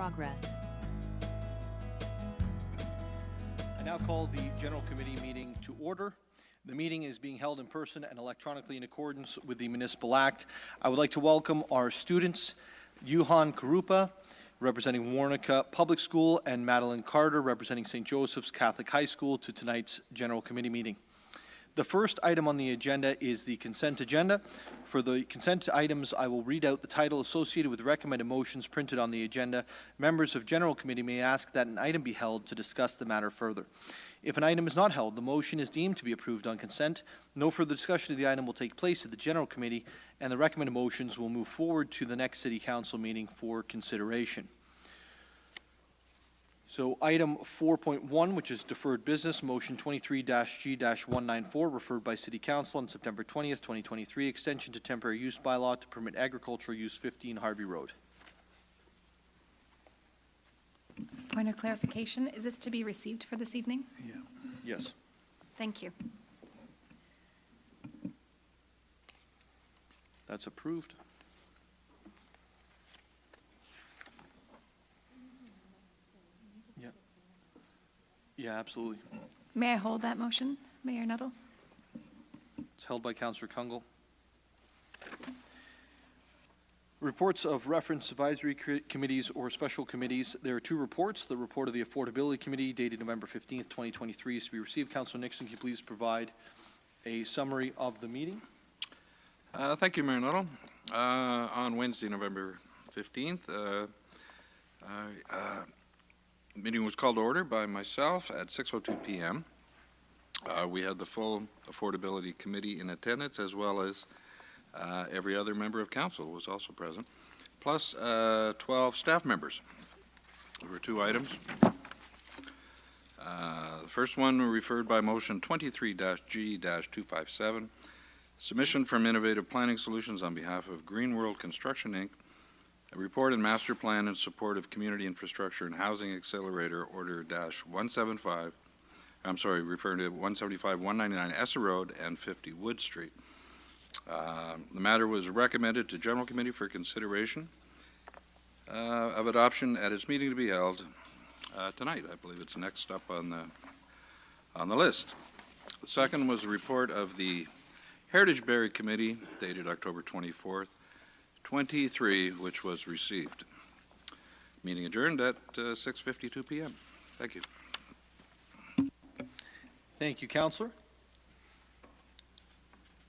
progress. I now call the General Committee meeting to order. The meeting is being held in person and electronically in accordance with the Municipal Act. I would like to welcome our students, Yuhan Karupa, representing Warnica Public School, and Madeline Carter, representing St. Joseph's Catholic High School, to tonight's General Committee meeting. The first item on the agenda is the consent agenda. For the consent items, I will read out the title associated with recommended motions printed on the agenda. Members of General Committee may ask that an item be held to discuss the matter further. If an item is not held, the motion is deemed to be approved on consent. No further discussion of the item will take place at the General Committee, and the recommended motions will move forward to the next City Council meeting for consideration. So item 4.1, which is deferred business, motion 23-G-194, referred by City Council on September 20th, 2023, extension to temporary use bylaw to permit agricultural use 15 Harvie Road. Point of clarification, is this to be received for this evening? Yeah. Yes. Thank you. That's approved. Yeah, absolutely. May I hold that motion, Mayor Nuttall? It's held by Councillor Kungle. Reports of reference advisory committees or special committees. There are two reports. The report of the Affordability Committee dated November 15th, 2023 is to be received. Councillor Nixon, can you please provide a summary of the meeting? Thank you, Mayor Nuttall. On Wednesday, November 15th, meeting was called to order by myself at 6:02 p.m. We had the full Affordability Committee in attendance, as well as every other member of council was also present, plus 12 staff members. There were two items. The first one referred by motion 23-G-257, submission from Innovative Planning Solutions on behalf of Greenworld Construction, Inc., a report and master plan in support of community infrastructure and housing accelerator order -175, referring to 175-199 Essa Road and 50 Wood Street. The matter was recommended to General Committee for consideration of adoption at its meeting to be held tonight. I believe it's next up on the list. The second was a report of the Heritage Barrie Committee dated October 24th, 23, which was received. Meeting adjourned at 6:52 p.m. Thank you. Thank you, Councillor.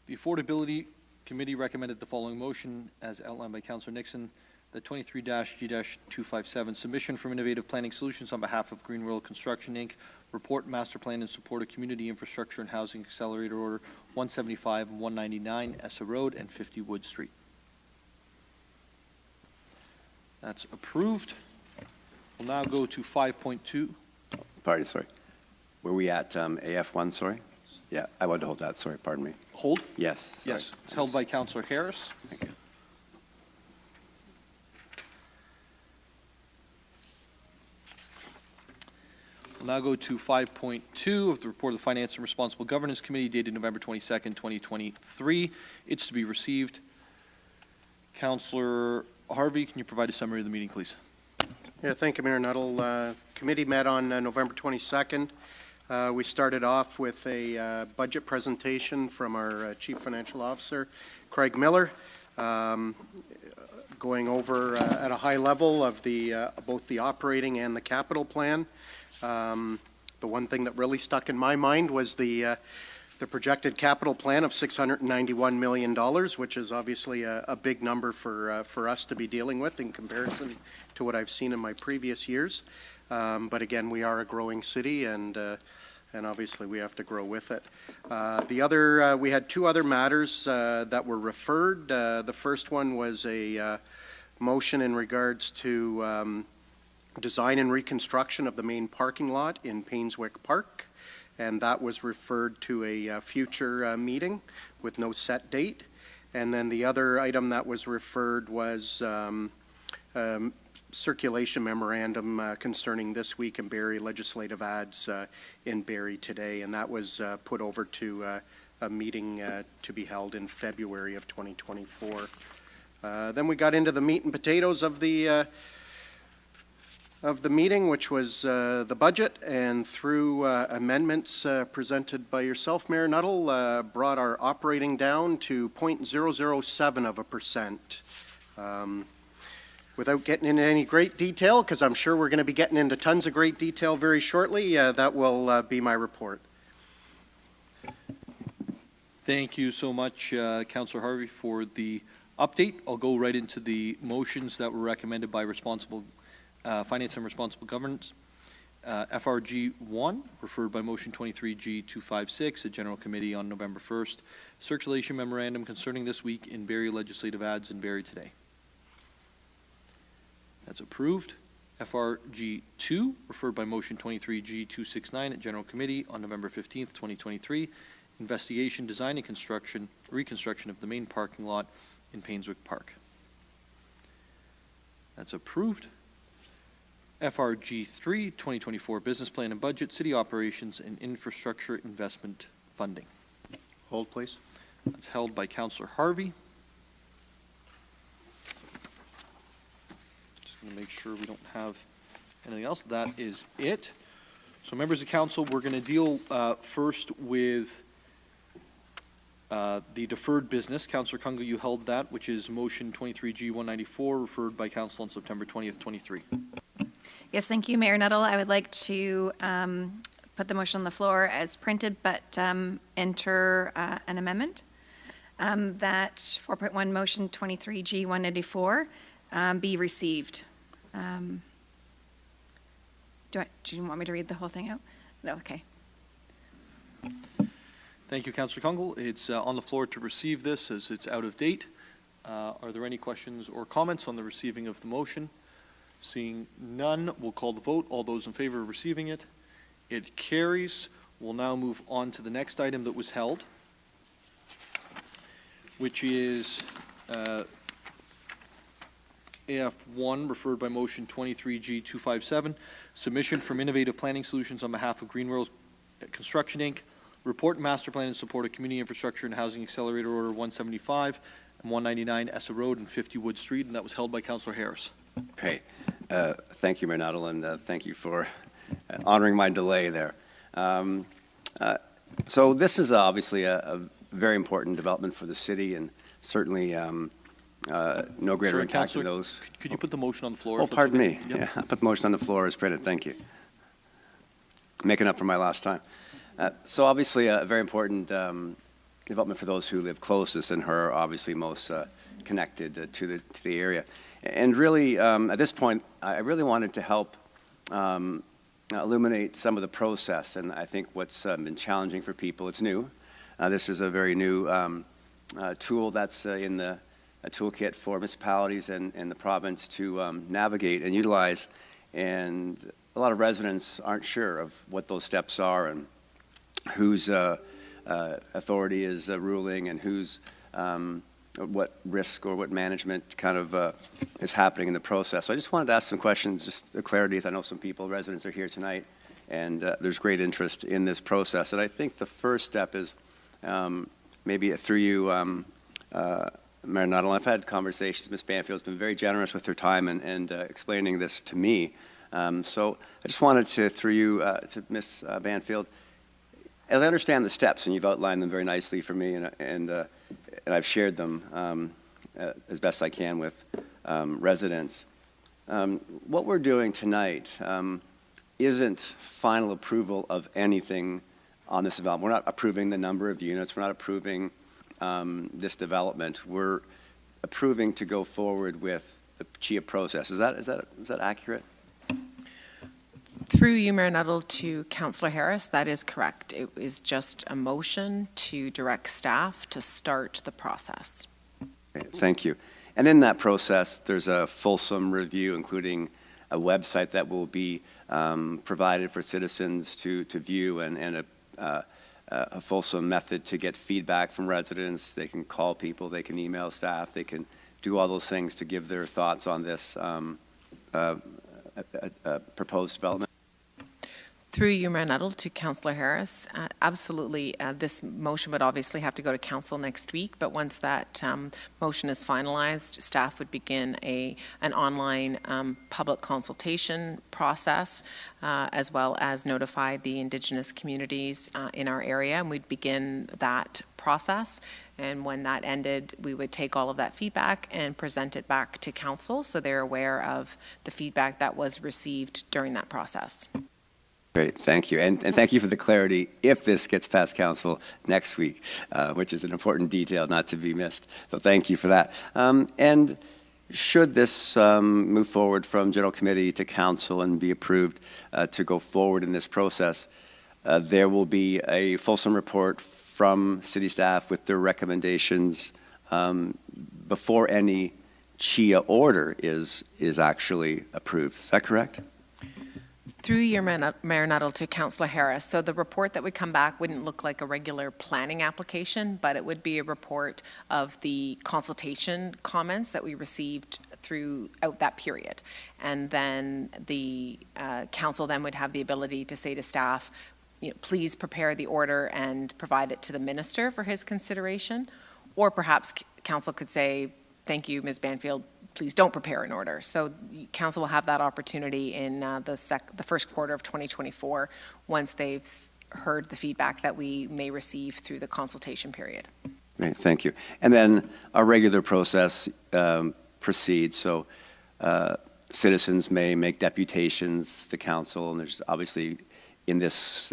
The Affordability Committee recommended the following motion as outlined by Councillor Nixon. The 23-G-257 submission from Innovative Planning Solutions on behalf of Greenworld Construction, Inc., report master plan in support of community infrastructure and housing accelerator order 175 and 199 Essa Road and 50 Wood Street. That's approved. We'll now go to 5.2. Pardon, sorry. Were we at AF1, sorry? Yeah, I want to hold that, sorry, pardon me. Hold? Yes. Sorry. Yes. It's held by Councillor Harris. Thank you. We'll now go to 5.2 of the report of the Finance and Responsible Governance Committee dated November 22nd, 2023. It's to be received. Councillor Harvie, can you provide a summary of the meeting, please? Yeah, thank you, Mayor Nuttall. Committee met on November 22nd. We started off with a budget presentation from our Chief Financial Officer, Craig Miller, going over at a high level of both the operating and the capital plan. The one thing that really stuck in my mind was the projected capital plan of $691 million, which is obviously a big number for us to be dealing with in comparison to what I've seen in my previous years. But again, we are a growing city, and obviously we have to grow with it. We had two other matters that were referred. The first one was a motion in regards to design and reconstruction of the main parking lot in Painswick Park, and that was referred to a future meeting with no set date. And then the other item that was referred was circulation memorandum concerning this week in Barrie, legislative ads in Barrie today, and that was put over to a meeting to be held in February of 2024. Then we got into the meat and potatoes of the of the meeting, which was the budget, and through amendments presented by yourself, Mayor Nuttall, brought our operating down to 0.007%. Without getting into any great detail, because I'm sure we're going to be getting into tons of great detail very shortly, that will be my report. Thank you so much, Councillor Harvie, for the update. I'll go right into the motions that were recommended by Finance and Responsible Governance. FRG 1, referred by motion 23G256, a general committee on November 1st. Circulation memorandum concerning this week in Barrie legislative ads in Barrie today. That's approved. FRG 2, referred by motion 23G269 at general committee on November 15th, 2023. Investigation, design, and reconstruction of the main parking lot in Painswick Park. That's approved. FRG 3, 2024 Business Plan and Budget, City Operations and Infrastructure Investment Funding. Hold, please. That's held by Councillor Harvie. Just going to make sure we don't have anything else. That is it. So members of council, we're going to deal first with the deferred business. Councillor Kungu, you held that, which is motion 23G194, referred by council on September 20th, 23. Yes, thank you, Mayor Nuttall. I would like to put the motion on the floor as printed, but enter an amendment that 4.1 motion 23G194 be received. Do you want me to read the whole thing out? No, okay. Thank you, Councillor Kungu. It's on the floor to receive this as it's out of date. Are there any questions or comments on the receiving of the motion? Seeing none, we'll call the vote. All those in favor of receiving it? It carries. We'll now move on to the next item that was held, which is AF1, referred by motion 23G257, submission from Innovative Planning Solutions on behalf of Greenworld Construction, Inc., report master plan in support of Community Infrastructure and Housing Accelerator Order 175 and 199 Essa Road and 50 Wood Street, and that was held by Councillor Harris. Great. Thank you, Mayor Nuttall, and thank you for honoring my delay there. So this is obviously a very important development for the city, and certainly no greater Sorry, impact Councillor, than those. Could you put the motion on the floor? Oh, if that's pardon okay? me. Yep. Yeah, I put the motion on the floor as printed. Thank you. Making up for my last time. So obviously a very important development for those who live closest and who are obviously most connected to the area. And really, at this point, I really wanted to help illuminate some of the process. And I think what's been challenging for people, it's new. This is a very new tool that's in the toolkit for municipalities and the province to navigate and utilize. And a lot of residents aren't sure of what those steps are and whose authority is ruling and whose what risk or what management kind of is happening in the process. So I just wanted to ask some questions, just clarity, as I know some people, residents are here tonight, and there's great interest in this process. And I think the first step is maybe through you, Mayor Nuttall. I've had conversations. Ms. Banfield's been very generous with her time and explaining this to me. So I just wanted to, through you, to Ms. Banfield, as I understand the steps, and you've outlined them very nicely for me, and I've shared them as best I can with residents. What we're doing tonight isn't final approval of anything on this development. We're not approving the number of units. We're not approving this development. We're approving to go forward with the CHIA process. Is that accurate? Through you, Mayor Nuttall, to Councillor Harris, that is correct. It is just a motion to direct staff to start the process. Okay, thank you. And in that process, there's a fulsome review, including a website that will be provided for citizens to view, and a fulsome method to get feedback from residents. They can call people, they can email staff, they can do all those things to give their thoughts on this proposed development. Through you, Mayor Nuttall, to Councillor Harris. Absolutely, this motion would obviously have to go to council next week, but once that motion is finalized, staff would begin an online public consultation process, as well as notify the Indigenous communities in our area, and we'd begin that process. And when that ended, we would take all of that feedback and present it back to council, so they're aware of the feedback that was received during that process. Great, thank you. And thank you for the clarity if this gets past council next week, which is an important detail not to be missed. So thank you for that. And should this move forward from general committee to council and be approved to go forward in this process, there will be a fulsome report from city staff with their recommendations before any CHIA order is actually approved. Is that correct? Through your Mayor Nuttall to Councillor Harris. So the report that would come back wouldn't look like a regular planning application, but it would be a report of the consultation comments that we received throughout that period. And then the council then would have the ability to say to staff, please prepare the order and provide it to the minister for his consideration. Or perhaps council could say, thank you, Ms. Banfield, please don't prepare an order. So council will have that opportunity in the first quarter of 2024 once they've heard the feedback that we may receive through the consultation period. Great, thank you. And then our regular process proceeds. So citizens may make deputations to council, and there's obviously in this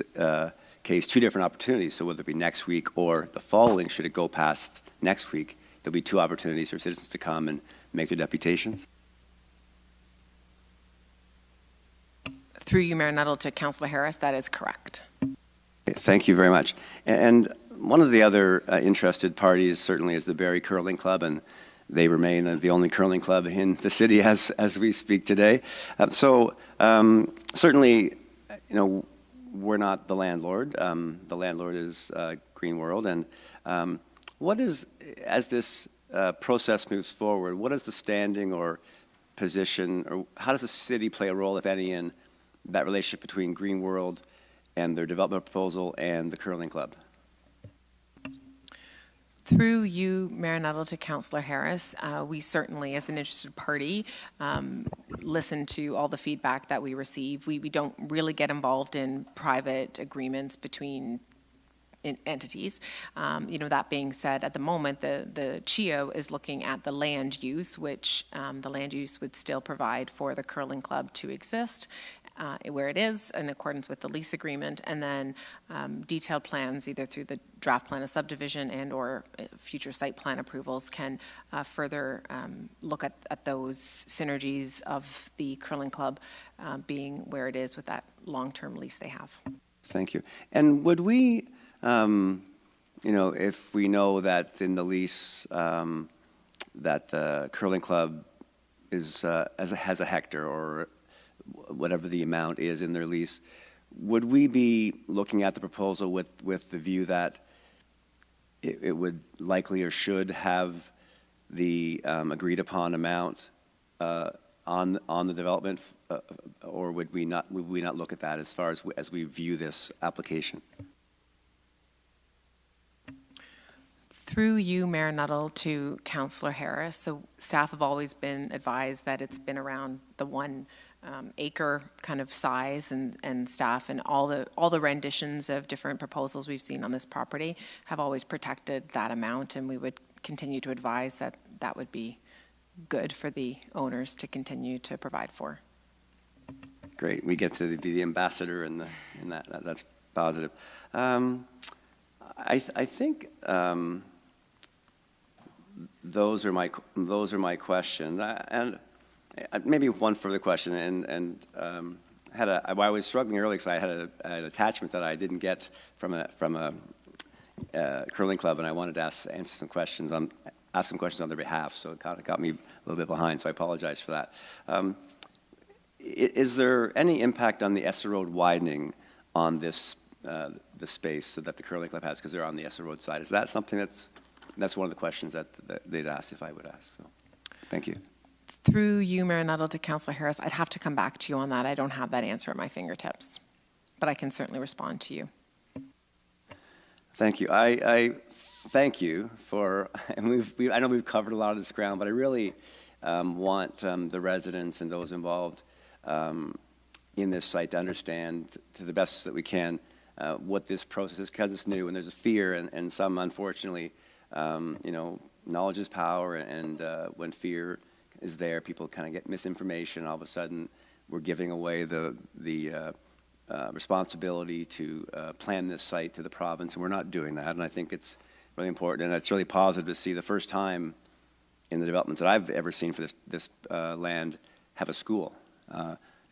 case 2 different opportunities. So whether it be next week or the following, should it go past next week, there'll be 2 opportunities for citizens to come and make their deputations. Through you, Mayor Nuttall, to Councillor Harris, that is correct. Okay, thank you very much. And one of the other interested parties certainly is the Barrie Curling Club, and they remain the only curling club in the city as we speak today. Certainly, we're not the landlord. The landlord is Greenworld, and what is, as this process moves forward, what is the standing or position, or how does the city play a role, if any, in that relationship between Greenworld and their development proposal and the curling club? Through you, Mayor Nuttall, to Councillor Harris, we certainly, as an interested party, listen to all the feedback that we receive. We don't really get involved in private agreements between entities. That being said, at the moment, the CHIA is looking at the land use, which the land use would still provide for the curling club to exist where it is in accordance with the lease agreement, and then detailed plans either through the draft plan of subdivision and or future site plan approvals can further look at those synergies of the curling club being where it is with that long-term lease they have. Thank you. And would we if we know that in the lease that the curling club is has a hectare or whatever the amount is in their lease, would we be looking at the proposal with the view that it would likely or should have the agreed upon amount on the development, or would we not look at that as far as we view this application? Through you, Mayor Nuttall, to Councillor Harris. So staff have always been advised that it's been around the 1 acre kind of size, and staff and all the renditions of different proposals we've seen on this property have always protected that amount, and we would continue to advise that that would be good for the owners to continue to provide for. Great, we get to be the ambassador in that's positive. I think those are my questions, and maybe one further question. And I was struggling earlier because I had an attachment that I didn't get from a curling club, and I wanted to ask some questions on their behalf. So it kind of got me a little bit behind. So I apologize for that. Is there any impact on the Essa Road widening on this the space that the curling club has, because they're on the Essa Road side? Is that something that's one of the questions that they'd ask if I would ask? So, thank you. Through you, Mayor Nuttall, to Councillor Harris, I'd have to come back to you on that. I don't have that answer at my fingertips. but I can certainly respond to you. Thank you. I thank you for, and I know we've covered a lot of this ground, but I really want the residents and those involved in this site to understand to the best that we can what this process is, because it's new and there's a fear, and some, unfortunately, knowledge is power, and when fear is there, people kind of get misinformation. All of a sudden, we're giving away the responsibility to plan this site to the province, and we're not doing that. And I think it's really important, and it's really positive to see the first time in the developments that I've ever seen for this land have a school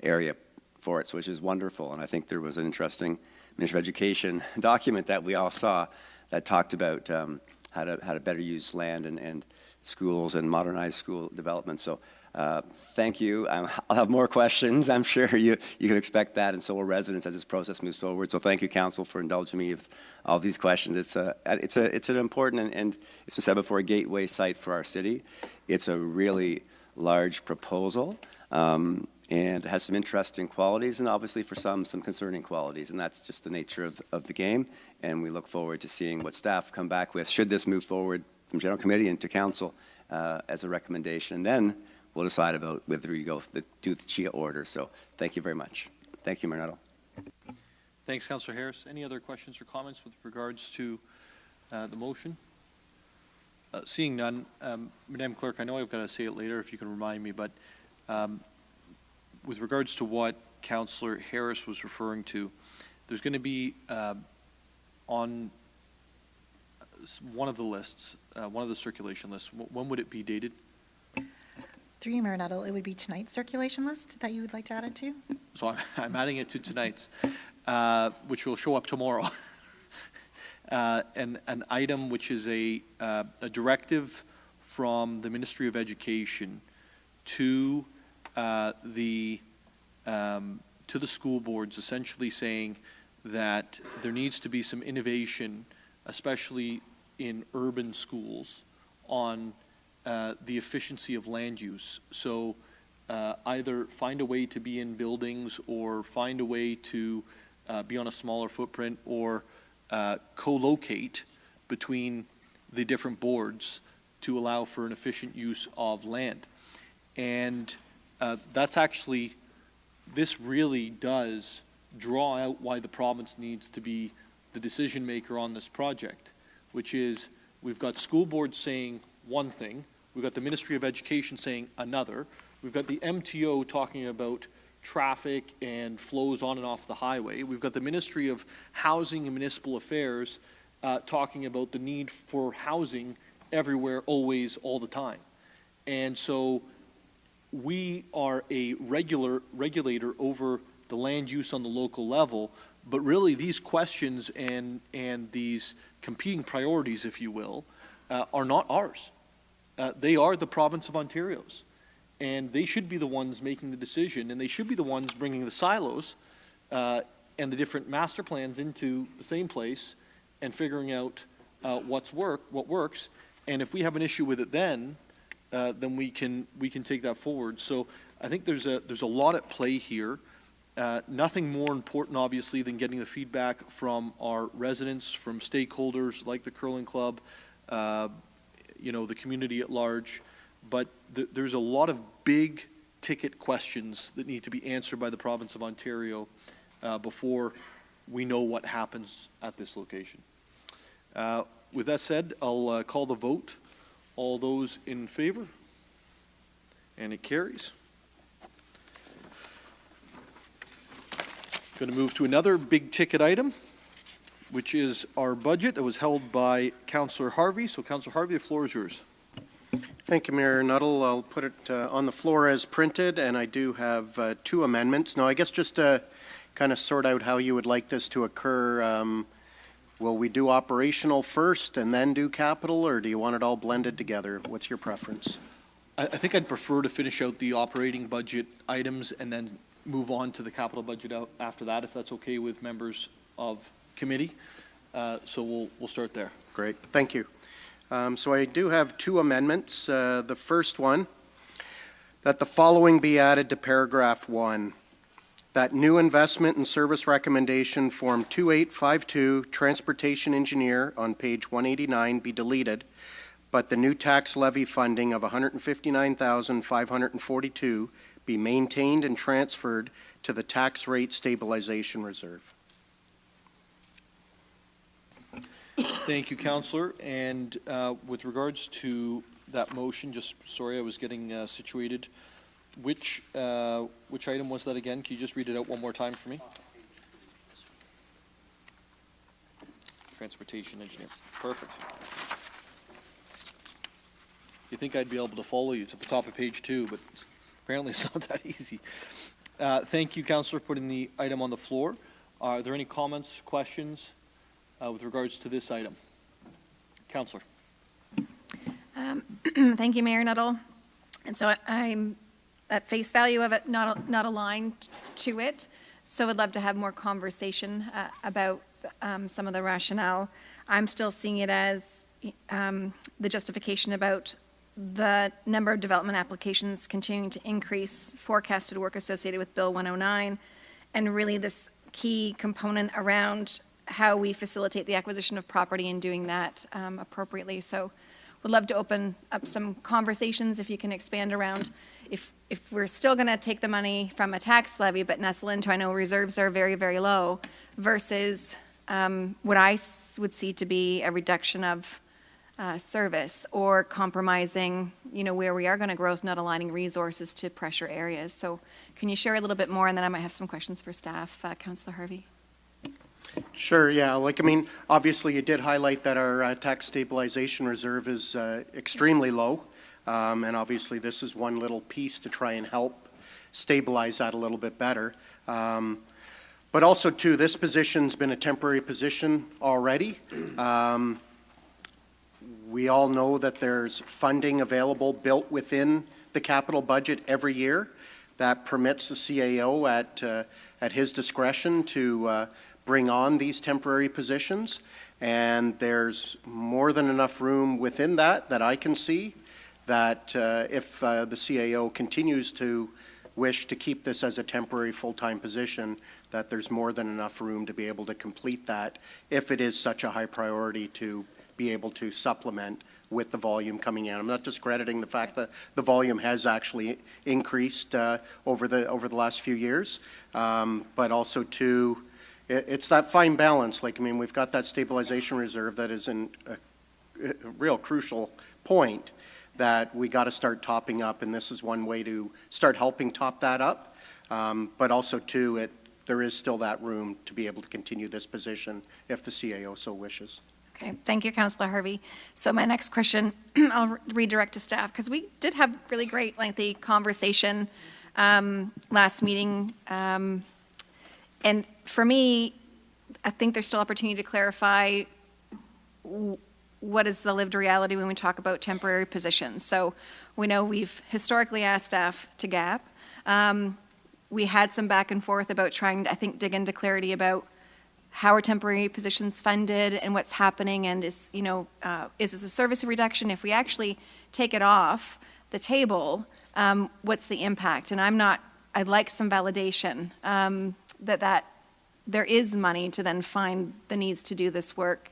area for it, so which is wonderful. And I think there was an interesting Ministry of Education document that we all saw that talked about how to better use land and schools and modernize school development. So thank you. I'll have more questions. I'm sure you can expect that, and so will residents as this process moves forward. So thank you, Council, for indulging me with all these questions. It's an important and it's been said before, a gateway site for our city. It's a really large proposal, and it has some interesting qualities, and obviously for some concerning qualities, and that's just the nature of the game. And we look forward to seeing what staff come back with, should this move forward from General Committee into Council as a recommendation. And then we'll decide about whether you do the CHIA order. So thank you very much. Thank you, Mayor Nuttall. Thanks, Councillor Harris. Any other questions or comments with regards to the motion? Seeing none, Madam Clerk, I know I've got to say it later if you can remind me, but with regards to what Councillor Harris was referring to, there's going to be on one of the lists, one of the circulation lists, when would it be dated? Through you, Mayor Nuttall, it would be tonight's circulation list that you would like to add it to? So I'm adding it to tonight's, which will show up tomorrow. An item which is a directive from the Ministry of Education to the school boards, essentially saying that there needs to be some innovation, especially in urban schools, on the efficiency of land use. So either find a way to be in buildings, or find a way to be on a smaller footprint, or co-locate between the different boards to allow for an efficient use of land. And that's actually, this really does draw out why the province needs to be the decision maker on this project, which is we've got school boards saying one thing, we've got the Ministry of Education saying another, we've got the MTO talking about traffic and flows on and off the highway, we've got the Ministry of Housing and Municipal Affairs talking about the need for housing everywhere, always, all the time. And so we are a regulator over the land use on the local level, but really these questions and these competing priorities, if you will, are not ours. They are the province of Ontario's, and they should be the ones making the decision, and they should be the ones bringing the silos and the different master plans into the same place and figuring out what works. And if we have an issue with it, then we can take that forward. So I think there's a lot at play here. Nothing more important, obviously, than getting the feedback from our residents, from stakeholders like the Curling Club, the community at large. But there's a lot of big ticket questions that need to be answered by the province of Ontario before we know what happens at this location. With that said, I'll call the vote. All those in favor? And it carries. Going to move to another big ticket item, which is our budget that was held by Councillor Harvie. So Councillor Harvie, the floor is yours. Thank you, Mayor Nuttall. I'll put it on the floor as printed, and I do have two amendments. Now, I guess just to kind of sort out how you would like this to occur, will we do operational first and then do capital, or do you want it all blended together? What's your preference? I think I'd prefer to finish out the operating budget items and then move on to the capital budget out after that, if that's okay with members of committee. So we'll start there. Great, thank you. So I do have two amendments. The first one, that the following be added to paragraph 1. that new investment and service recommendation Form 2852, Transportation Engineer on page 189 be deleted, but the new tax levy funding of $159,542 be maintained and transferred to the Tax Rate Stabilization Reserve. Thank you, Councillor. And with regards to that motion, just, sorry, I was getting situated. Which item was that again? Can you just read it out one more time for me? Transportation Engineer. Perfect. You think I'd be able to follow you to the top of page 2, but apparently it's not that easy. Thank you, Councillor, for putting the item on the floor. Are there any comments, questions with regards to this item? Councillor. Thank you, Mayor Nuttall. And so I'm at face value of it, not aligned to it. So would love to have more conversation about some of the rationale. I'm still seeing it as the justification about the number of development applications continuing to increase, forecasted work associated with Bill 109, and really this key component around how we facilitate the acquisition of property and doing that appropriately. So would love to open up some conversations if you can expand around if we're still going to take the money from a tax levy but nestle into, I know reserves are very, very low, versus what I would see to be a reduction of service or compromising, where we are going to growth, not aligning resources to pressure areas. So can you share a little bit more, and then I might have some questions for staff. Councillor Harvie. Sure, yeah. Obviously you did highlight that our tax stabilization reserve is extremely low. And obviously this is one little piece to try and help stabilize that a little bit better. But also too, this position's been a temporary position already. We all know that there's funding available built within the capital budget every year that permits the CAO at his discretion to bring on these temporary positions, and there's more than enough room within that I can see that if the CAO continues to wish to keep this as a temporary full-time position, that there's more than enough room to be able to complete that if it is such a high priority to be able to supplement with the volume coming in. I'm not discrediting the fact that the volume has actually increased over the last few years, but also too, it's that fine balance. We've got that stabilization reserve that is in a real crucial point that we got to start topping up, and this is one way to start helping top that up. But also too, there is still that room to be able to continue this position if the CAO so wishes. Okay, thank you, Councillor Harvie. So my next question, I'll redirect to staff, because we did have really great lengthy conversation last meeting. And for me, I think there's still opportunity to clarify what is the lived reality when we talk about temporary positions. So we know we've historically asked staff to gap. We had some back and forth about trying to, I think, dig into clarity about how are temporary positions funded and what's happening, and is this a service reduction? If we actually take it off the table, what's the impact? And I'd like some validation that there is money to then find the needs to do this work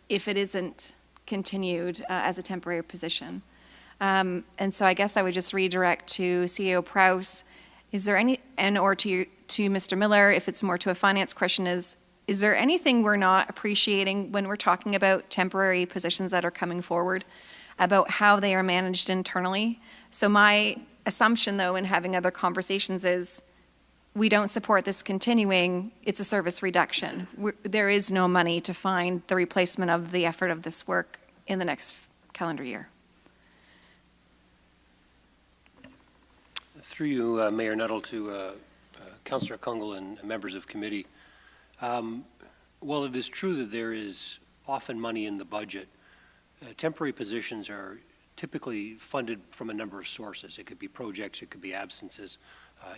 if it isn't continued as a temporary position. And so I guess I would just redirect to CEO Prowse. Is there any, or to Mr. Miller, if it's more to a finance question, is there anything we're not appreciating when we're talking about temporary positions that are coming forward about how they are managed internally? So my assumption, though, in having other conversations is we don't support this continuing, it's a service reduction. There is no money to find the replacement of the effort of this work in the next calendar year. Through you, Mayor Nuttall, to Councillor Kungle and members of committee. While it is true that there is often money in the budget, temporary positions are typically funded from a number of sources. It could be projects, it could be absences,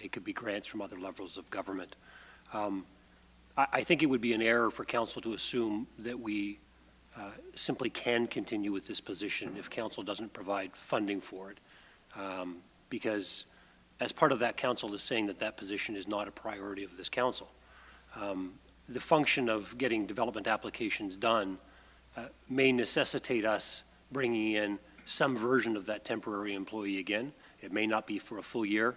it could be grants from other levels of government. I think it would be an error for council to assume that we simply can continue with this position if council doesn't provide funding for it. Because as part of that, council is saying that that position is not a priority of this council. The function of getting development applications done may necessitate us bringing in some version of that temporary employee again. It may not be for a full year.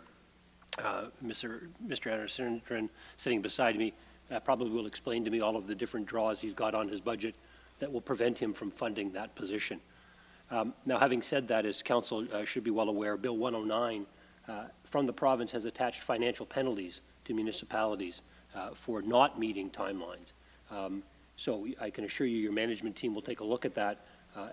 Mr. Anderson, sitting beside me, probably will explain to me all of the different draws he's got on his budget that will prevent him from funding that position. Now, having said that, as council should be well aware, Bill 109 from the province has attached financial penalties to municipalities for not meeting timelines. So I can assure you your management team will take a look at that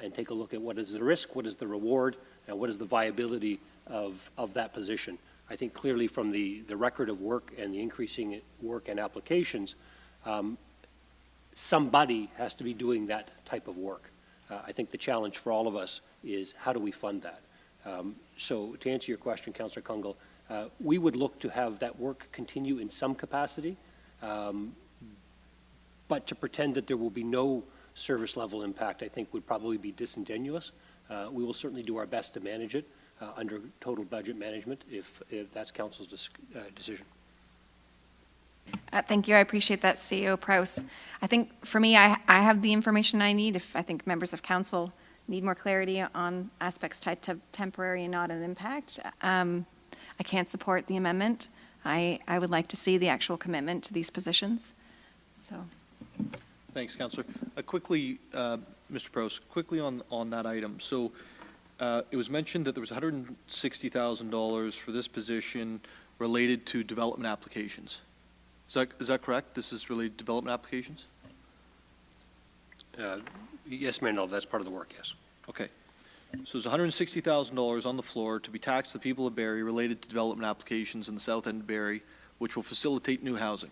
and take a look at what is the risk, what is the reward, and what is the viability of that position. I think clearly from the record of work and the increasing work and applications, somebody has to be doing that type of work. I think the challenge for all of us is how do we fund that? So to answer your question, Councillor Kungle, we would look to have that work continue in some capacity, but to pretend that there will be no service level impact, I think would probably be disingenuous. We will certainly do our best to manage it under total budget management if that's council's decision. Thank you. I appreciate that, CEO Prowse. I think for me, I have the information I need. If I think members of council need more clarity on aspects tied to temporary and not an impact, I can't support the amendment. I would like to see the actual commitment to these positions. So. Thanks, Councillor. Quickly, Mr. Prowse, quickly on that item. So it was mentioned that there was $160,000 for this position related to development applications. Is that correct? This is related to development applications? Yes, Mayor Null, that's part of the work, yes. Okay. So there's $160,000 on the floor to be taxed to the people of Barrie related to development applications in the south end of Barrie, which will facilitate new housing.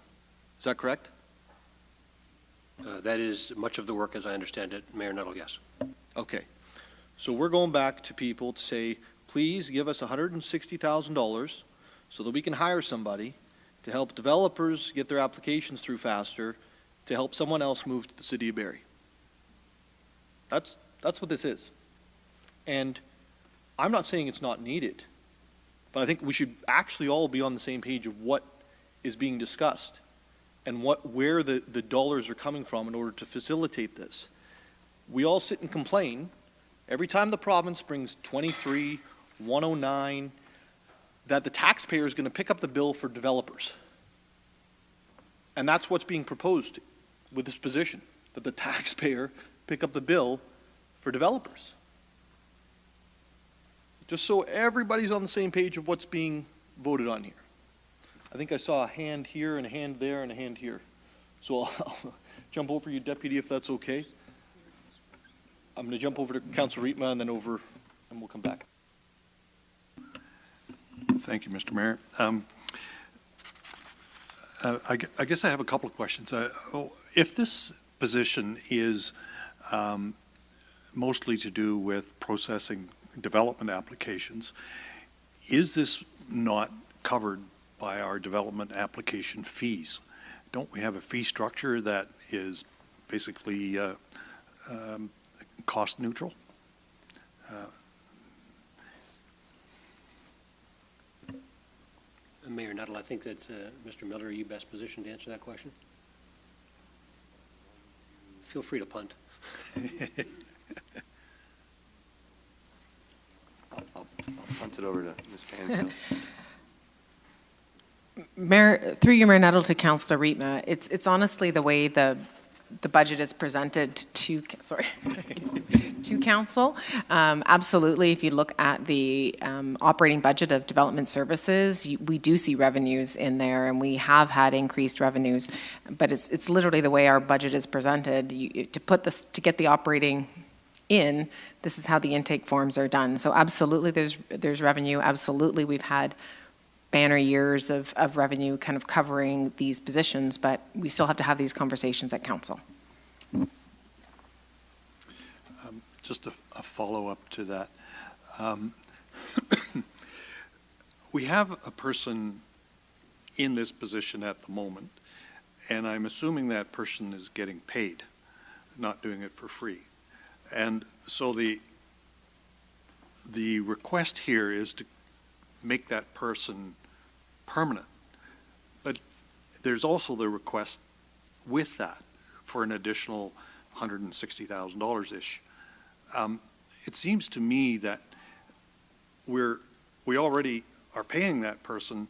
Is that correct? That is much of the work, as I understand it, Mayor Nuttall, yes. Okay. So we're going back to people to say, please give us $160,000 so that we can hire somebody to help developers get their applications through faster, to help someone else move to the city of Barrie. That's what this is. And I'm not saying it's not needed, but I think we should actually all be on the same page of what is being discussed and where the dollars are coming from in order to facilitate this. We all sit and complain every time the province brings 23, 109, that the taxpayer is going to pick up the bill for developers. And that's what's being proposed with this position, that the taxpayer pick up the bill for developers. Just so everybody's on the same page of what's being voted on here. I think I saw a hand here and a hand there and a hand here. So I'll jump over you, Deputy, if that's okay. I'm going to jump over to Councillor Rietma and then over, and we'll come back. Thank you, Mr. Mayor. I guess I have a couple of questions. If this position is mostly to do with processing development applications, is this not covered by our development application fees? Don't we have a fee structure that is basically cost neutral? Mayor Nuttall, I think that Mr. Miller, are you best positioned to answer that question? Feel free to punt. I'll punt it over to Ms. Panfield. Mayor, through you, Mayor Nuttall, to Councillor Rietma, it's honestly the way the budget is presented to council. Absolutely, if you look at the operating budget of development services, we do see revenues in there, and we have had increased revenues. But it's literally the way our budget is presented. To get the operating in, this is how the intake forms are done. So absolutely, there's revenue. Absolutely, we've had banner years of revenue kind of covering these positions, but we still have to have these conversations at council. Just a follow-up to that. We have a person in this position at the moment, and I'm assuming that person is getting paid, not doing it for free. And so the request here is make that person permanent. But there's also the request with that for an additional $160,000-ish. It seems to me that we already are paying that person.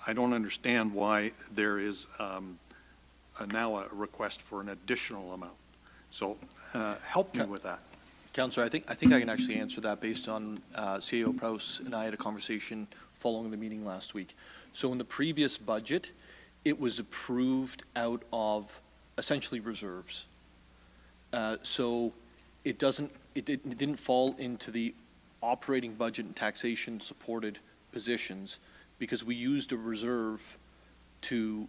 I don't understand why there is now a request for an additional amount. So help me with that. Councillor, I think I can actually answer that based on CAO Prowse and I had a conversation following the meeting last week. So in the previous budget, it was approved out of essentially reserves. So it didn't fall into the operating budget and taxation supported positions because we used a reserve to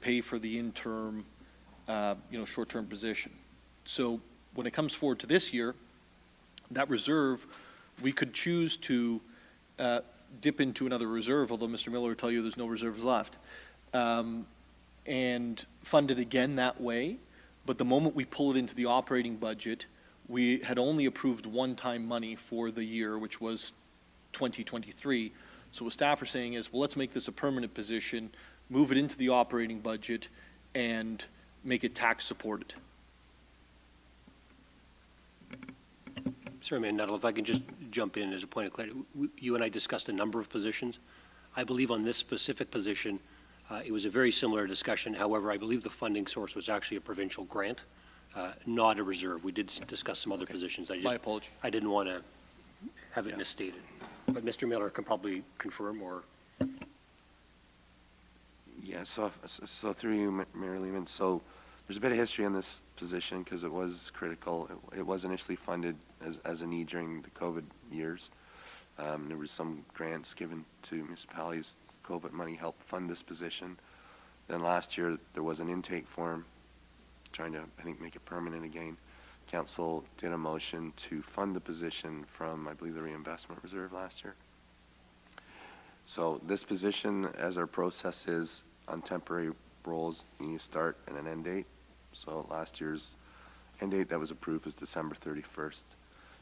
pay for the interim, short-term position. So when it comes forward to this year, that reserve, we could choose to dip into another reserve, although Mr. Miller will tell you there's no reserves left, and fund it again that way. But the moment we pull it into the operating budget, we had only approved one-time money for the year, which was 2023. So what staff are saying is, well, let's make this a permanent position, move it into the operating budget, and make it tax supported. Sorry, Mayor Nuttall, if I can just jump in as a point of clarity. You and I discussed a number of positions. I believe on this specific position, it was a very similar discussion. However, I believe the funding source was actually a provincial grant, not a reserve. We did discuss some other positions. My apology. I didn't want to have it misstated. But Mr. Miller can probably confirm or... Yeah, so through you, Mayor Lehman, so there's a bit of history on this position because it was critical. It was initially funded as a need during the COVID years. There was some grants given to municipalities. COVID money helped fund this position. Then last year there was an intake form trying to, I think, make it permanent again. Council did a motion to fund the position from, I believe, the reinvestment reserve last year. So this position, as our process is on temporary roles, you need to start and an end date. So last year's end date that was approved was December 31st.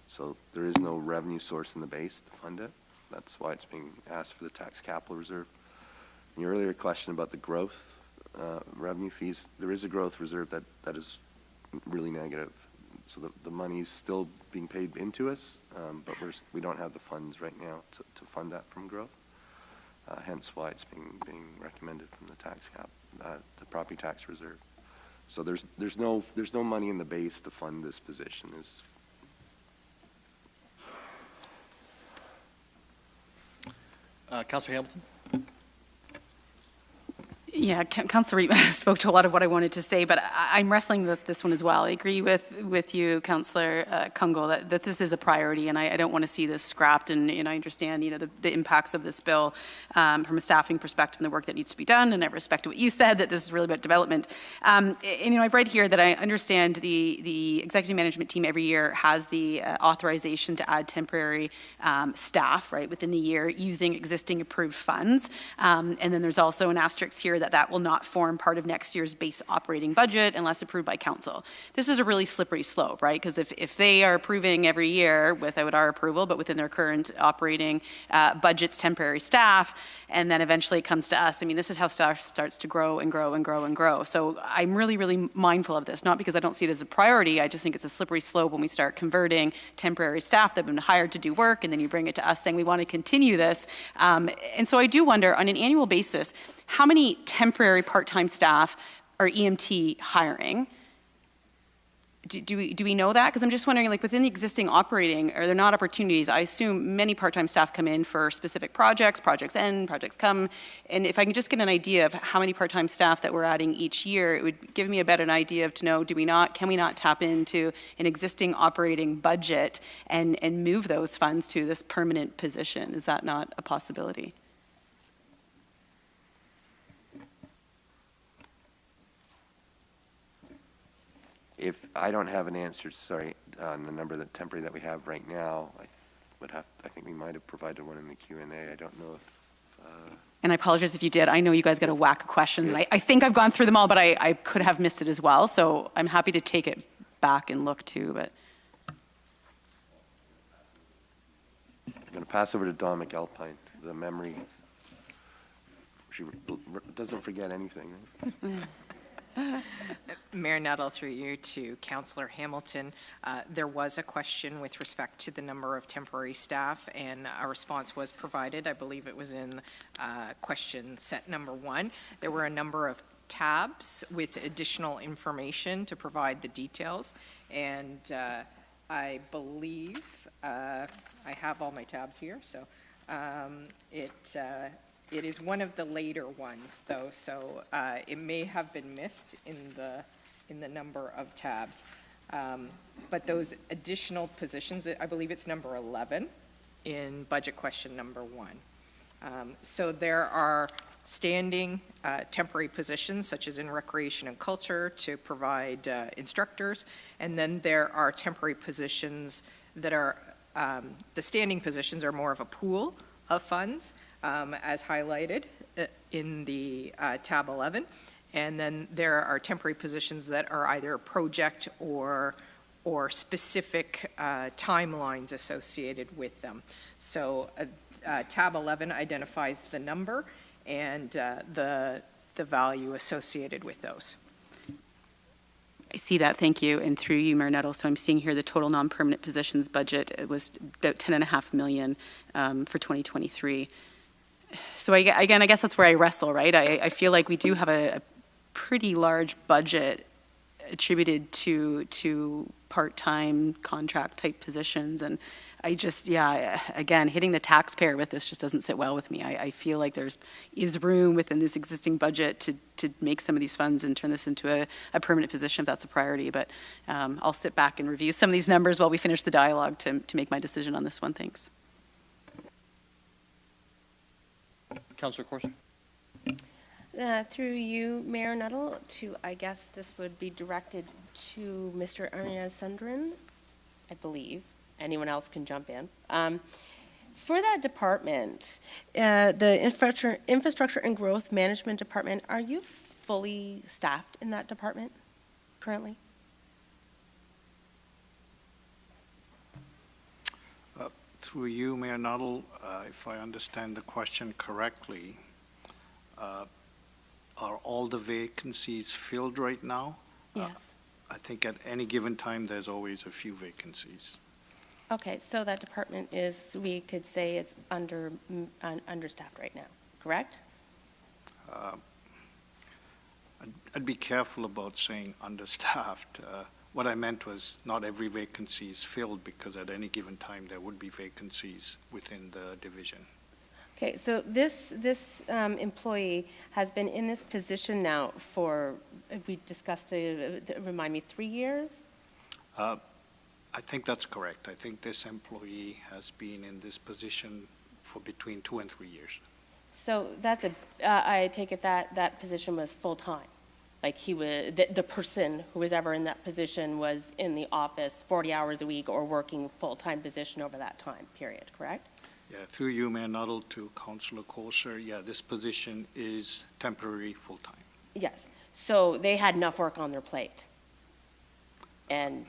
So there is no revenue source in the base to fund it. That's why it's being asked for the tax capital reserve. And your earlier question about the growth revenue fees, there is a growth reserve that is really negative. So the money's still being paid into us, but we don't have the funds right now to fund that from growth. Hence why it's being recommended from the tax cap, the property tax reserve. So there's no money in the base to fund this position. Councillor Hamilton? Yeah, Councillor Reid spoke to a lot of what I wanted to say, but I'm wrestling with this one as well. I agree with you, Councillor Kungl, that this is a priority, and I don't want to see this scrapped. And I understand, the impacts of this bill from a staffing perspective and the work that needs to be done. And I respect what you said, that this is really about development. And I've read here that I understand the executive management team every year has the authorization to add temporary staff, right, within the year using existing approved funds. And then there's also an asterisk here that will not form part of next year's base operating budget unless approved by council. This is a really slippery slope, right? Because if they are approving every year without our approval, but within their current operating budgets, temporary staff, and then eventually it comes to us, this is how staff starts to grow and grow and grow and grow. So I'm really, really mindful of this, not because I don't see it as a priority. I just think it's a slippery slope when we start converting temporary staff that have been hired to do work, and then you bring it to us saying we want to continue this. And so I do wonder, on an annual basis, how many temporary part-time staff are EMT hiring? Do we know that? Because I'm just wondering, within the existing operating, are there not opportunities? I assume many part-time staff come in for specific projects end, projects come. And if I can just get an idea of how many part-time staff that we're adding each year, it would give me a better idea to know, can we not tap into an existing operating budget and move those funds to this permanent position? Is that not a possibility? If I don't have an answer, sorry, on the number that temporary that we have right now, I think we might have provided one in the Q&A. I don't know if... And I apologize if you did. I know you guys got a whack of questions, and I think I've gone through them all, but I could have missed it as well. So I'm happy to take it back and look too, but... I'm going to pass over to Don McAlpine. the memory. She doesn't forget anything. Right? Mayor Nuttall, through you to Councillor Hamilton, there was a question with respect to the number of temporary staff, and a response was provided. I believe it was in question set number 1. There were a number of tabs with additional information to provide the details, and I believe I have all my tabs here, so it is one of the later ones, though, so it may have been missed in the number of tabs. But those additional positions, I believe it's number 11 in budget question number 1. So there are standing temporary positions, such as in recreation and culture, to provide instructors, and then there are temporary positions that are, the standing positions are more of a pool of funds, as highlighted in the tab 11. And then there are temporary positions that are either project or specific timelines associated with them. So tab 11 identifies the number and the value associated with those. I see that, thank you, and through you, Mayor Nuttall, so I'm seeing here the total non-permanent positions budget, it was about $10.5 million for 2023. So I guess that's where I wrestle, right? I feel like we do have a pretty large budget attributed to part-time contract type positions, and I just, again, hitting the taxpayer with this just doesn't sit well with me. I feel like there is room within this existing budget to make some of these funds and turn this into a permanent position if that's a priority, but I'll sit back and review some of these numbers while we finish the dialogue to make my decision on this one. Thanks. Councillor Corser. Through you, Mayor Nuttall, I guess this would be directed to Mr. Arnasundran, I believe. Anyone else can jump in. For that department, the Infrastructure and Growth Management Department, are you fully staffed in that department currently? Through you, Mayor Nuttall, if I understand the question correctly, are all the vacancies filled right now? Yes. I think at any given time, there's always a few vacancies. Okay, so that department is, we could say it's understaffed right now, correct? I'd be careful about saying understaffed. What I meant was not every vacancy is filled, because at any given time there would be vacancies within the division. Okay, so this employee has been in this position now for, we discussed, remind me, 3 years? I think that's correct. I think this employee has been in this position for between 2 and 3 years. So that's I take it that position was full-time? Like he was, the person who was ever in that position was in the office 40 hours a week or working full-time position over that time period, correct? Yeah, through you, Mayor Nuttall, to Councillor Corser, yeah, this position is temporary full-time. Yes. So they had enough work on their plate. And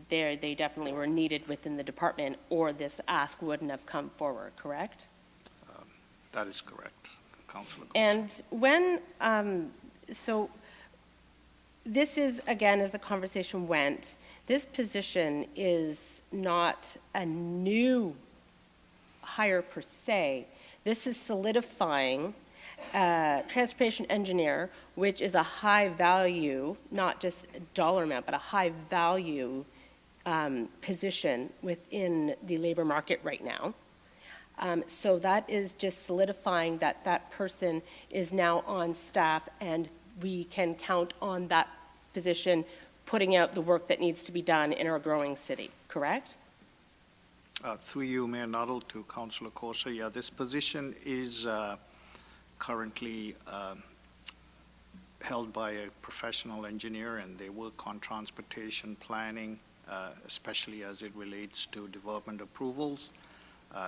they definitely were needed within the department, or this ask wouldn't have come forward, correct? That is correct, Councillor Corser. And when, so this is, again, as the conversation went, this position is not a new hire per se. This is solidifying transportation engineer, which is a high value, not just a dollar amount, but a high value position within the labor market right now. So that is just solidifying that that person is now on staff, and we can count on that position putting out the work that needs to be done in our growing city, correct? Through you, Mayor Nuttall, to Councillor Corser, yeah, this position is currently held by a professional engineer, and they work on transportation planning, especially as it relates to development approvals.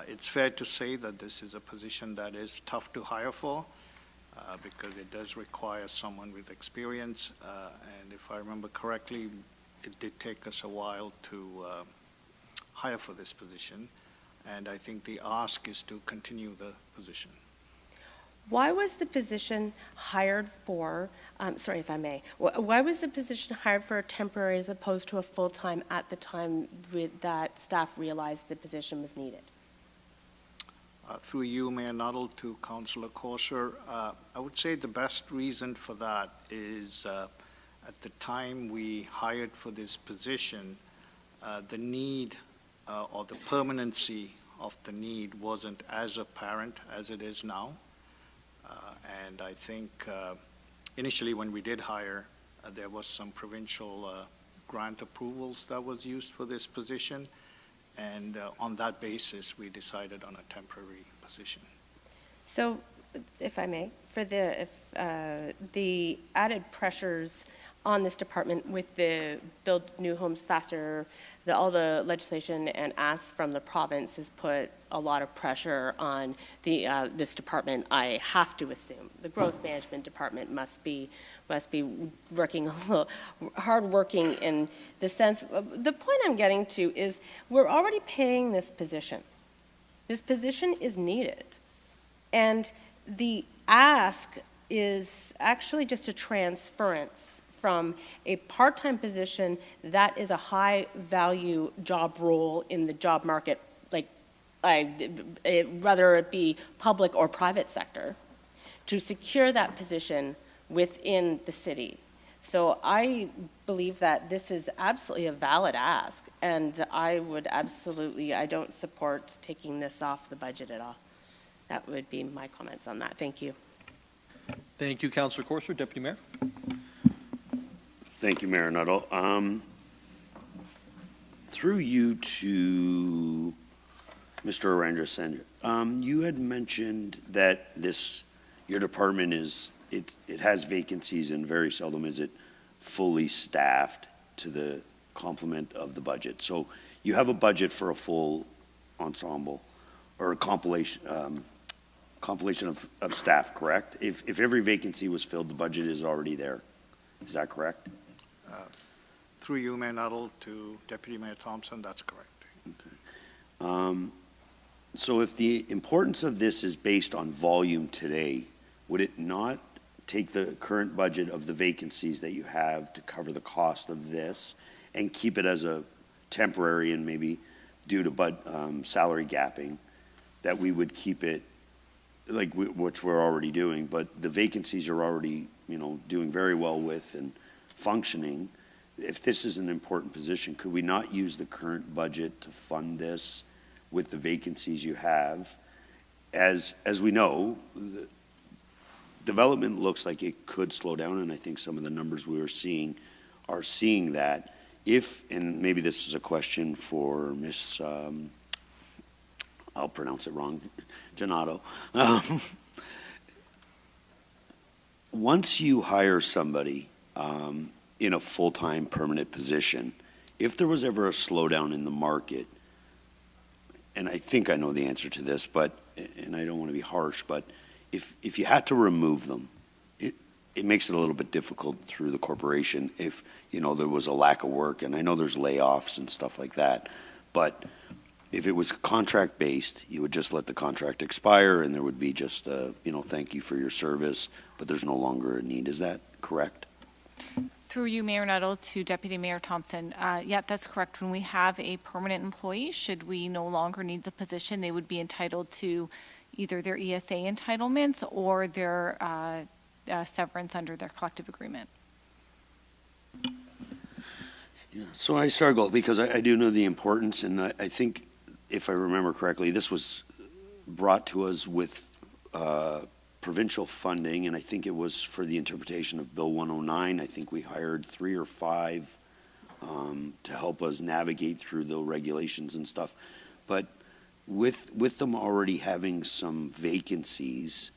It's fair to say that this is a position that is tough to hire for because it does require someone with experience, and if I remember correctly, it did take us a while to hire for this position. and I think the ask is to continue the position. Why was the position hired for, sorry if I may, why was the position hired for a temporary as opposed to a full-time at the time that staff realized the position was needed? Through you, Mayor Nuttall, to Councillor Courser, I would say the best reason for that is at the time we hired for this position, the need or the permanency of the need wasn't as apparent as it is now. And I think initially when we did hire, there was some provincial grant approvals that was used for this position. And on that basis, we decided on a temporary position. So, if I may, for the added pressures on this department with the build new homes faster, all the legislation and asks from the province has put a lot of pressure on this department. I have to assume the growth management department must be working a little hard working in the sense. The point I'm getting to is we're already paying this position. This position is needed, and the ask is actually just a transference from a part-time position that is a high-value job role in the job market, like whether it be public or private sector, to secure that position within the city. So I believe that this is absolutely a valid ask, and I don't support taking this off the budget at all. That would be my comments on that. Thank you. Thank you, Councillor Courser. Deputy Mayor. Thank you, Mayor Nuttall. Through you to Mr. Arendra, you had mentioned that your department it has vacancies and very seldom is it fully staffed to the complement of the budget. So you have a budget for a full ensemble or a compilation of staff, correct? If every vacancy was filled, the budget is already there. Is that correct? Through you, Mayor Nuttall, to Deputy Mayor Thompson, that's correct. Okay. So if the importance of this is based on volume today, would it not take the current budget of the vacancies that you have to cover the cost of this and keep it as a temporary and maybe due to salary gapping, that we would keep it like which we're already doing, but the vacancies are already, doing very well with and functioning. If this is an important position, could we not use the current budget to fund this with the vacancies you have? As we know, the development looks like it could slow down, and I think some of the numbers we are seeing that. And maybe this is a question for Miss, I'll pronounce it wrong, Donato. Once you hire somebody in a full-time permanent position, if there was ever a slowdown in the market, and I think I know the answer to this, and I don't want to be harsh, but if you had to remove them, it makes it a little bit difficult through the corporation if, there was a lack of work, and I know there's layoffs and stuff like that, but if it was contract-based, you would just let the contract expire, and there would be just thank you for your service, but there's no longer a need. Is that correct? Through you, Mayor Nuttall, to Deputy Mayor Thompson. Yeah, that's correct. When we have a permanent employee, should we no longer need the position, they would be entitled to either their ESA entitlements or their severance under their collective agreement. Yeah, so I struggle because I do know the importance, and I think, if I remember correctly, this was brought to us with provincial funding, and I think it was for the interpretation of Bill 109. I think we hired 3 or 5 to help us navigate through the regulations and stuff. But with them already having some vacancies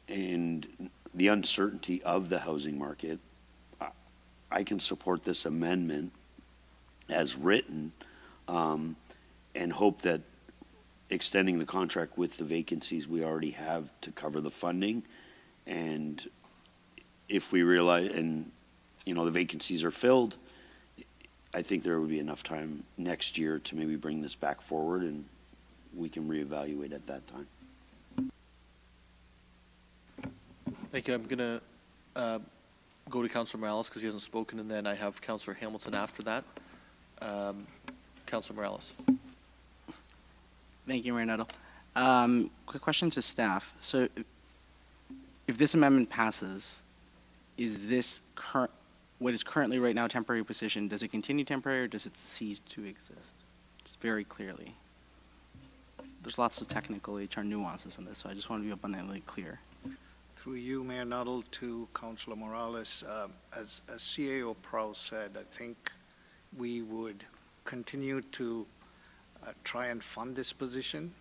and the uncertainty of the housing market, I can support this amendment as written and hope that extending the contract with the vacancies we already have to cover the funding, and if we realize, and the vacancies are filled, I think there would be enough time next year to maybe bring this back forward and we can reevaluate at that time. Thank you. I'm going to go to Councillor Morales because he hasn't spoken, and then I have Councillor Hamilton after that. Councillor Morales. Thank you, Mayor Nuttall. Quick question to staff. So if this amendment passes, is this what is currently right now a temporary position, does it continue temporary or does it cease to exist? Just very clearly. There's lots of technical HR nuances in this, so I just want to be abundantly clear. Through you, Mayor Nuttall, to Councillor Morales, as CAO Prow said, I think we would continue to try and fund this position,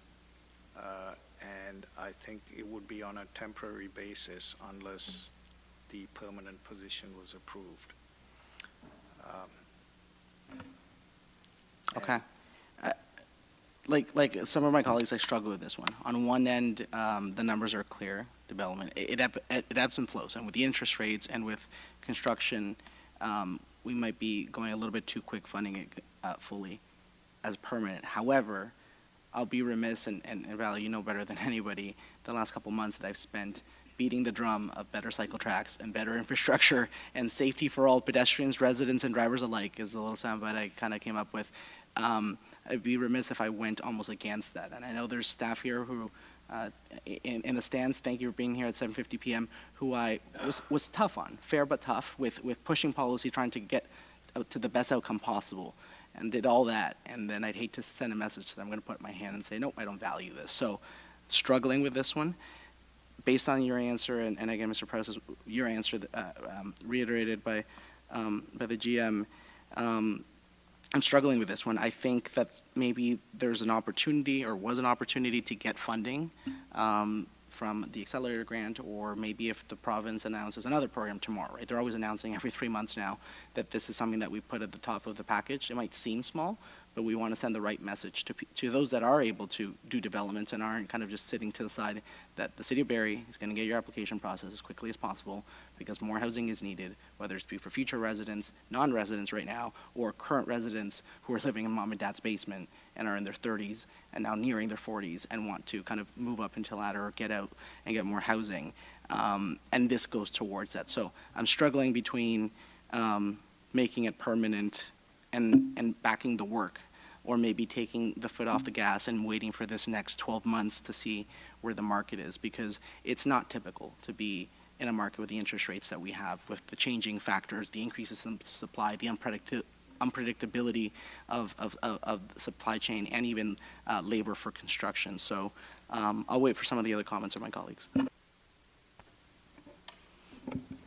and I think it would be on a temporary basis unless the permanent position was approved. Okay. Like some of my colleagues, I struggle with this one. On one end, the numbers are clear, development. It ebbs and flows, and with the interest rates and with construction, we might be going a little bit too quick funding it fully as permanent. However, I'll be remiss, and Valerie, you know better than anybody, the last couple months that I've spent beating the drum of better cycle tracks and better infrastructure and safety for all pedestrians, residents, and drivers alike is the little soundbite I kind of came up with. I'd be remiss if I went almost against that. And I know there's staff here who, in the stands, thank you for being here at 7:50 p.m., who I was tough on, fair but tough, with pushing policy, trying to get to the best outcome possible, and did all that. And then I'd hate to send a message that I'm going to put up my hand and say, nope, I don't value this. So struggling with this one. Based on your answer, and again, Mr. Prowse, your answer reiterated by the GM, I'm struggling with this one. I think that maybe there's an opportunity or was an opportunity to get funding from the Accelerator grant, or maybe if the province announces another program tomorrow, right? They're always announcing every 3 months now that this is something that we put at the top of the package. It might seem small, but we want to send the right message to those that are able to do developments and aren't kind of just sitting to the side, that the City of Barrie is going to get your application process as quickly as possible because more housing is needed, whether it's for future residents, non-residents right now, or current residents who are living in mom and dad's basement and are in their 30s and now nearing their 40s and want to kind of move up into the ladder or get out and get more housing. And this goes towards that. So I'm struggling between making it permanent and backing the work, or maybe taking the foot off the gas and waiting for this next 12 months to see where the market is, because it's not typical to be in a market with the interest rates that we have, with the changing factors, the increases in supply, the unpredictability of the supply chain, and even labor for construction. So I'll wait for some of the other comments of my colleagues.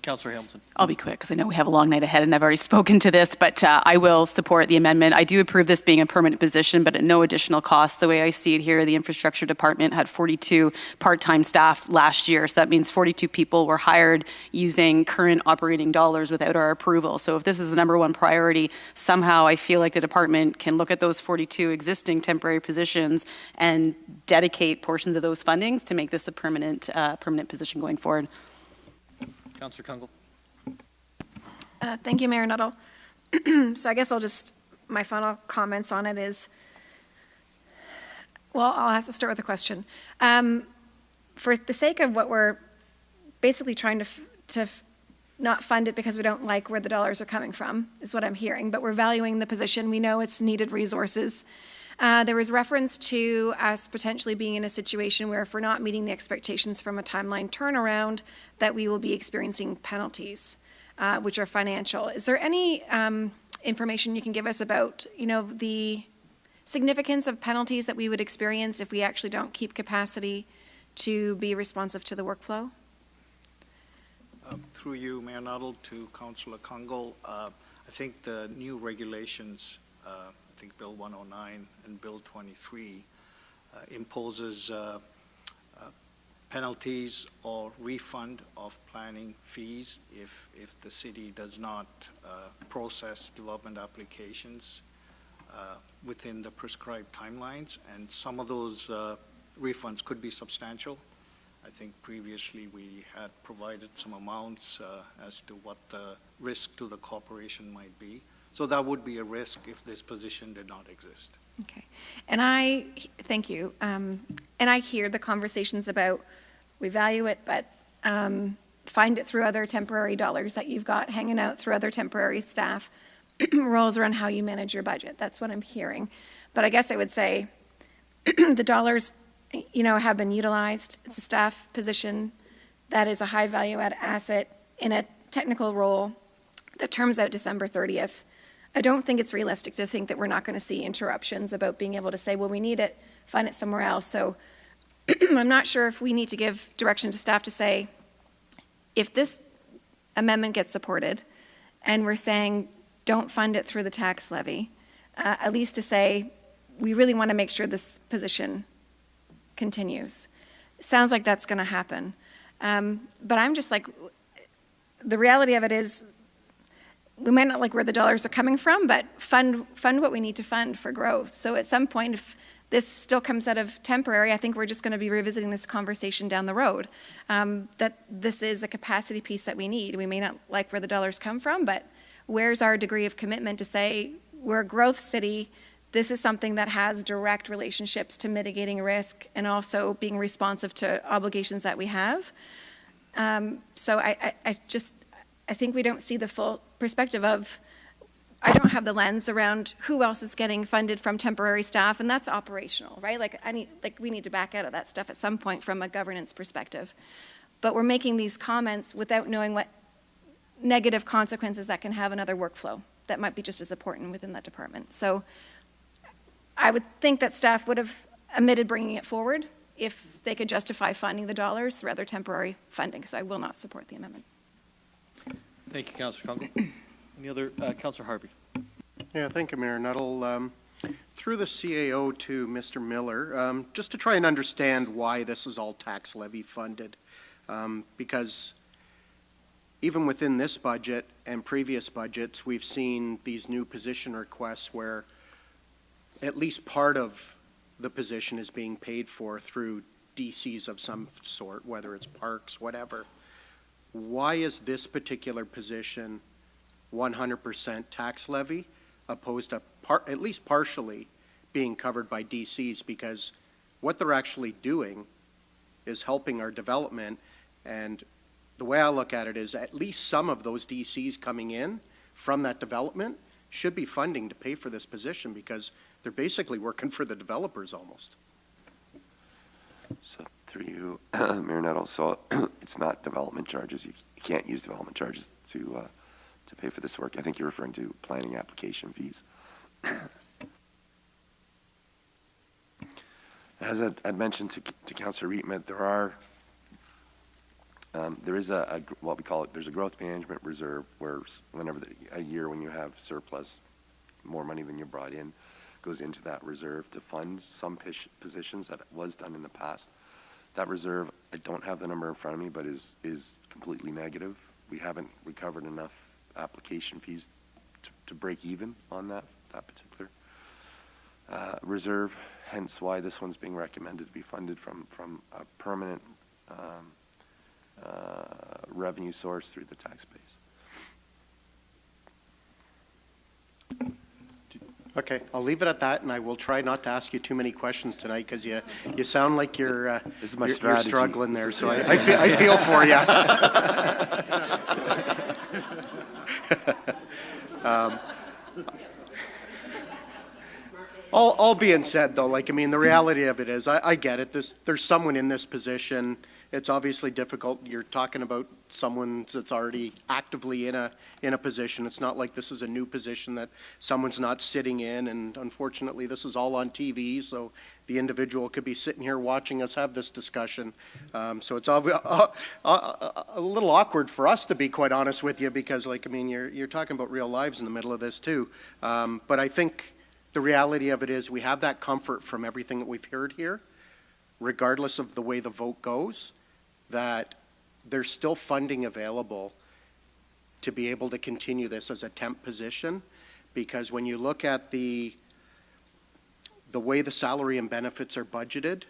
Councillor Hamilton. I'll be quick because I know we have a long night ahead and I've already spoken to this, but I will support the amendment. I do approve this being a permanent position, but at no additional cost. The way I see it here, the infrastructure department had 42 part-time staff last year, so that means 42 people were hired using current operating dollars without our approval. So if this is the number one priority, somehow I feel like the department can look at those 42 existing temporary positions and dedicate portions of those fundings to make this a permanent position going forward. Councillor Kungl. Thank you, Mayor Nuttall. So I guess my final comments on it is, well, I'll have to start with a question. For the sake of what we're basically trying to not fund it because we don't like where the dollars are coming from, is what I'm hearing, but we're valuing the position. We know it's needed resources. There was reference to us potentially being in a situation where if we're not meeting the expectations from a timeline turnaround, that we will be experiencing penalties, which are financial. Is there any information you can give us about, the significance of penalties that we would experience if we actually don't keep capacity to be responsive to the workflow? Through you, Mayor Nuttall, to Councillor Kungl, I think the new regulations, I think Bill 109 and Bill 23 imposes penalties or refund of planning fees if the city does not process development applications within the prescribed timelines, and some of those refunds could be substantial. I think previously we had provided some amounts as to what the risk to the corporation might be. So that would be a risk if this position did not exist. Okay. And thank you. And I hear the conversations about, we value it, but find it through other temporary dollars that you've got hanging out through other temporary staff roles around how you manage your budget. That's what I'm hearing. But I guess I would say the dollars, have been utilized. It's a staff position that is a high value add asset in a technical role that terms out December 30th. I don't think it's realistic to think that we're not going to see interruptions about being able to say, well, we need it, find it somewhere else. So I'm not sure if we need to give direction to staff to say, if this amendment gets supported and we're saying don't fund it through the tax levy, at least to say we really want to make sure this position continues. It sounds like that's going to happen. But I'm just like, the reality of it is we might not like where the dollars are coming from, but fund what we need to fund for growth. So at some point, if this still comes out of temporary, I think we're just going to be revisiting this conversation down the road, that this is a capacity piece that we need. We may not like where the dollars come from, but where's our degree of commitment to say we're a growth city, this is something that has direct relationships to mitigating risk and also being responsive to obligations that we have. So I think we don't see the full perspective of, I don't have the lens around who else is getting funded from temporary staff, and that's operational, right? We need to back out of that stuff at some point from a governance perspective. But we're making these comments without knowing what negative consequences that can have in other workflow that might be just as important within that department. So I would think that staff would have omitted bringing it forward if they could justify funding the dollars through other temporary funding. So I will not support the amendment. Thank you, Councillor Congo. Any other, Councillor Harvie? Yeah, thank you, Mayor Nuttall. Through the CAO to Mr. Miller, just to try and understand why this is all tax levy funded, because even within this budget and previous budgets, we've seen these new position requests where at least part of the position is being paid for through DCs of some sort, whether it's parks, whatever. Why is this particular position 100% tax levy opposed to at least partially being covered by DCs? Because what they're actually doing is helping our development, and the way I look at it is at least some of those DCs coming in from that development should be funding to pay for this position, because they're basically working for the developers almost. So through you, Mayor Nuttall, so it's not development charges. You can't use development charges to pay for this work. I think you're referring to planning application fees. As I'd mentioned to Councillor Rietman, there is what we call it, there's a growth management reserve where whenever a year when you have surplus, more money than you brought in, goes into that reserve to fund some positions. That was done in the past. That reserve, I don't have the number in front of me, but is completely negative. We haven't recovered enough application fees to break even on that particular reserve, hence why this one's being recommended to be funded from a permanent revenue source through the tax base. Okay, I'll leave it at that, and I will try not to ask you too many questions tonight, because you sound like you're struggling there. So I feel for you. All being said, though, the reality of it is, I get it. There's someone in this position. It's obviously difficult. You're talking about someone that's already actively in a position. It's not like this is a new position that someone's not sitting in, and unfortunately this is all on TV, so the individual could be sitting here watching us have this discussion. So it's a little awkward for us, to be quite honest with you, because you're talking about real lives in the middle of this too. But I think the reality of it is we have that comfort from everything that we've heard here, regardless of the way the vote goes, that there's still funding available to be able to continue this as a temp position. Because when you look at the way the salary and benefits are budgeted,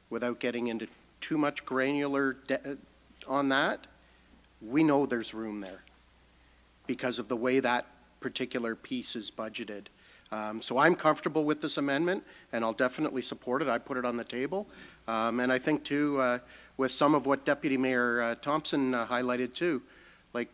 without getting into too much granular on that, we know there's room there because of the way that particular piece is budgeted. So I'm comfortable with this amendment, and I'll definitely support it. I put it on the table. And I think, too, with some of what Deputy Mayor Thompson highlighted, too, like,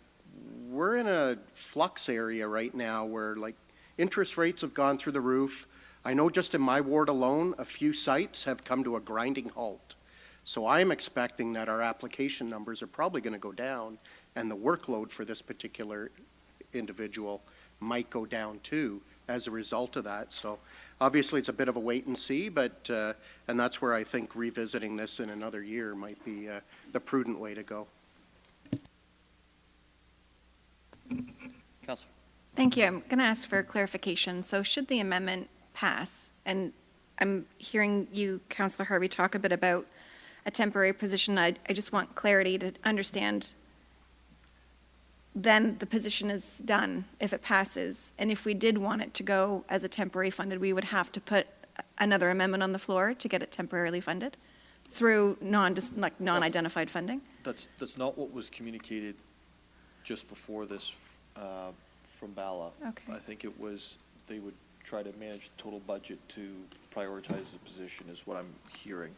we're in a flux area right now where, like, interest rates have gone through the roof. I know just in my ward alone, a few sites have come to a grinding halt. So I'm expecting that our application numbers are probably going to go down, and the workload for this particular individual might go down, too, as a result of that. So obviously it's a bit of a wait and see, but and that's where I think revisiting this in another year might be the prudent way to go. Councillor. Thank you. I'm going to ask for clarification. So should the amendment pass, and I'm hearing you, Councillor Harvie, talk a bit about a temporary position. I just want clarity to understand. Then the position is done if it passes. And if we did want it to go as a temporary funded, we would have to put another amendment on the floor to get it temporarily funded through non-identified funding? That's not what was communicated just before this from Bala. Okay. I think it was they would try to manage the total budget to prioritize the position is what I'm hearing.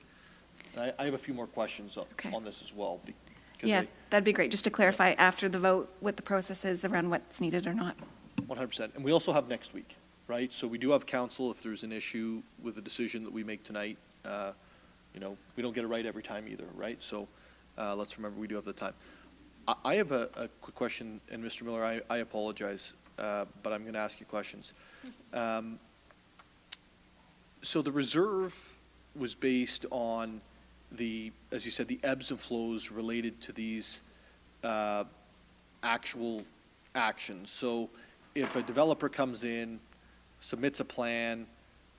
And I have a few more questions on this as well. Yeah, that'd be great, just to clarify after the vote what the process is around what's needed or not. 100%. And we also have next week, right? So we do have council if there's an issue with the decision that we make tonight. You know, we don't get it right every time either, right? So let's remember we do have the time. I have a quick question, and Mr. Miller, I apologize, but I'm going to ask you questions. So the reserve was based on as you said, the ebbs and flows related to these actual actions. So if a developer comes in, submits a plan,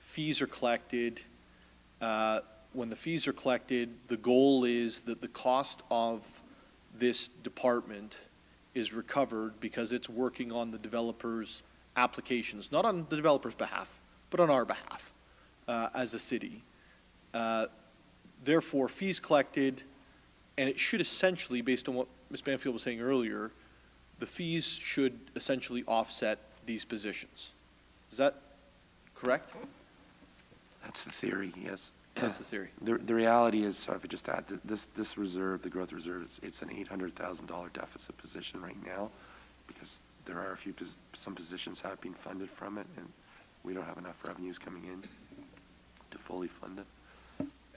fees are collected, when the fees are collected, the goal is that the cost of this department is recovered because it's working on the developer's applications, not on the developer's behalf, but on our behalf as a city. Therefore, fees collected, and it should essentially, based on what Ms. Banfield was saying earlier, the fees should essentially offset these positions. Is that correct? That's the theory, yes. That's the theory. The reality is, so if I just add, this reserve, the growth reserve, it's an $800,000 deficit position right now because there are some positions have been funded from it, and we don't have enough revenues coming in to fully fund it.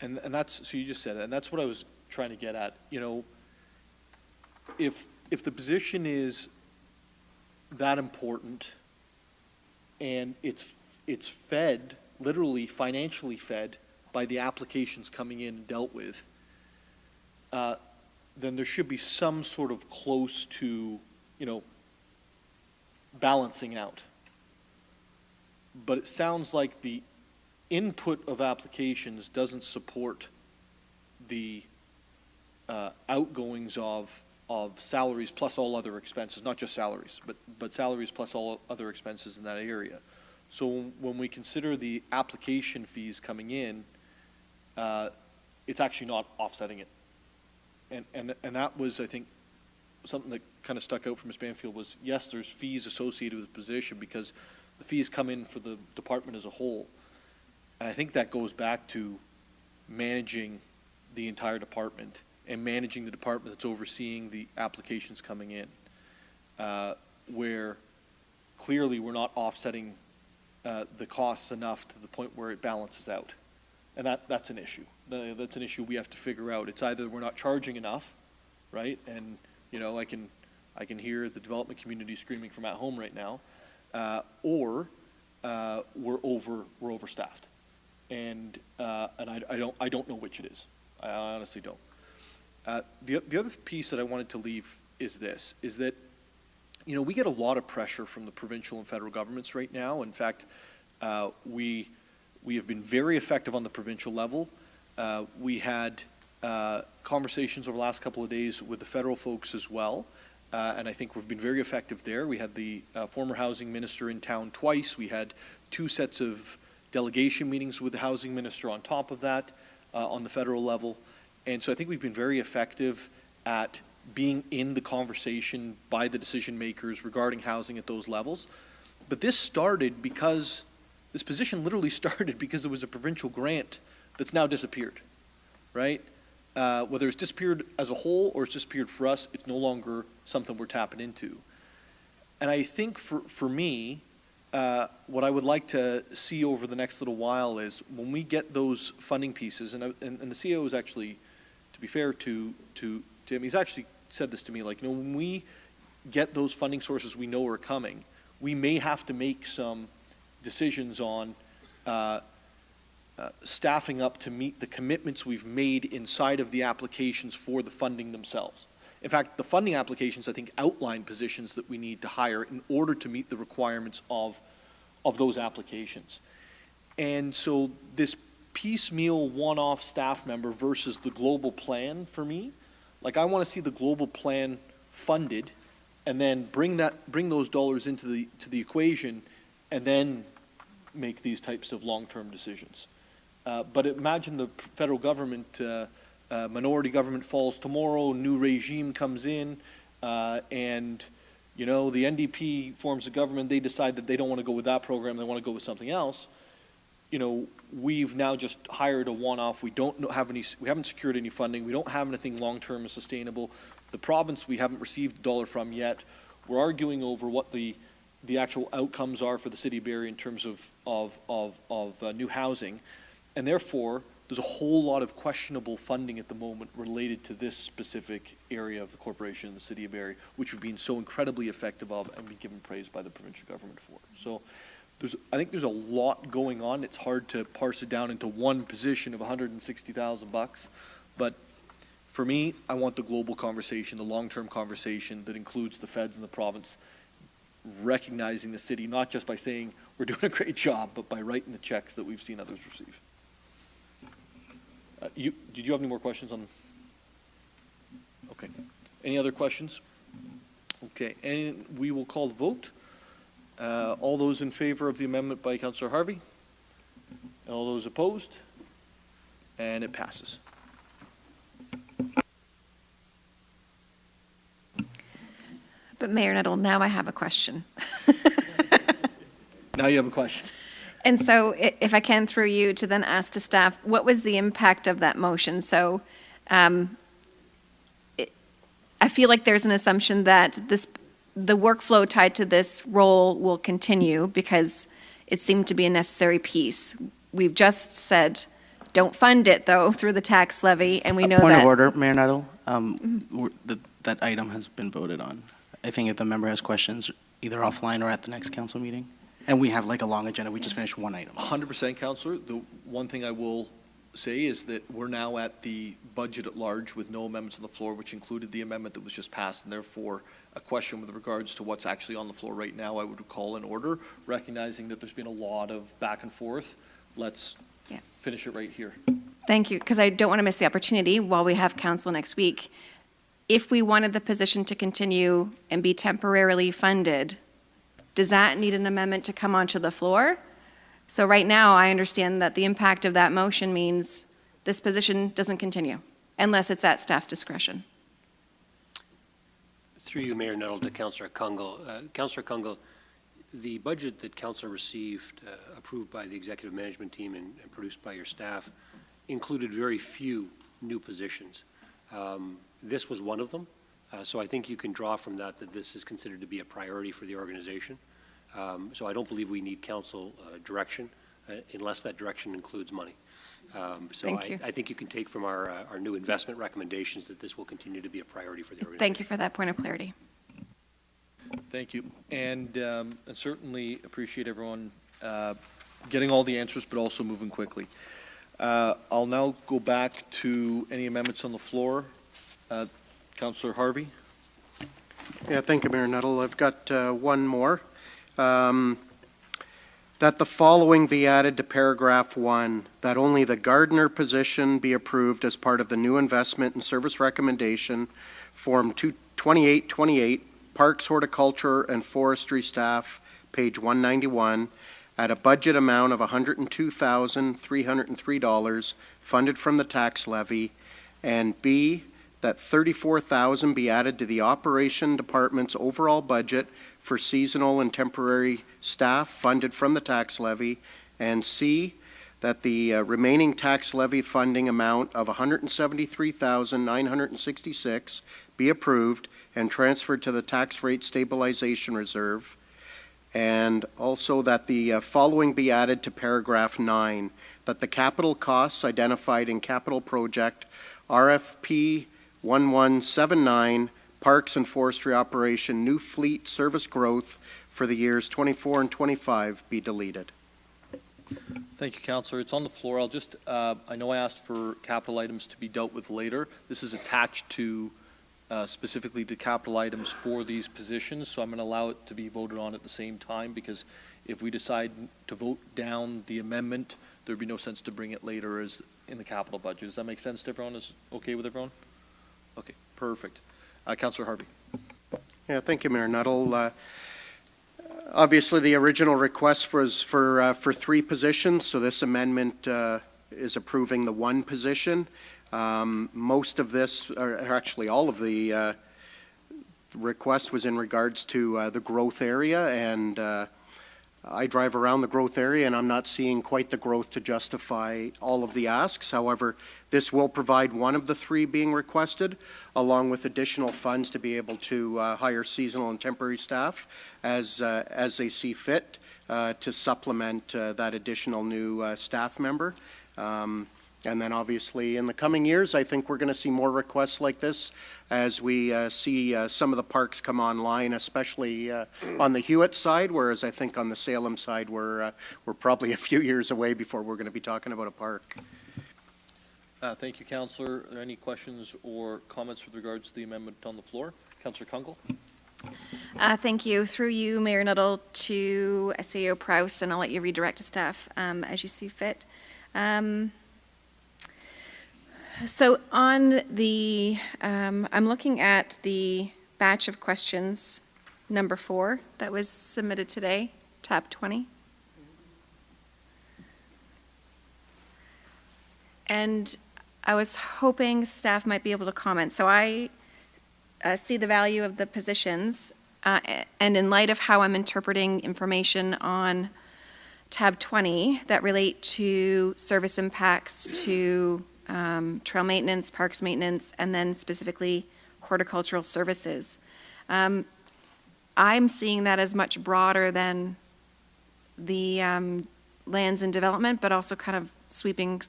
And that's, so you just said it, and that's what I was trying to get at. You know, if the position is that important and it's fed, literally financially fed by the applications coming in and dealt with, then there should be some sort of close to, you know, balancing out. But it sounds like the input of applications doesn't support the outgoings of salaries plus all other expenses, not just salaries, but salaries plus all other expenses in that area. So when we consider the application fees coming in, it's actually not offsetting it. And that was, I think, something that kind of stuck out for Ms. Banfield was, yes, there's fees associated with the position because the fees come in for the department as a whole. And I think that goes back to managing the entire department and managing the department that's overseeing the applications coming in, where clearly we're not offsetting the costs enough to the point where it balances out. And that's an issue. That's an issue we have to figure out. It's either we're not charging enough, right? And, you know, I can hear the development community screaming from at home right now, or we're overstaffed. And I don't know which it is. I honestly don't. The other piece that I wanted to leave is this, is that, you know, we get a lot of pressure from the provincial and federal governments right now. In fact, we have been very effective on the provincial level. We had conversations over the last couple of days with the federal folks as well. And I think we've been very effective there. We had the former housing minister in town twice. We had 2 sets of delegation meetings with the housing minister on top of that on the federal level. And so I think we've been very effective at being in the conversation by the decision makers regarding housing at those levels. But this position literally started because it was a provincial grant that's now disappeared, right? Whether it's disappeared as a whole or it's disappeared for us, it's no longer something we're tapping into. And I think for me, what I would like to see over the next little while is when we get those funding pieces, and the CEO is actually, to be fair to him, he's actually said this to me, like, when we get those funding sources we know are coming, we may have to make some decisions on staffing up to meet the commitments we've made inside of the applications for the funding themselves. In fact, the funding applications, I think, outline positions that we need to hire in order to meet the requirements of those applications. And so this piecemeal one-off staff member versus the global plan, for me, like, I want to see the global plan funded and then bring those dollars into the equation and then make these types of long-term decisions. But imagine the federal government, minority government falls tomorrow, new regime comes in, and the NDP forms a government, they decide that they don't want to go with that program, they want to go with something else. We've now just hired a one-off. We haven't secured any funding. We don't have anything long-term and sustainable. The province we haven't received a dollar from yet. We're arguing over what the actual outcomes are for the city of Barrie in terms of new housing. And therefore, there's a whole lot of questionable funding at the moment related to this specific area of the corporation in the city of Barrie, which we've been so incredibly effective of and been given praise by the provincial government for. So I think there's a lot going on. It's hard to parse it down into one position of $160,000, but for me, I want the global conversation, the long-term conversation that includes the feds and the province, recognizing the city, not just by saying we're doing a great job, but by writing the checks that we've seen others receive. Did you have any more questions on? Okay. Any other questions? Okay, and we will call the vote. All those in favor of the amendment by Councillor Harvie? And all those opposed? And it passes. But Mayor Nuttall, now I have a question. Now you have a question. And so if I can, through you, to then ask to staff, what was the impact of that motion? So I feel like there's an assumption that the workflow tied to this role will continue because it seemed to be a necessary piece. We've just said, don't fund it, though, through the tax levy, and we know that... Point of order, Mayor Nuttall. That item has been voted on. I think if the member has questions, either offline or at the next council meeting. And we have like a long agenda. We just finished one item. 100%, Councillor. The one thing I will say is that we're now at the budget at large with no amendments on the floor, which included the amendment that was just passed, and therefore a question with regards to what's actually on the floor right now, I would call in order, recognizing that there's been a lot of back and forth. Let's finish it right here. Thank you, because I don't want to miss the opportunity while we have council next week. If we wanted the position to continue and be temporarily funded, does that need an amendment to come onto the floor? So right now, I understand that the impact of that motion means this position doesn't continue unless it's at staff's discretion. Through you, Mayor Nuttall, to Councillor Kungl. Councillor Kungl, the budget that Council received, approved by the executive management team and produced by your staff, included very few new positions. This was one of them. So I think you can draw from that this is considered to be a priority for the organization. So I don't believe we need council direction unless that direction includes money. So I think you can take from our new investment recommendations that this will continue to be a priority for the organization. Thank you for that point of clarity. Thank you. And certainly appreciate everyone getting all the answers, but also moving quickly. I'll now go back to any amendments on the floor. Councillor Harvie. Yeah, thank you, Mayor Nuttall. I've got one more. That the following be added to paragraph 1, that only the gardener position be approved as part of the new investment and service recommendation, Form 2828, Parks, Horticulture, and Forestry staff, page 191, at a budget amount of $102,303 funded from the tax levy, and B, that $34,000 be added to the operation department's overall budget for seasonal and temporary staff funded from the tax levy, and C, that the remaining tax levy funding amount of $173,966 be approved and transferred to the tax rate stabilization reserve, and also that the following be added to paragraph 9, that the capital costs identified in capital project RFP 1179 Parks and Forestry Operation New Fleet Service Growth for the years 24 and 25 be deleted. Thank you, Councillor. It's on the floor. I'll just, I know I asked for capital items to be dealt with later. This is attached to, specifically to capital items for these positions, so I'm going to allow it to be voted on at the same time, because if we decide to vote down the amendment, there'd be no sense to bring it later as in the capital budget. Does that make sense to everyone? Is okay with everyone? Okay, perfect. Councillor Harvie. Yeah, thank you, Mayor Nuttall. Obviously, the original request was for 3 positions, so this amendment is approving the 1 position. Most of this, or actually all of the request was in regards to the growth area, and I drive around the growth area and I'm not seeing quite the growth to justify all of the asks. However, this will provide one of the 3 being requested, along with additional funds to be able to hire seasonal and temporary staff as they see fit to supplement that additional new staff member. And then obviously in the coming years, I think we're going to see more requests like this as we see some of the parks come online, especially on the Hewitt side, whereas I think on the Salem side, we're probably a few years away before we're going to be talking about a park. Thank you, Councillor. Are there any questions or comments with regards to the amendment on the floor? Councillor Kungle. Thank you. Through you, Mayor Nuttall, to SAO Prowse, and I'll let you redirect to staff as you see fit. So on the, I'm looking at the batch of questions, number 4, that was submitted today, tab 20. And I was hoping staff might be able to comment. So I see the value of the positions, and in light of how I'm interpreting information on tab 20 that relate to service impacts to trail maintenance, parks maintenance, and then specifically horticultural services. I'm seeing that as much broader than the lands and development, but also kind of sweeping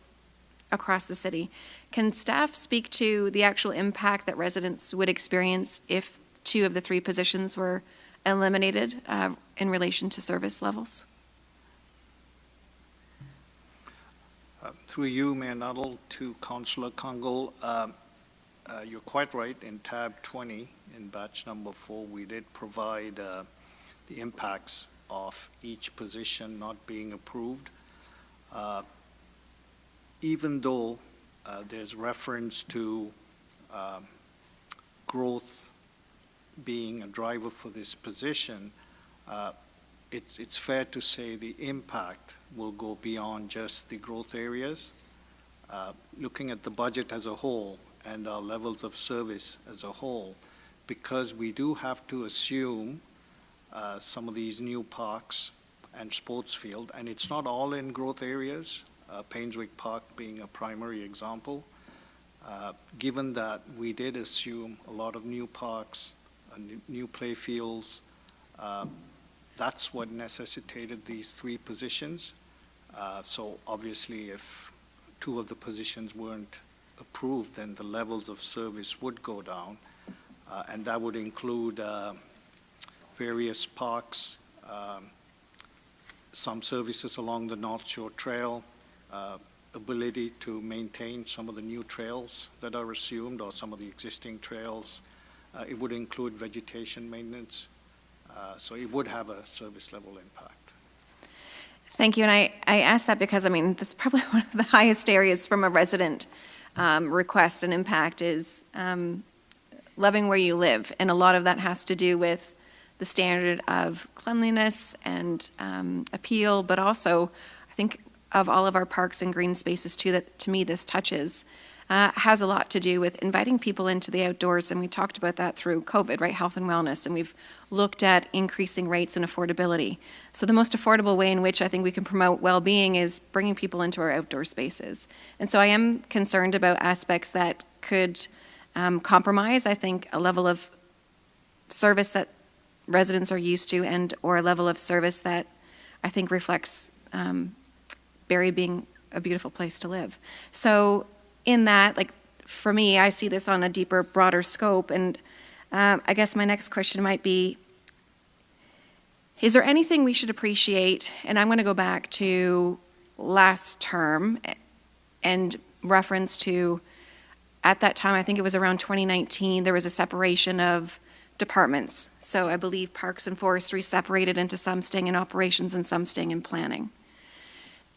across the city. Can staff speak to the actual impact that residents would experience if 2 of the 3 positions were eliminated in relation to service levels? Through you, Mayor Nuttall, to Councillor Kungle, you're quite right. In tab 20, in batch number 4, we did provide the impacts of each position not being approved. Even though there's reference to growth being a driver for this position, it's fair to say the impact will go beyond just the growth areas. Looking at the budget as a whole and our levels of service as a whole, because we do have to assume some of these new parks and sports field, and it's not all in growth areas, Painswick Park being a primary example. Given that we did assume a lot of new parks, new play fields, that's what necessitated these 3 positions. So obviously if 2 of the positions weren't approved, then the levels of service would go down. And that would include various parks, some services along the North Shore Trail, ability to maintain some of the new trails that are assumed or some of the existing trails. It would include vegetation maintenance. So it would have a service level impact. Thank you, and I asked that because, I mean, this is probably one of the highest areas from a resident request and impact is loving where you live, and a lot of that has to do with the standard of cleanliness and appeal, but also, I think, of all of our parks and green spaces too, that to me this touches. has a lot to do with inviting people into the outdoors, and we talked about that through COVID, right, health and wellness, and we've looked at increasing rates and affordability. So the most affordable way in which I think we can promote well-being is bringing people into our outdoor spaces. And so I am concerned about aspects that could compromise, I think, a level of service that residents are used to, and or a level of service that I think reflects Barrie being a beautiful place to live. So in that, like, for me, I see this on a deeper, broader scope, and I guess my next question might be, is there anything we should appreciate, and I'm going to go back to last term and reference to, at that time, I think it was around 2019, there was a separation of departments. So I believe Parks and Forestry separated into some staying in operations and some staying in planning.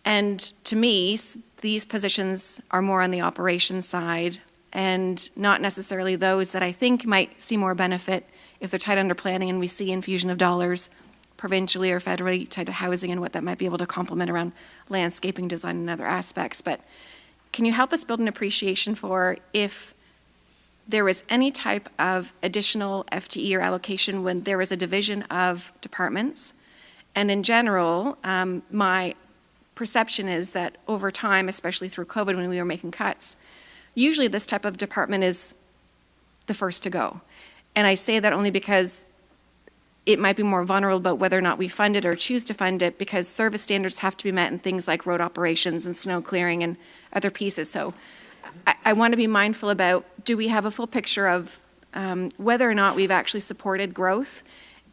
And to me, these positions are more on the operations side and not necessarily those that I think might see more benefit if they're tied under planning and we see infusion of dollars provincially or federally tied to housing and what that might be able to complement around landscaping design and other aspects. But can you help us build an appreciation for if there was any type of additional FTE or allocation when there was a division of departments? And in general, my perception is that over time, especially through COVID when we were making cuts, usually this type of department is the first to go. And I say that only because it might be more vulnerable about whether or not we fund it or choose to fund it, because service standards have to be met in things like road operations and snow clearing and other pieces. So I want to be mindful about, do we have a full picture of whether or not we've actually supported growth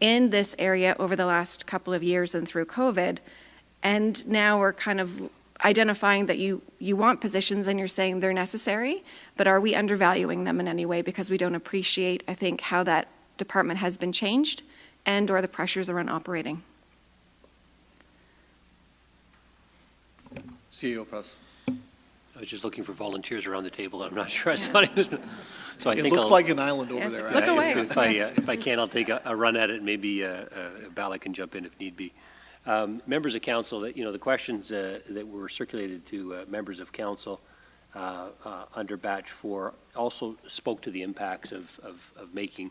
in this area over the last couple of years and through COVID? And now we're kind of identifying that you want positions and you're saying they're necessary, but are we undervaluing them in any way because we don't appreciate, I think, how that department has been changed and or the pressures around operating? CEO Press. I was just looking for volunteers around the table. I'm not sure I saw it. So I It think looked like an island over there. Look away. If I can, I'll take a run at it. Maybe Bala can jump in if need be. Members of council, the questions that were circulated to members of council under batch 4 also spoke to the impacts of making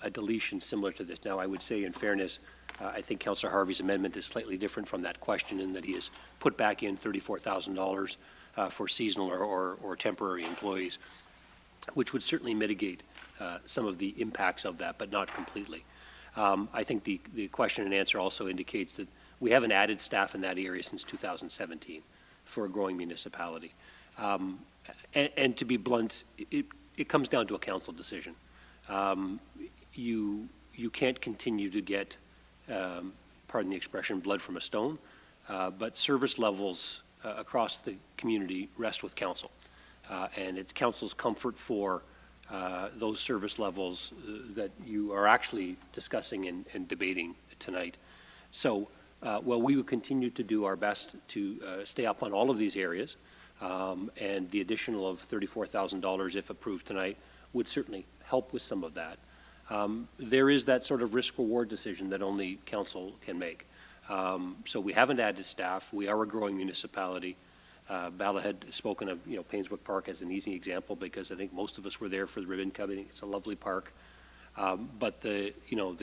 a deletion similar to this. Now, I would say in fairness, I think Councillor Harvie's amendment is slightly different from that question in that he has put back in $34,000 for seasonal or temporary employees, which would certainly mitigate some of the impacts of that, but not completely. I think the question and answer also indicates that we haven't added staff in that area since 2017 for a growing municipality. And to be blunt, it comes down to a council decision. You can't continue to get, pardon the expression, blood from a stone, but service levels across the community rest with council. And it's council's comfort for those service levels that you are actually discussing and debating tonight. So while we would continue to do our best to stay up on all of these areas, and the additional of $34,000 if approved tonight would certainly help with some of that. There is that sort of risk-reward decision that only council can make. So we haven't added staff. We are a growing municipality. Bala had spoken of, Painsbrook Park as an easy example because I think most of us were there for the ribbon cutting. It's a lovely park. But the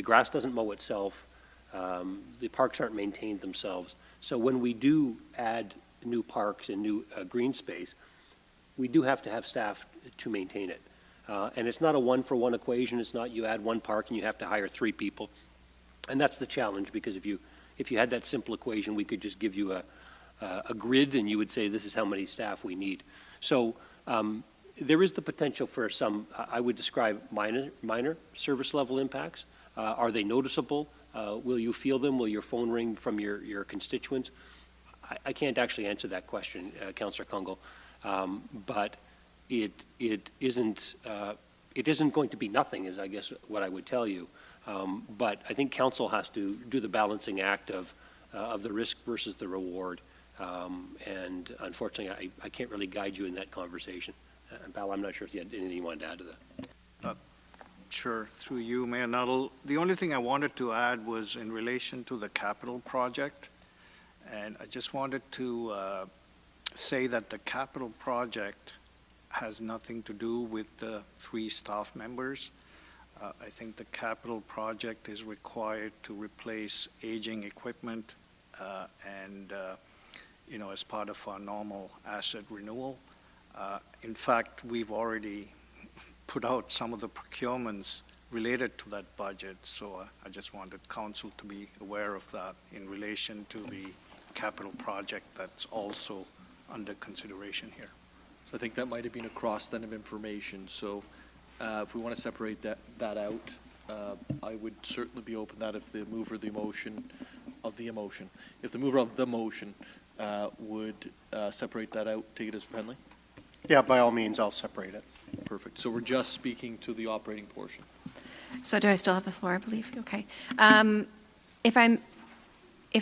grass doesn't mow itself. The parks aren't maintained themselves. So when we do add new parks and new green space, we do have to have staff to maintain it. And it's not a one-for-one equation. It's not you add one park and you have to hire 3 people. And that's the challenge, because if you had that simple equation, we could just give you a grid and you would say this is how many staff we need. So there is the potential for some, I would describe minor service level impacts. Are they noticeable? Will you feel them? Will your phone ring from your constituents? I can't actually answer that question, Councillor Kungl, but it isn't going to be nothing, is I guess what I would tell you. But I think council has to do the balancing act of the risk versus the reward. And unfortunately, I can't really guide you in that conversation. Bal, I'm not sure if you had anything you wanted to add to that. Sure, through you, Mayor Nuttall. The only thing I wanted to add was in relation to the capital project. And I just wanted to say that the capital project has nothing to do with the 3 staff members. I think the capital project is required to replace aging equipment and, as part of our normal asset renewal. In fact, we've already put out some of the procurements related to that budget, so I just wanted council to be aware of that in relation to the capital project that's also under consideration here. So I think that might have been a cross then of information. So if we want to separate that out, I would certainly be open to that if the mover of the motion, if the mover of the motion would separate that out, take it as friendly. Yeah, by all means, I'll separate it. Perfect. So we're just speaking to the operating portion. So do I still have the floor, I believe? Okay. If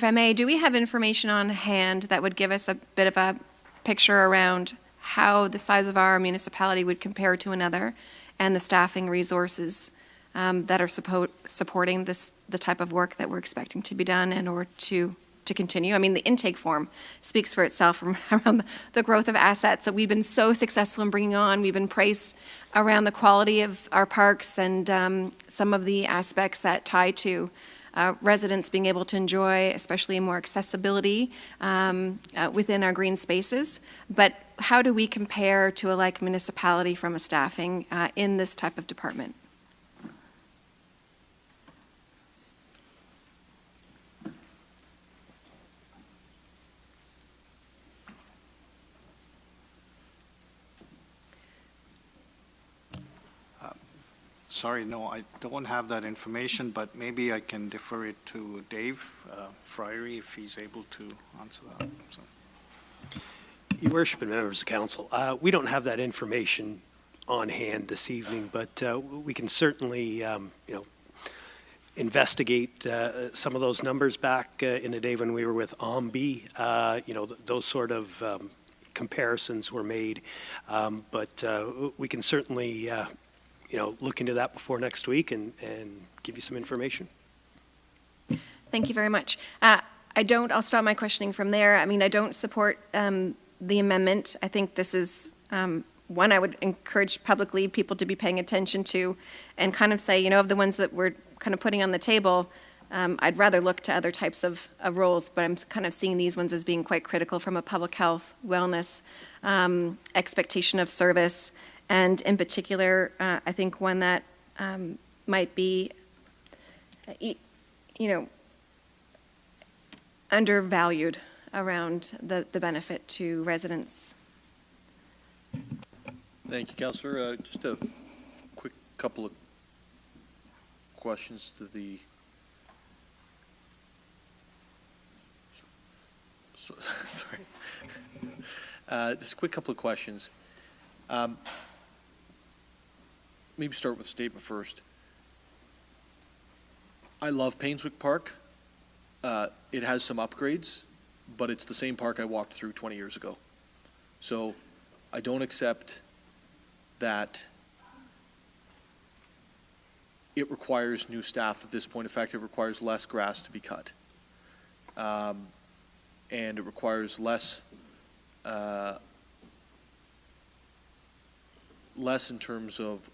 I may, do we have information on hand that would give us a bit of a picture around how the size of our municipality would compare to another and the staffing resources that are supporting the type of work that we're expecting to be done in order to continue? I mean, the intake form speaks for itself around the growth of assets that we've been so successful in bringing on. We've been praised around the quality of our parks and some of the aspects that tie to residents being able to enjoy, especially more accessibility within our green spaces. But how do we compare to a like municipality from a staffing in this type of department? Sorry, no, I don't have that information, but maybe I can defer it to Dave Friery if he's able to answer that. So. Your Worship and members of council, we don't have that information on hand this evening, but we can certainly, investigate some of those numbers back in the day when we were with OMBI. Those sort of comparisons were made, but we can certainly look into that before next week and give you some information. Thank you very much. I'll stop my questioning from there. I mean, I don't support the amendment. I think this is one I would encourage publicly people to be paying attention to and kind of say, of the ones that we're kind of putting on the table, I'd rather look to other types of roles, but I'm kind of seeing these ones as being quite critical from a public health, wellness, expectation of service, and in particular, I think one that might be, undervalued around the benefit to residents. Thank you, Councillor. Just a quick couple of questions to the... Sorry. Just a quick couple of questions. Maybe start with a statement first. I love Painswick Park. It has some upgrades, but it's the same park I walked through 20 years ago. So I don't accept that it requires new staff at this point. In fact, it requires less grass to be cut. And it requires less in terms of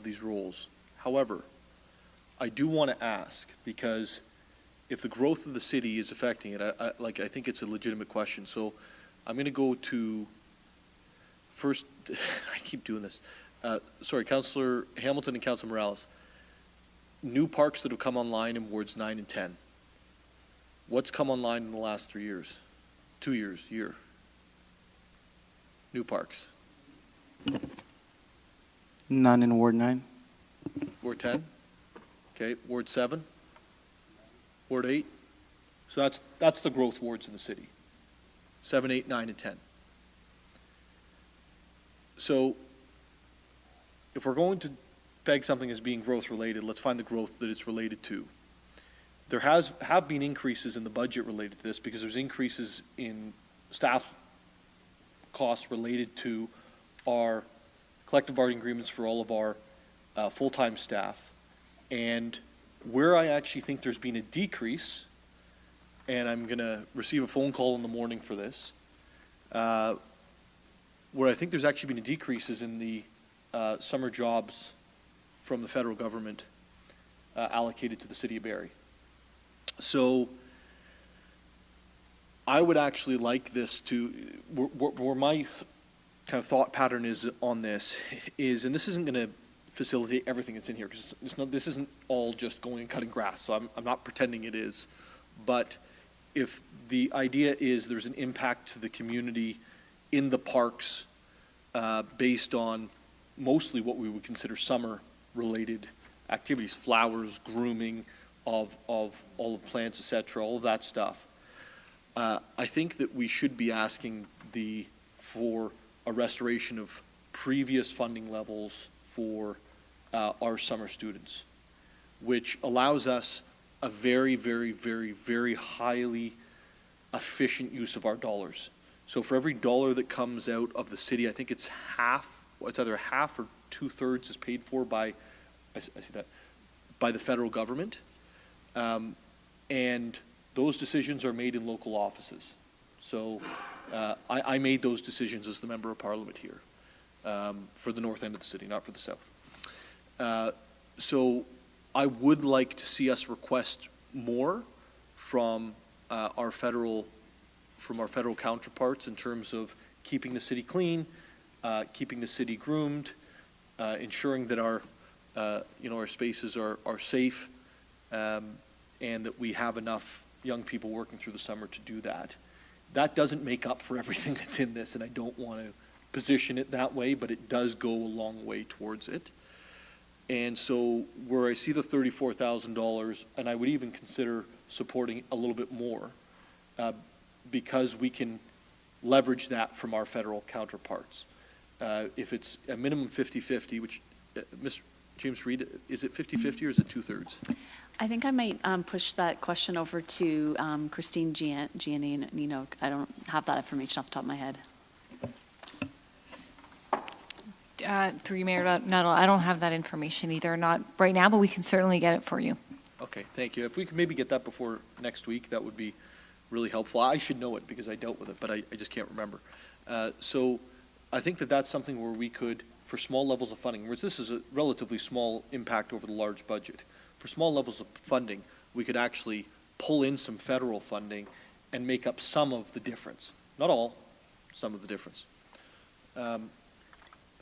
these roles. However, I do want to ask, because if the growth of the city is affecting it, I think it's a legitimate question. So I'm going to go to first, I keep doing this. Sorry, Councillor Hamilton and Councillor Morales. New parks that have come online in wards 9 and 10. What's come online in the last 3 years? 2 years, year? New parks. None in Ward 9. Ward 10? Okay, Ward 7? Ward 8? So that's the growth wards in the city. 7, 8, 9, and 10. So if we're going to peg something as being growth related, let's find the growth that it's related to. There have been increases in the budget related to this because there's increases in staff costs related to our collective bargaining agreements for all of our full-time staff. And where I actually think there's been a decrease, and I'm going to receive a phone call in the morning for this, where I think there's actually been a decrease is in the summer jobs from the federal government allocated to the city of Barrie. So I would actually like this to, where my kind of thought pattern is on this is, and this isn't going to facilitate everything that's in here, because this isn't all just going and cutting grass, so I'm not pretending it is, but if the idea is there's an impact to the community in the parks based on mostly what we would consider summer-related activities, flowers, grooming of all of plants, etc., all of that stuff. I think that we should be asking for a restoration of previous funding levels for our summer students, which allows us a very, very, very, very highly efficient use of our dollars. So for every dollar that comes out of the city, I think it's either half or 2/3 is paid for by, I see that, by the federal government. And those decisions are made in local offices. So I made those decisions as the member of parliament here for the north end of the city, not for the south. So I would like to see us request more from our federal counterparts in terms of keeping the city clean, keeping the city groomed, ensuring that our spaces are safe, and that we have enough young people working through the summer to do that. That doesn't make up for everything that's in this, and I don't want to position it that way, but it does go a long way towards it. And so where I see the $34,000, and I would even consider supporting a little bit more, because we can leverage that from our federal counterparts. If it's a minimum 50-50, which, Mr. James Reed, is it 50-50 or is it 2/3? I think I might push that question over to Christine Giannino. I don't have that information off the top of my head. Through you, Mayor Nuttall, I don't have that information either, not right now, but we can certainly get it for you. Okay, thank you. If we could maybe get that before next week, that would be really helpful. I should know it because I dealt with it, but I just can't remember. So I think that that's something where we could, for small levels of funding, whereas this is a relatively small impact over the large budget, for small levels of funding, we could actually pull in some federal funding and make up some of the difference. Not all, some of the difference.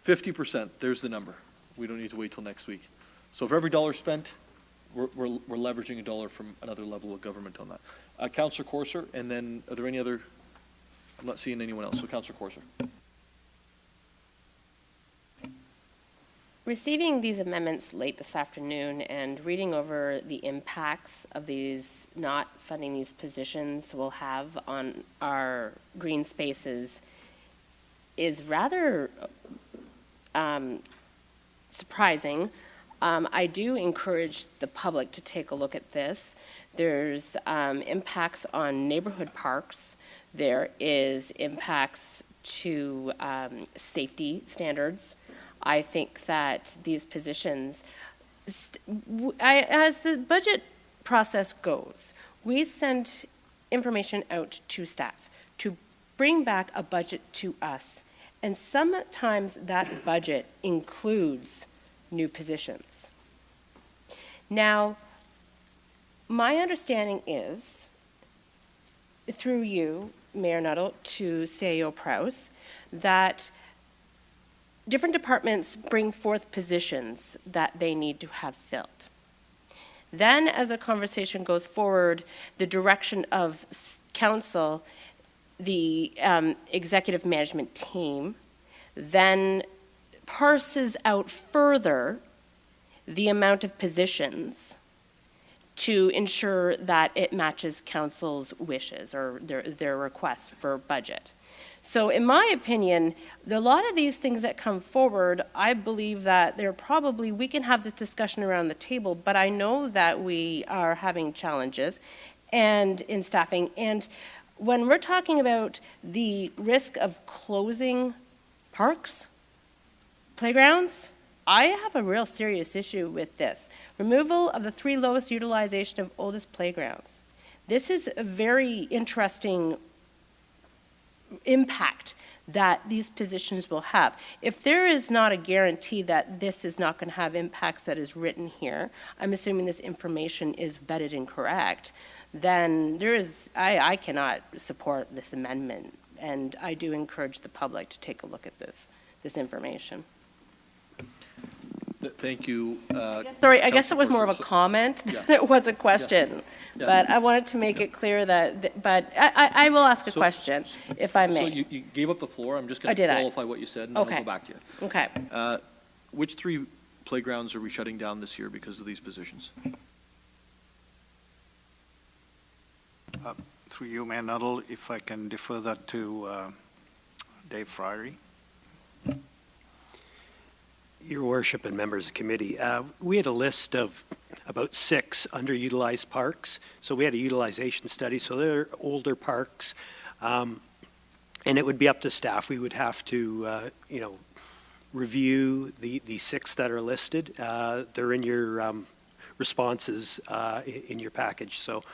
50%, there's the number. We don't need to wait till next week. So for every dollar spent, we're leveraging a dollar from another level of government on that. Councillor Corser, and then are there any other? I'm not seeing anyone else, so Councillor Corser. Receiving these amendments late this afternoon and reading over the impacts of these not funding these positions will have on our green spaces is rather surprising. I do encourage the public to take a look at this. There's impacts on neighborhood parks. There is impacts to safety standards. I think that these positions, as the budget process goes, we send information out to staff to bring back a budget to us. And sometimes that budget includes new positions. Now, my understanding is, through you, Mayor Nuttall, to CAO Prowse, that different departments bring forth positions that they need to have filled. Then, as the conversation goes forward, the direction of council, the executive management team, then parses out further the amount of positions to ensure that it matches council's wishes or their requests for budget. So in my opinion, a lot of these things that come forward, I believe that we can have this discussion around the table, but I know that we are having challenges and in staffing. And when we're talking about the risk of closing parks, playgrounds, I have a real serious issue with this. Removal of the 3 lowest utilization of oldest playgrounds. This is a very interesting impact that these positions will have. If there is not a guarantee that this is not going to have impacts that is written here, I'm assuming this information is vetted and correct, then I cannot support this amendment. And I do encourage the public to take a look at this information. Thank you. Sorry, I guess it was more of a comment Yeah. than it was a question. Yeah. But I wanted to make it clear but I will ask a question, if I So may. you gave up the floor. I'm just Oh, going to did I? qualify what you said, and then I'll Okay. go back to you. Okay. Which 3 playgrounds are we shutting down this year because of these positions? Through you, Mayor Nuttall, if I can defer that to Dave Friery. Your Worship and members of the committee, we had a list of about 6 underutilized parks. So we had a utilization study, so they're older parks. And it would be up to staff. We would have to, review the 6 that are listed. They're in your responses in your package. So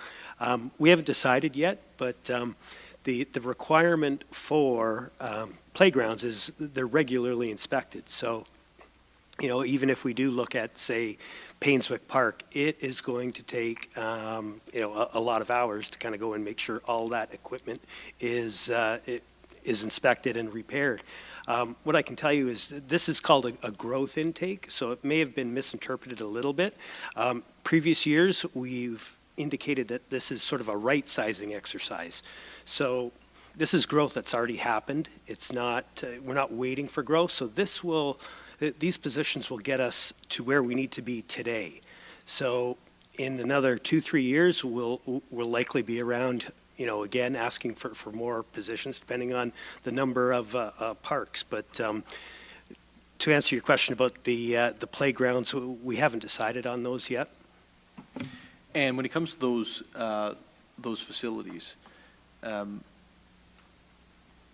we haven't decided yet, but the requirement for playgrounds is they're regularly inspected. So even if we do look at, say, Painswick Park, it is going to take, a lot of hours to kind of go and make sure all that equipment is inspected and repaired. What I can tell you is this is called a growth intake, so it may have been misinterpreted a little bit. Previous years, we've indicated that this is sort of a right-sizing exercise. So this is growth that's already happened. It's not, we're not waiting for growth, so these positions will get us to where we need to be today. So in another 2-3 years, we'll likely be around, again, asking for more positions depending on the number of parks. But to answer your question about the playgrounds, we haven't decided on those yet. And when it comes to those facilities,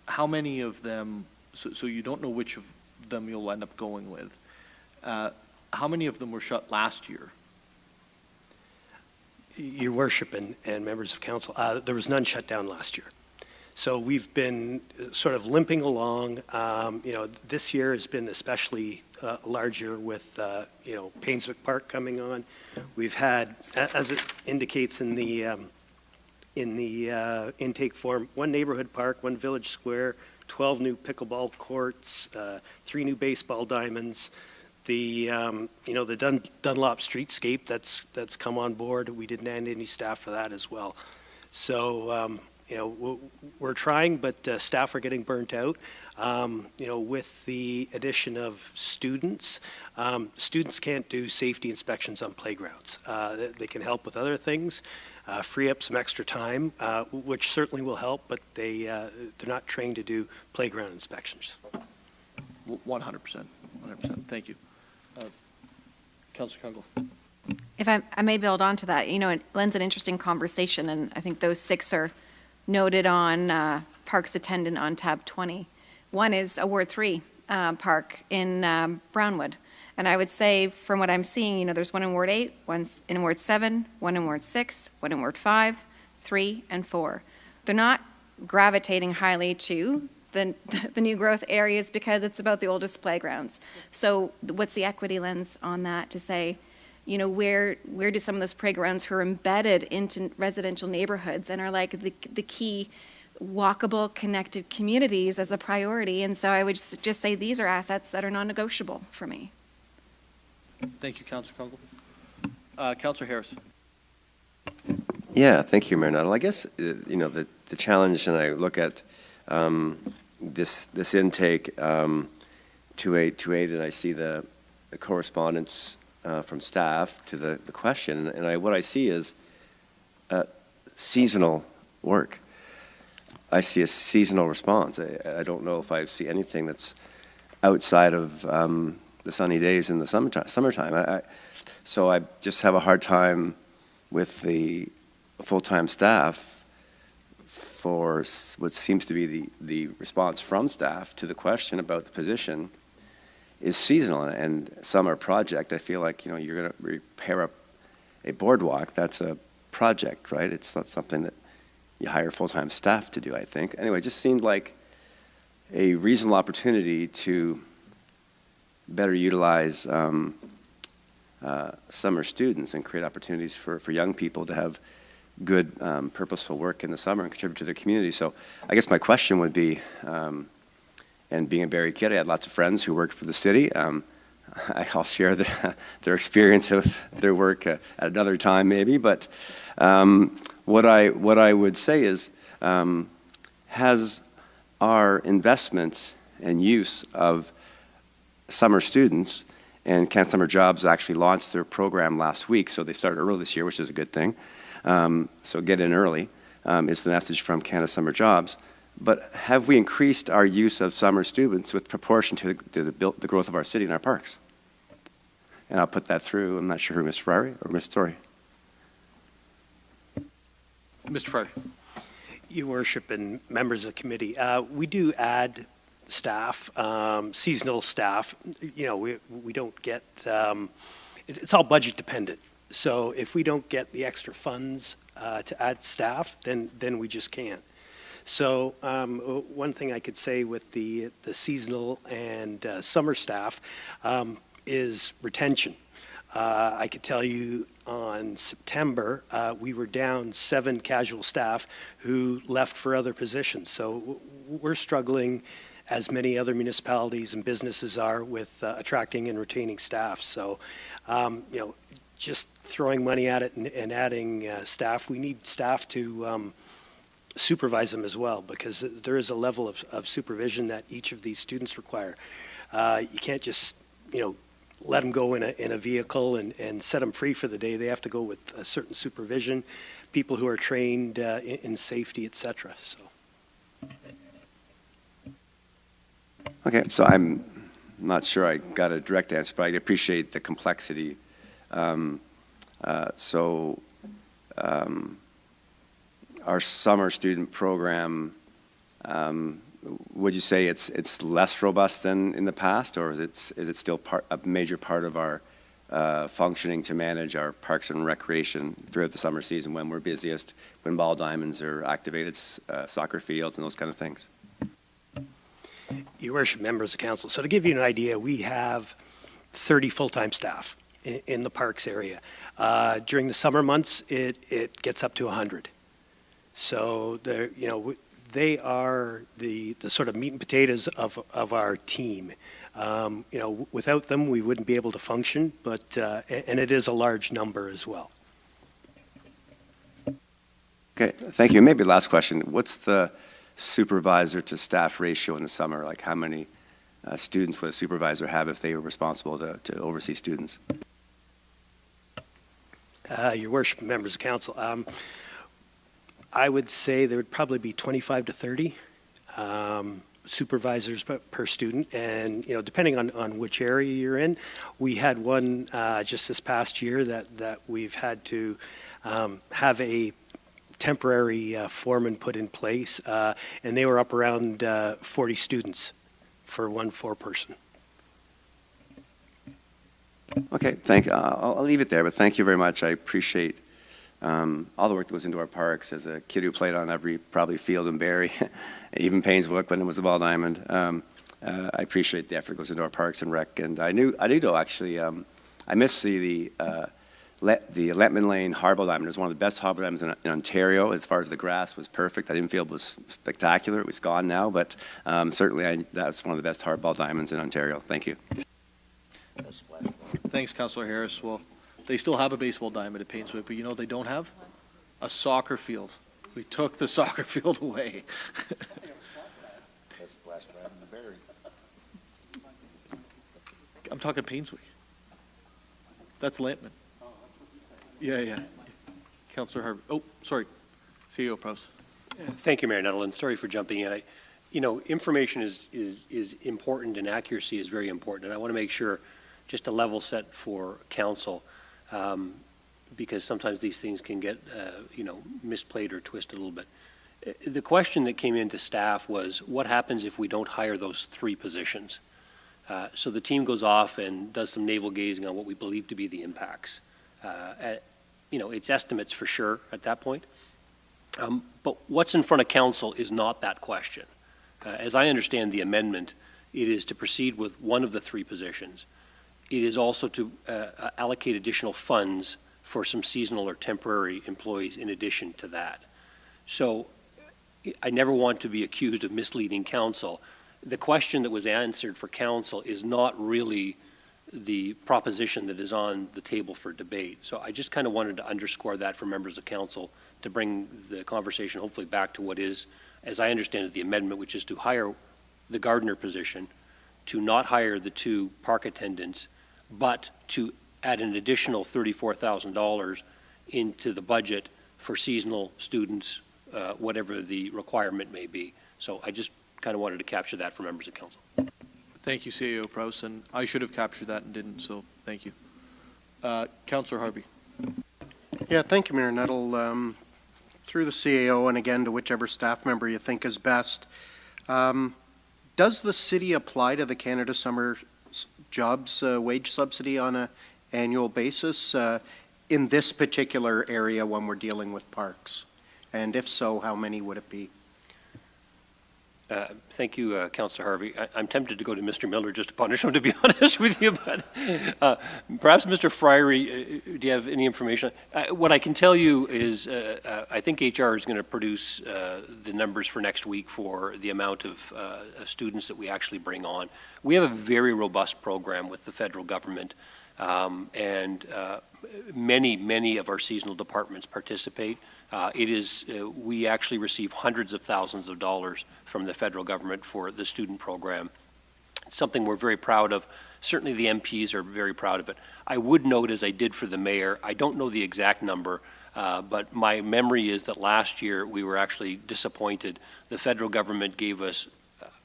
how many of them, so you don't know which of them you'll end up going with, how many of them were shut last year? Your Worship and members of council, there was none shut down last year. So we've been sort of limping along. This year has been especially a large year with, Painswick Park coming on. We've had, as it indicates in the intake form, 1 neighborhood park, 1 village square, 12 new pickleball courts, 3 new baseball diamonds. The Dunlop streetscape that's come on board. We didn't add any staff for that as well. So, we're trying, but staff are getting burnt out. With the addition of students, students can't do safety inspections on playgrounds. They can help with other things, free up some extra time, which certainly will help, but they're not trained to do playground inspections. 100%. Thank you. Councillor Kungl. If I may build on to that, it lends an interesting conversation, and I think those 6 are noted on Parks Attendant on tab 20. One is a Ward 3 park in Brownwood. And I would say, from what I'm seeing, there's 1 in Ward 8, 1 in Ward 7, 1 in Ward 6, 1 in Ward 5, 3, and 4. They're not gravitating highly to the new growth areas because it's about the oldest playgrounds. So what's the equity lens on that to say, where do some of those playgrounds who are embedded into residential neighborhoods and are like the key walkable, connected communities as a priority? And so I would just say these are assets that are non-negotiable for me. Thank you, Councillor Kungl. Councillor Harris. Yeah, thank you, Mayor Nuttall. I guess, the challenge, and I look at this intake, 2828, and I see the correspondence from staff to the question, and what I see is seasonal work. I see a seasonal response. I don't know if I see anything that's outside of the sunny days in the summertime. So I just have a hard time with the full-time staff for what seems to be the response from staff to the question about the position is seasonal and summer project. I feel like, you're going to repair a boardwalk. That's a project, right? It's not something that you hire full-time staff to do, I think. Anyway, it just seemed like a reasonable opportunity to better utilize summer students and create opportunities for young people to have good, purposeful work in the summer and contribute to their community. So I guess my question would be, and being a Barrie kid, I had lots of friends who worked for the city. I'll share their experience of their work at another time maybe, but what I would say is, has our investment and use of summer students, and Canada Summer Jobs actually launched their program last week, so they started early this year, which is a good thing. So get in early is the message from Canada Summer Jobs. But have we increased our use of summer students with proportion to the growth of our city and our parks? And I'll put that through. I'm not sure who, Ms. Ferrari or Ms. Story. Mr. Ferrari. Your Worship and members of the committee, we do add staff, seasonal staff. You know, we don't get, it's all budget dependent. So if we don't get the extra funds to add staff, then we just can't. So one thing I could say with the seasonal and summer staff is retention. I could tell you on September, we were down 7 casual staff who left for other positions. So we're struggling, as many other municipalities and businesses are, with attracting and retaining staff. So, you know, just throwing money at it and adding staff, we need staff to supervise them as well, because there is a level of supervision that each of these students require. You can't just, you know, let them go in a vehicle and set them free for the day. They have to go with a certain supervision, people who are trained in safety, et cetera. So. Okay, so I'm not sure I got a direct answer, but I appreciate the complexity. Our summer student program, would you say it's less robust than in the past, or is it still a major part of our functioning to manage our parks and recreation throughout the summer season when we're busiest, when ball diamonds are activated, soccer fields and those kind of things? Your Worship, members of council, so to give you an idea, we have 30 full-time staff in the parks area. During the summer months, it gets up to 100. So you know, they are the sort of meat and potatoes of our team. You know, without them, we wouldn't be able to function, but and it is a large number as well. Okay, thank you. Maybe last question. What's the supervisor to staff ratio in the summer? Like how many students would a supervisor have if they were responsible to oversee students? Your Worship, members of council, I would say there would probably be 25 to 30 supervisors per student, and you know, depending on which area you're in. We had one just this past year that we've had to have a temporary foreman put in place, and they were up around 40 students for one foreperson. Okay, I'll leave it there, but thank you very much. I appreciate all the work that goes into our parks. As a kid who played on every probably field in Barrie, even Paineswick when it was a ball diamond, I appreciate the effort that goes into our parks and rec. And I do know actually, I missed the Letman Lane Harbour Diamond. It was one of the best harbour diamonds in Ontario. As far as the grass was perfect. I didn't feel it was spectacular. It was gone now, but certainly that's one of the best hardball diamonds in Ontario. Thank you. Thanks, Councillor Harris. Well, they still have a baseball diamond at Paineswick, but you know what they don't have? A soccer field. We took the soccer field away. I'm talking Paineswick. That's Lantman. Yeah. Councillor Harvie. Oh, sorry. CEO Prowse. Thank you, Mayor Nettleton. Sorry for jumping in. You know, information is important, and accuracy is very important. And I want to make sure, just a level set for council, because sometimes these things can get, you know, misplayed or twisted a little bit. The question that came into staff was, what happens if we don't hire those 3 positions? So the team goes off and does some navel gazing on what we believe to be the impacts. You know, it's estimates for sure at that point. But what's in front of council is not that question. As I understand the amendment, it is to proceed with one of the three positions. It is also to allocate additional funds for some seasonal or temporary employees in addition to that. So I never want to be accused of misleading council. The question that was answered for council is not really the proposition that is on the table for debate. So I just kind of wanted to underscore that for members of council to bring the conversation hopefully back to what is, as I understand it, the amendment, which is to hire the gardener position, to not hire the 2 park attendants, but to add an additional $34,000 into the budget for seasonal students, whatever the requirement may be. So I just kind of wanted to capture that for members of council. Thank you, CAO Prowse, and I should have captured that and didn't, so thank you. Councillor Harvie. Yeah, thank you, Mayor Nuttall. Through the CAO and again to whichever staff member you think is best, does the city apply to the Canada Summer Jobs wage subsidy on an annual basis in this particular area when we're dealing with parks? And if so, how many would it be? Thank you, Councillor Harvie. I'm tempted to go to Mr. Miller just to punish him, to be honest with you, but perhaps Mr. Friery, do you have any information? What I can tell you is I think HR is going to produce the numbers for next week for the amount of students that we actually bring on. We have a very robust program with the federal government, and many of our seasonal departments participate. We actually receive hundreds of thousands of dollars from the federal government for the student program. It's something we're very proud of. Certainly the MPs are very proud of it. I would note, as I did for the mayor, I don't know the exact number, but my memory is that last year we were actually disappointed. The federal government gave us,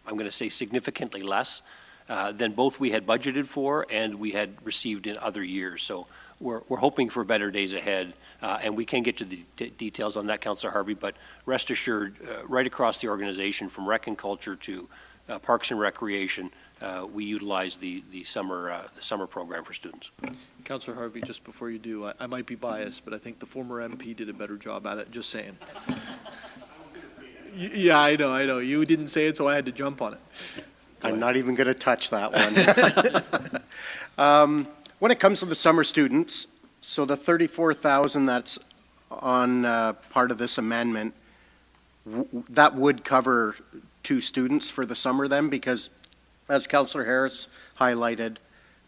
I'm going to say, significantly less than both we had budgeted for and we had received in other years. So we're hoping for better days ahead, and we can get to the details on that, Councillor Harvie, but rest assured, right across the organization, from Rec and Culture to Parks and Recreation, we utilize the summer program for students. Councillor Harvie, just before you do, I might be biased, but I think the former MP did a better job at it, just saying. Yeah, I know. You didn't say it, so I had to jump on it. I'm not even going to touch that one. When it comes to the summer students, so the $34,000 that's on part of this amendment, that would cover 2 students for the summer then? Because as Councillor Harris highlighted,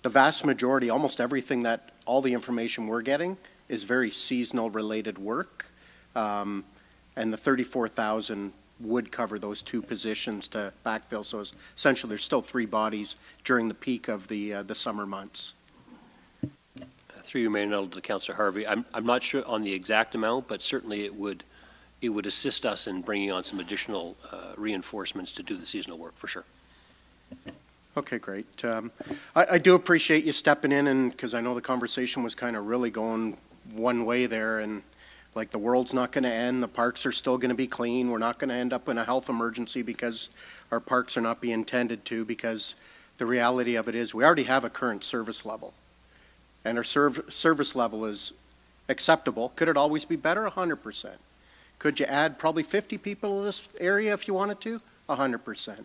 the vast majority, almost everything all the information we're getting is very seasonal related work. And the $34,000 would cover those 2 positions to backfill. So essentially there's still 3 bodies during the peak of the summer months. Through you, Mayor Nuttall, to Councillor Harvie, I'm not sure on the exact amount, but certainly it would assist us in bringing on some additional reinforcements to do the seasonal work, for sure. Okay, great. I do appreciate you stepping in, and because I know the conversation was kind of really going one way there, and like the world's not going to end, the parks are still going to be clean, we're not going to end up in a health emergency because our parks are not being tended to, because the reality of it is we already have a current service level. And our service level is acceptable. Could it always be better? 100%. Could you add probably 50 people in this area if you wanted to? 100%.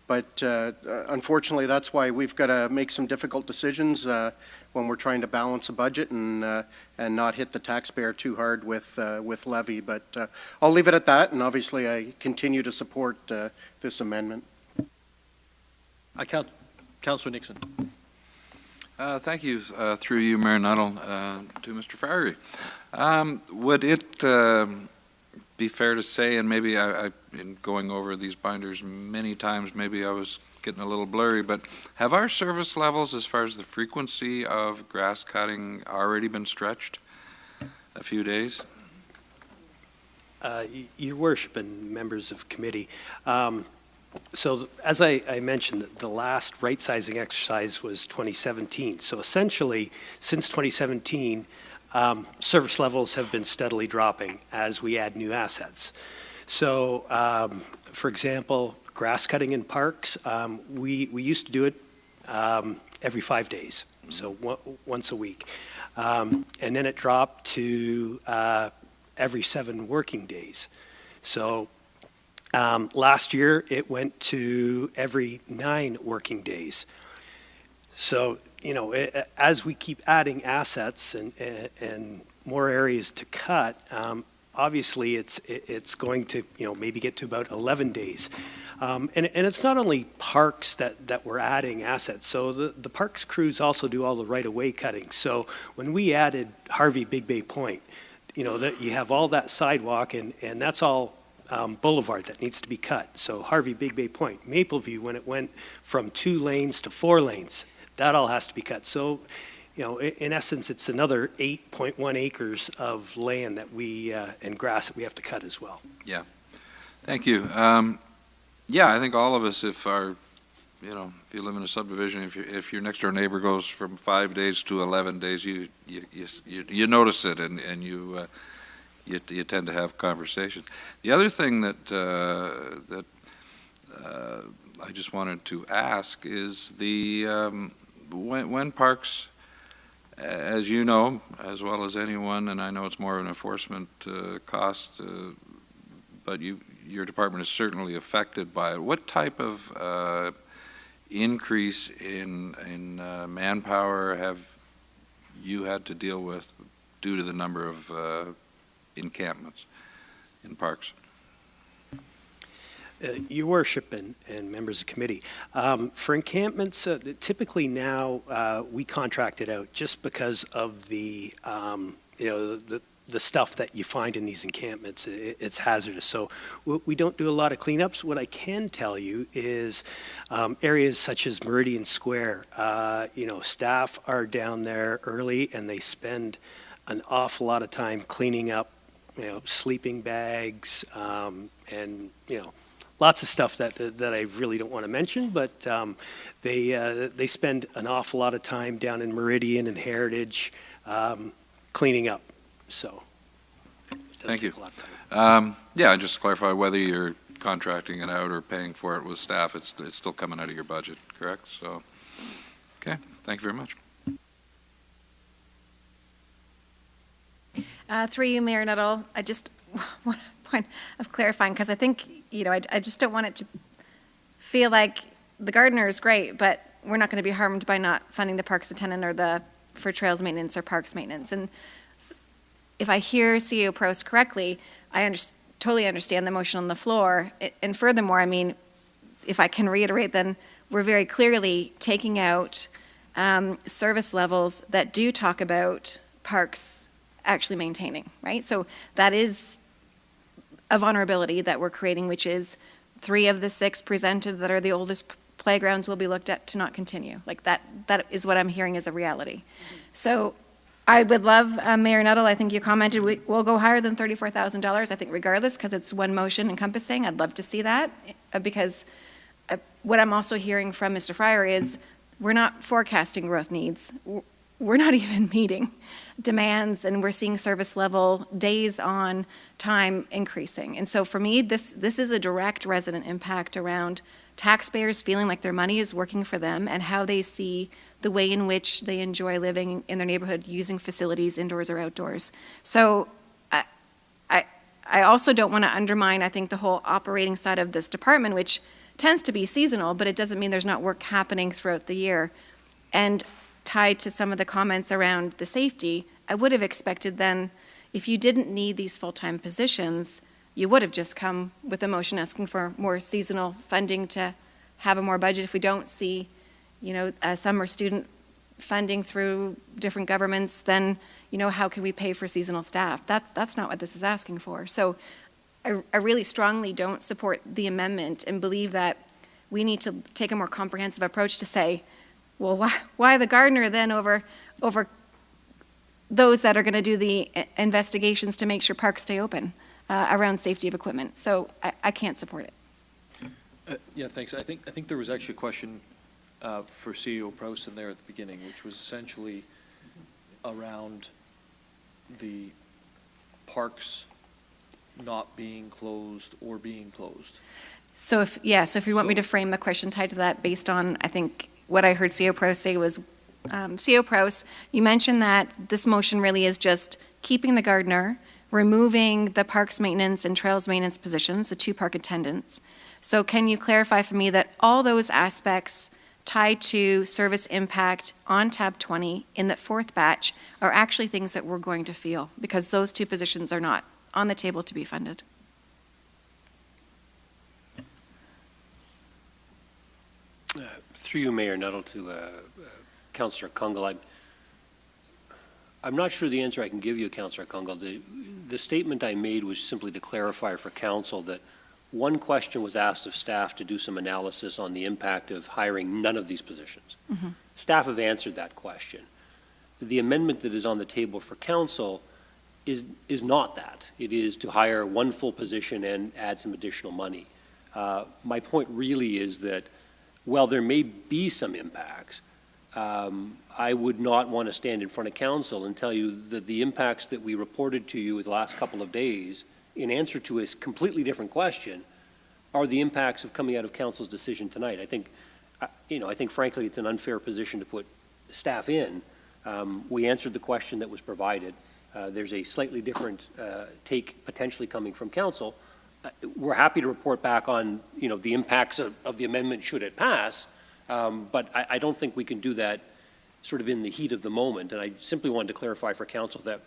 But unfortunately, that's why we've got to make some difficult decisions when we're trying to balance a budget and not hit the taxpayer too hard with levy. But I'll leave it at that, and obviously I continue to support this amendment. Councillor Nixon. Thank you, through you, Mayor Nuttall, to Mr. Friery. Would it be fair to say, and maybe in going over these binders many times, maybe I was getting a little blurry, but have our service levels as far as the frequency of grass cutting already been stretched a few days? Your Worship and members of committee, so as I mentioned, the last right-sizing exercise was 2017. So essentially, since 2017, service levels have been steadily dropping as we add new assets. So, for example, grass cutting in parks, we used to do it every 5 days, so once a week. And then it dropped to every 7 working days. So Last year, it went to every 9 working days. So, as we keep adding assets and more areas to cut, obviously it's going to, maybe get to about 11 days. And it's not only parks that we're adding assets. So the parks crews also do all the right-of-way cutting. So when we added Harvie Big Bay Point, that you have all that sidewalk and that's all boulevard that needs to be cut. So Harvie Big Bay Point, Mapleview, when it went from 2 lanes to 4 lanes, that all has to be cut. So, in essence, it's another 8.1 acres of land that and grass that we have to cut as well. Yeah. Thank you. Yeah, I think all of us, if you live in a subdivision, if your next door neighbor goes from 5 days to 11 days, you notice it and you tend to have conversations. The other thing that I just wanted to ask is when parks, as you know, as well as anyone, and I know it's more of an enforcement cost, but your department is certainly affected by it. What type of increase in manpower have you had to deal with due to the number of encampments in parks? Your Worship and members of the committee, for encampments, typically now we contract it out just because of the stuff that you find in these encampments. It's hazardous. So we don't do a lot of cleanups. What I can tell you is areas such as Meridian Square, staff are down there early and they spend an awful lot of time cleaning up, sleeping bags, and, lots of stuff that I really don't want to mention, but they spend an awful lot of time down in Meridian and Heritage cleaning up. So, thank you. Yeah, just to clarify whether you're contracting it out or paying for it with staff, it's still coming out of your budget, correct? So, okay, thank you very much. Through you, Mayor Nuttall, I just want a point of clarifying, because I think, I just don't want it to feel like the gardener is great, but we're not going to be harmed by not funding the parks attendant or for trails maintenance or parks maintenance. And if I hear CEO Prost correctly, I totally understand the motion on the floor. And furthermore, if I can reiterate, then we're very clearly taking out service levels that do talk about parks actually maintaining, right? So that is a vulnerability that we're creating, which is 3 of the 6 presented that are the oldest playgrounds will be looked at to not continue. Like that is what I'm hearing as a reality. So I would love, Mayor Nuttall, I think you commented, we'll go higher than $34,000, I think regardless, because it's one motion encompassing. I'd love to see that, because what I'm also hearing from Mr. Fryer is we're not forecasting growth needs. We're not even meeting demands, and we're seeing service level days on time increasing. And so for me, this is a direct resident impact around taxpayers feeling like their money is working for them and how they see the way in which they enjoy living in their neighborhood, using facilities indoors or outdoors. So I also don't want to undermine, I think, the whole operating side of this department, which tends to be seasonal, but it doesn't mean there's not work happening throughout the year. And tied to some of the comments around the safety, I would have expected then, if you didn't need these full-time positions, you would have just come with a motion asking for more seasonal funding to have a more budget. If we don't see, summer student funding through different governments, then, how can we pay for seasonal staff? That's not what this is asking for. So I really strongly don't support the amendment and believe that we need to take a more comprehensive approach to say, well, why the gardener then over those that are going to do the investigations to make sure parks stay open around safety of equipment? So I can't support it. Yeah, thanks. I think there was actually a question for CEO Prost in there at the beginning, which was essentially around the parks not being closed or being closed. So if you want me to frame the question tied to that based on, I think, what I heard CEO Prost say was, CEO Prost, you mentioned that this motion really is just keeping the gardener, removing the parks maintenance and trails maintenance positions, the 2 park attendants. So can you clarify for me that all those aspects tied to service impact on tab 20 in that 4th batch are actually things that we're going to feel, because those 2 positions are not on the table to be funded? Through you, Mayor Nuttall, to Councillor Kungl. I'm not sure the answer I can give you, Councillor Kungl. The statement I made was simply to clarify for Council that one question was asked of staff to do some analysis on the impact of hiring none of these positions. Mm-hmm. Staff have answered that question. The amendment that is on the table for Council is not that. It is to hire 1 full position and add some additional money. My point really is that while there may be some impacts, I would not want to stand in front of Council and tell you that the impacts that we reported to you the last couple of days in answer to a completely different question are the impacts of coming out of Council's decision tonight. I think, I think frankly it's an unfair position to put staff in. We answered the question that was provided. There's a slightly different take potentially coming from Council. We're happy to report back on, the impacts of the amendment should it pass, but I don't think we can do that sort of in the heat of the moment. And I simply wanted to clarify for Council that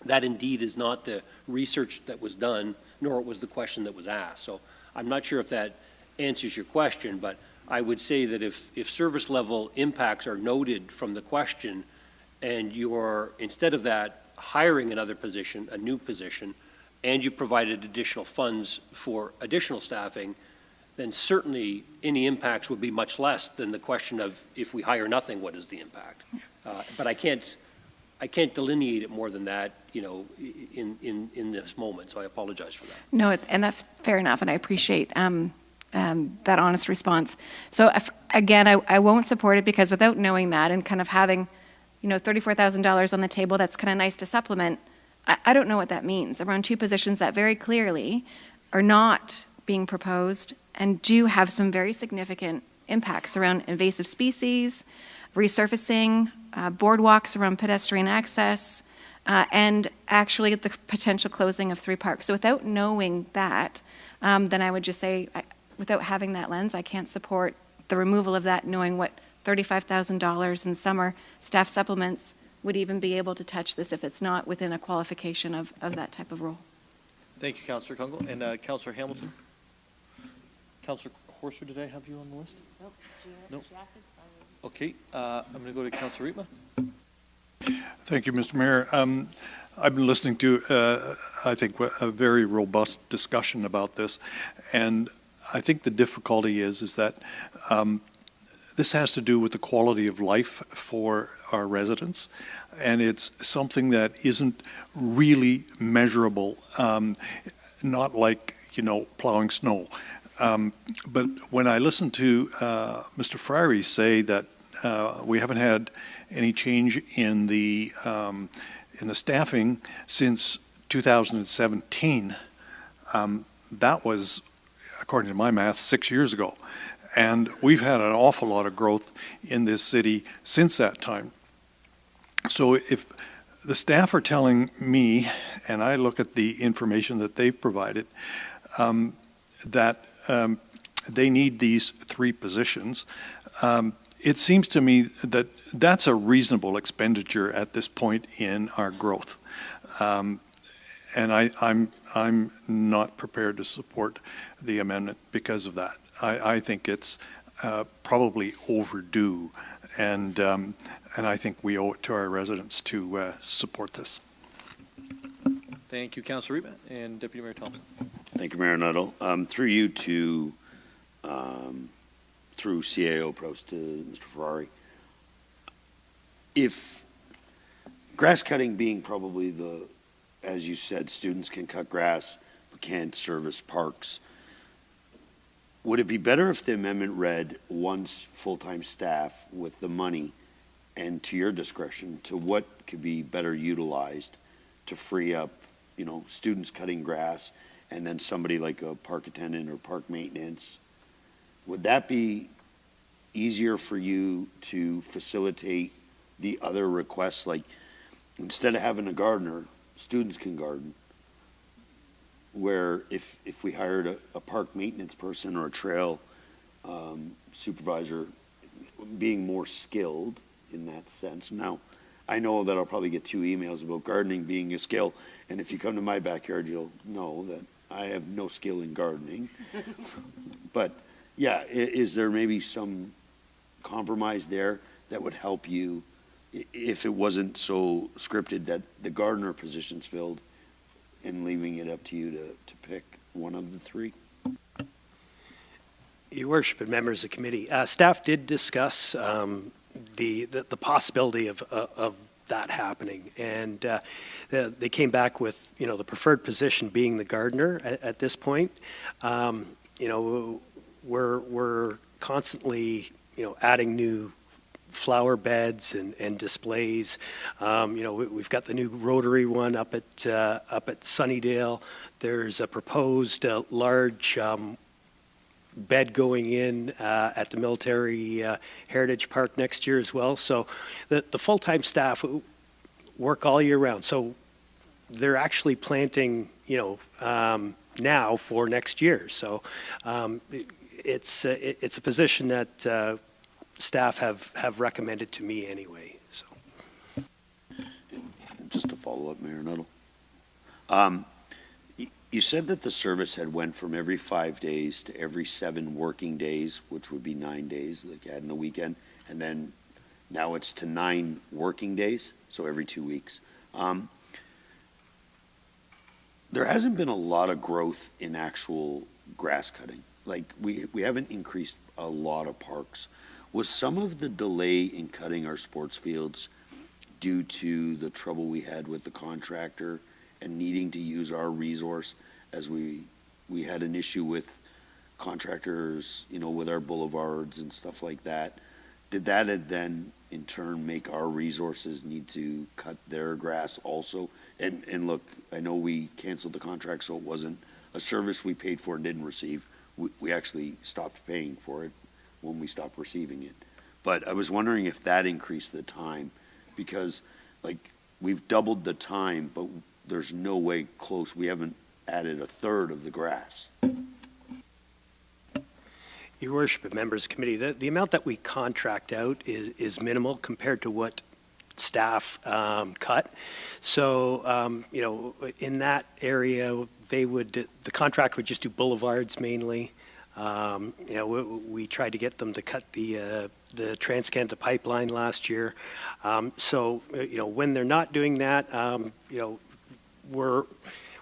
that indeed is not the research that was done, nor it was the question that was asked. So I'm not sure if that answers your question, but I would say that if service level impacts are noted from the question and you're, instead of that, hiring another position, a new position, and you've provided additional funds for additional staffing, then certainly any impacts would be much less than the question of if we hire nothing, what is the impact? But I can't delineate it more than that, in this moment, so I apologize for that. No, and that's fair enough, and I appreciate that honest response. So again, I won't support it, because without knowing that and kind of having, $34,000 on the table, that's kind of nice to supplement. I don't know what that means. Around 2 positions that very clearly are not being proposed and do have some very significant impacts around invasive species, resurfacing, boardwalks around pedestrian access, and actually the potential closing of 3 parks. So without knowing that, then I would just say, without having that lens, I can't support the removal of that, knowing what $35,000 in summer staff supplements would even be able to touch this if it's not within a qualification of that type of role. Thank you, Councillor Kungl. And Councillor Hamilton? Councillor Corser, did I have you on the list? Nope. Okay, I'm going to go to Councillor Riepma. Thank you, Mr. Mayor. I've been listening to, I think, a very robust discussion about this, and I think the difficulty is that this has to do with the quality of life for our residents, and it's something that isn't really measurable, not like, plowing snow. But when I listen to Mr. Frary say that we haven't had any change in the staffing since 2017, that was, according to my math, 6 years ago. And we've had an awful lot of growth in this city since that time. So if the staff are telling me, and I look at the information that they've provided, that they need these 3 positions, it seems to me that that's a reasonable expenditure at this point in our growth. And I'm not prepared to support the amendment because of that. I think it's probably overdue, and I think we owe it to our residents to support this. Thank you, Councillor Riepma. And Deputy Mayor Thompson. Thank you, Mayor Nuttall. Through you to, through CAO Pros to Mr. Ferrari. If grass cutting being probably as you said, students can cut grass but can't service parks, would it be better if the amendment read 1 full-time staff with the money and to your discretion to what could be better utilized to free up, students cutting grass and then somebody like a park attendant or park maintenance? Would that be easier for you to facilitate the other requests? Like, instead of having a gardener, students can garden. where if we hired a park maintenance person or a trail supervisor, being more skilled in that sense. Now, I know that I'll probably get 2 emails about gardening being a skill, and if you come to my backyard, you'll know that I have no skill in gardening. But yeah, is there maybe some compromise there that would help you if it wasn't so scripted that the gardener position's filled and leaving it up to you to pick one of the 3? Your Worship and members of the committee, staff did discuss the possibility of that happening, and they came back with, you know, the preferred position being the gardener at this point. You know, we're constantly, you know, adding new flower beds and displays. You know, we've got the new rotary one up at Sunnydale. There's a proposed large bed going in at the Military Heritage Park next year as well. So the full-time staff work all year round. So they're actually planting, you know, now for next year. So it's a position that staff have recommended to me anyway. So just to follow up, Mayor Nuttall. You said that the service had went from every 5 days to every 7 working days, which would be 9 days, like adding the weekend, and then now it's to 9 working days, so every 2 weeks. There hasn't been a lot of growth in actual grass cutting. Like, we haven't increased a lot of parks. Was some of the delay in cutting our sports fields due to the trouble we had with the contractor and needing to use our resource, as we had an issue with contractors, you know, with our boulevards and stuff like that? Did that then in turn make our resources need to cut their grass also? And look, I know we canceled the contract, so it wasn't a service we paid for and didn't receive. We actually stopped paying for it when we stopped receiving it. But I was wondering if that increased the time, because like we've doubled the time, but there's no way close. We haven't added a third of the grass. Your Worship and members of the committee, the amount that we contract out is minimal compared to what staff cut. So, you know, in that area, the contract would just do boulevards mainly. You know, we tried to get them to cut the Trans-Canada pipeline last year. So, you know, when they're not doing that, you know, we're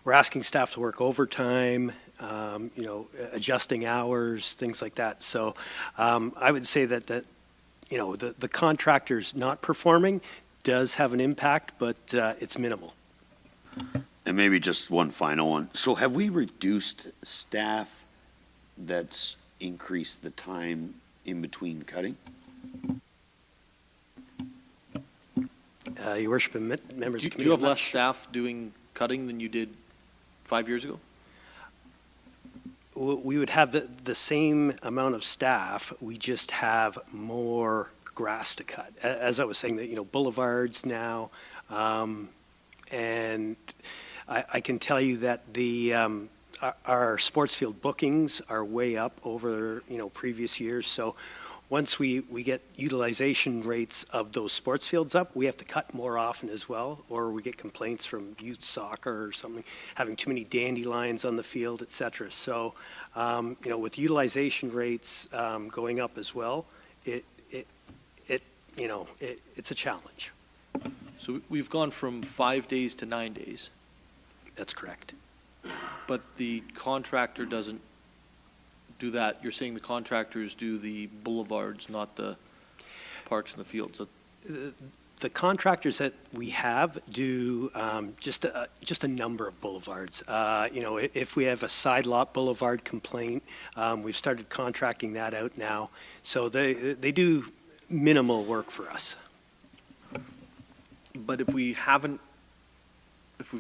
asking staff to work overtime, you know, adjusting hours, things like that. So I would say that you know, the contractors not performing does have an impact, but it's minimal. And maybe just one final one. So have we reduced staff that's increased the time in between cutting? Your Worship and members of the committee. Do you have less staff doing cutting than you did 5 years ago? We would have the same amount of staff, we just have more grass to cut. As I was saying, that, you know, boulevards now, and I can tell you that our sports field bookings are way up over, you know, previous years. So once we get utilization rates of those sports fields up, we have to cut more often as well, or we get complaints from youth soccer or something, having too many dandelions on the field, et cetera. So, you know, with utilization rates going up as well, it's a challenge. So we've gone from 5 days to 9 days. That's correct. But the contractor doesn't do that. You're saying the contractors do the boulevards, not the parks and the fields. So the contractors that we have do just a number of boulevards. You know, if we have a side lot boulevard complaint, we've started contracting that out now. So they do minimal work for us. But if we've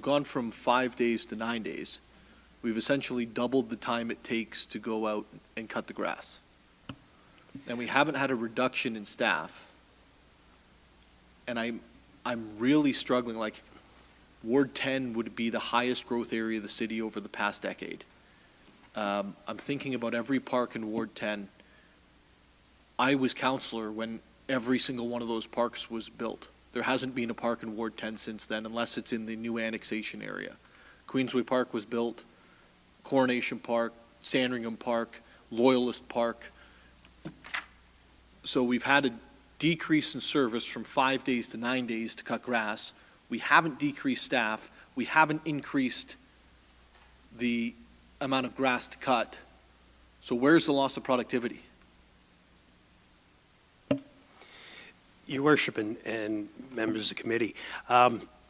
gone from 5 days to 9 days, we've essentially doubled the time it takes to go out and cut the grass. And we haven't had a reduction in staff. And I'm really struggling. Like, Ward 10 would be the highest growth area of the city over the past decade. I'm thinking about every park in Ward 10. I was councillor when every single one of those parks was built. There hasn't been a park in Ward 10 since then, unless it's in the new annexation area. Queensway Park was built, Coronation Park, Sandringham Park, Loyalist Park. So we've had a decrease in service from 5 days to 9 days to cut grass. We haven't decreased staff. We haven't increased the amount of grass to cut. So where's the loss of productivity? Your Worship and members of the committee.